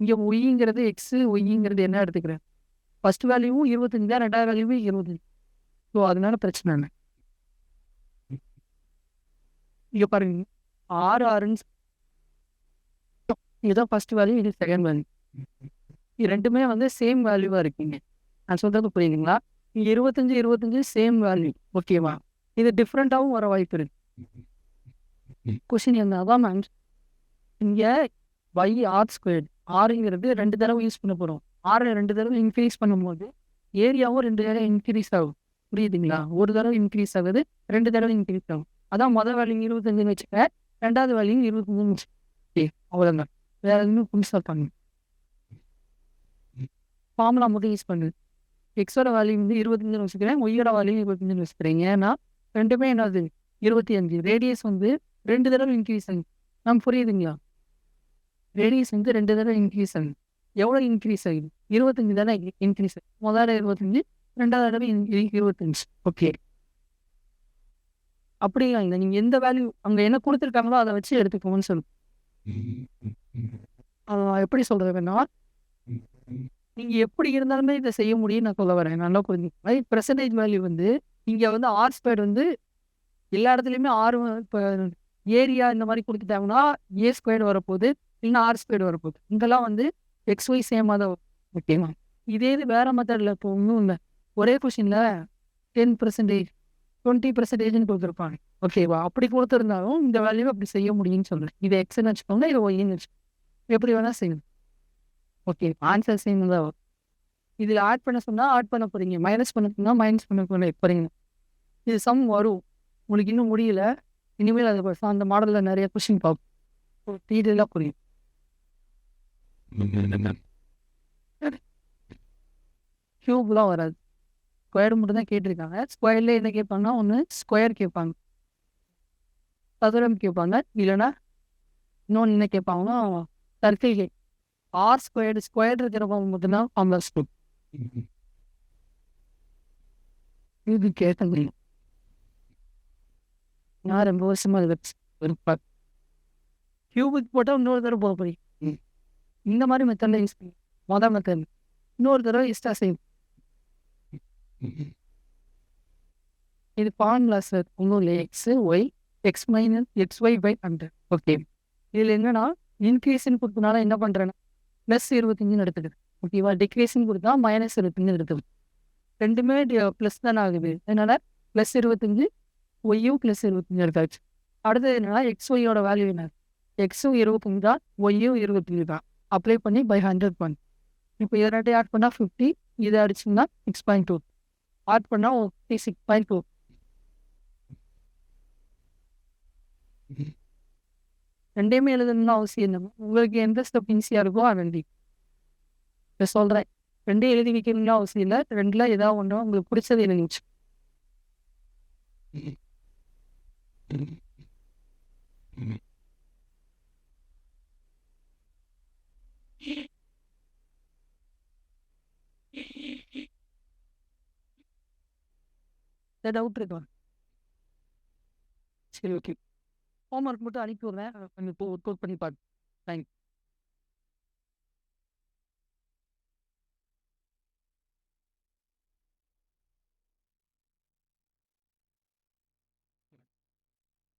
இங்கே ஒய்ங்கிறது எக்ஸு, ஒய்ங்கிறது என்ன எடுத்துக்கிறேன்? ஃபர்ஸ்ட் வேல்யூவும் 25 தான், ரெண்டாவது வேல்யூவும் 25. ஸோ அதனால பிரச்சனை இல்லை. இங்கே பாருங்க, 6 இதுதான் ஃபர்ஸ்ட் வேல்யூ, இது செகண்ட் வேல்யூ. இது ரெண்டுமே வந்து சேம் வேல்யூவாக இருக்குங்க. நான் சொல்கிறது புரியுதுங்களா? இங்கே 25 சேம் வேல்யூ. ஓகேவா? இது டிஃப்ரெண்ட்டாகவும் வர வாய்ப்பு இருக்கு. கொஸ்டின் என்ன? அதான் மேம், இங்கே R², ஆறுங்கிறது 2 தடவை யூஸ் பண்ண போகிறோம். 6 2 தடவை இன்க்ரீஸ் பண்ணும்போது ஏரியாவும் 2 தடவை இன்க்ரீஸ் ஆகும். புரியுதுங்களா? ஒரு தடவை இன்க்ரீஸ் ஆகுது, 2 தடவை இன்க்ரீஸ் ஆகும். அதான் முதல் வேல்யூ 25ன்னு வச்சுக்க, ரெண்டாவது வேல்யூ 25ன்னு வச்சுக்க. அவ்வளோதான், வேற எதுவும் புதுசாக பண்ணு. ஃபார்முலா மட்டும் யூஸ் பண்ணு. எக்ஸோட வேல்யூ வந்து 25ன்னு வச்சுக்கிறேன், ஒய்யோட வேல்யூ 25ன்னு வச்சுக்கிறேன். ஏன்னா ரெண்டுமே என்னது? 25. ரேடியஸ் வந்து 2 தடவை இன்க்ரீஸ் ஆகுது. நம்ம புரியுதுங்களா? ரேடியஸ் வந்து 2 தடவை இன்க்ரீஸ் ஆகுது. எவ்வளோ இன்க்ரீஸ் ஆகுது? 25 தானே இன்க்ரீஸ் ஆகுது. முதல்ல 25, ரெண்டாவது தடவை 25. ஓகே, அப்படியா? இல்லை, நீங்கள் எந்த வேல்யூ அங்கே என்ன கொடுத்துருக்காங்களோ அதை வச்சு எடுத்துக்கோங்கன்னு சொல்லு. எப்படி சொல்கிறதுன்னா, நீங்கள் எப்படி இருந்தாலுமே இதை செய்ய முடியும் நான் சொல்ல வரேன். நல்லா புரிஞ்சுக்கோங்க. பெர்சன்டேஜ் வேல்யூ வந்து இங்கே வந்து R² வந்து எல்லா இடத்துலையுமே 6, இப்போ ஏரியா இந்த மாதிரி கொடுத்துட்டாங்கன்னா A² வரப்போகுது, இல்லைன்னா R² வரப்போகுது. இங்கெல்லாம் வந்து XY சேமாக தான் வரும். ஓகேவா? இதே இது வேறு மெத்தடில் இப்போ ஒன்றும் இல்லை, ஒரே கொஷினில் 10%, 20%ன்னு கொடுத்துருப்பாங்க. ஓகேவா? அப்படி கொடுத்துருந்தாலும் இந்த வேல்யூவை அப்படி செய்ய முடியும்னு சொல்கிறேன். இதை எக்ஸ்ன்னு வச்சுக்கோங்க, இதை ஒய்ன்னு வச்சுக்கோங்க, எப்படி வேணால் செய்யணும். ஓகே, ஆன்சர் சேம் தான் வரும். இதில் ஆட் பண்ண சொன்னால் ஆட் பண்ண போகிறீங்க, மைனஸ் பண்ண சொன்னால் மைனஸ் பண்ண போகிறீங்க. இது சம் வரும். உங்களுக்கு இன்னும் முடியல, இனிமேல் அதை அந்த மாடலில் நிறைய கொஷின் பார்ப்போம், டீட்டெயிலாக புரியும். கியூப்லாம் வராது. ஸ்கொயர் மட்டும் தான் கேட்டிருக்காங்க. ஸ்கொயர்ல என்ன கேட்பாங்கன்னா, ஒண்ணு ஸ்கொயர் கேட்பாங்க. சதுரம் கேட்பாங்க. இல்லன்னா இன்னொன்னு என்ன கேட்பாங்கன்னா, சர்க்கிள் ஆர் ஸ்கொயர்டு ஸ்கொயர் இருக்கிறப்ப மட்டும் தான் காம்ப்ளெக்ஸ் குரூப். இது கேட்க முடியும். நான் ரொம்ப வருஷமா இதை இருப்பேன். கியூபிக் போட்டால் இன்னொரு தடவை போக போய் இந்த மாதிரி மெத்தடில் யூஸ் பண்ணி மொதல் மெத்தட் இன்னொரு தடவை எக்ஸ்ட்ரா செய்யும். இது ஃபார்முலா சார், ஒன்றும் இல்லை. X minus x y by 100. Okay, இதில் என்னன்னா இன்க்ரீஸ்ன்னு கொடுத்தனால என்ன பண்ணுறேன்னா +25 எடுத்துக்குது. ஓகேவா, டிக்ரீஸ்ன்னு கொடுத்தா -25 எடுத்துக்குது. ரெண்டுமே ப்ளஸ் தானே ஆகுது. அதனால +25 ஒய்யும் +25 எடுத்தாச்சு. அடுத்தது என்னன்னா XYயோட வேல்யூ என்ன? எக்ஸும் 25 தான், ஒய்யும் 25 தான். அப்ளை பண்ணி பை 100 பண்ணு. இப்போ இதை ரெண்டையும் ஆட் பண்ணால் 50, இதை அடிச்சிங்கன்னா 6.2 ஆட் பண்ணால் 56.2. ரெண்டையுமே எழுதணும்னு அவசியம் இல்லை. உங்களுக்கு எந்த ஸ்டெப் ஈஸியாக இருக்கோ அது ரெண்டு இப்போ சொல்கிறேன். ரெண்டையும் எழுதி வைக்கணும்னு அவசியம் இல்லை. ரெண்டில் ஏதாவது ஒன்று உங்களுக்கு பிடிச்சது எழுதி வச்சு. டவுட் இருக்கா? சரி, ஓகே. ஹோம்ஒர்க் மட்டும் அனுப்பி விட்றேன். கொஞ்சம் ஒர்க் அவுட் பண்ணி பாருங்க. தேங்க்யூ.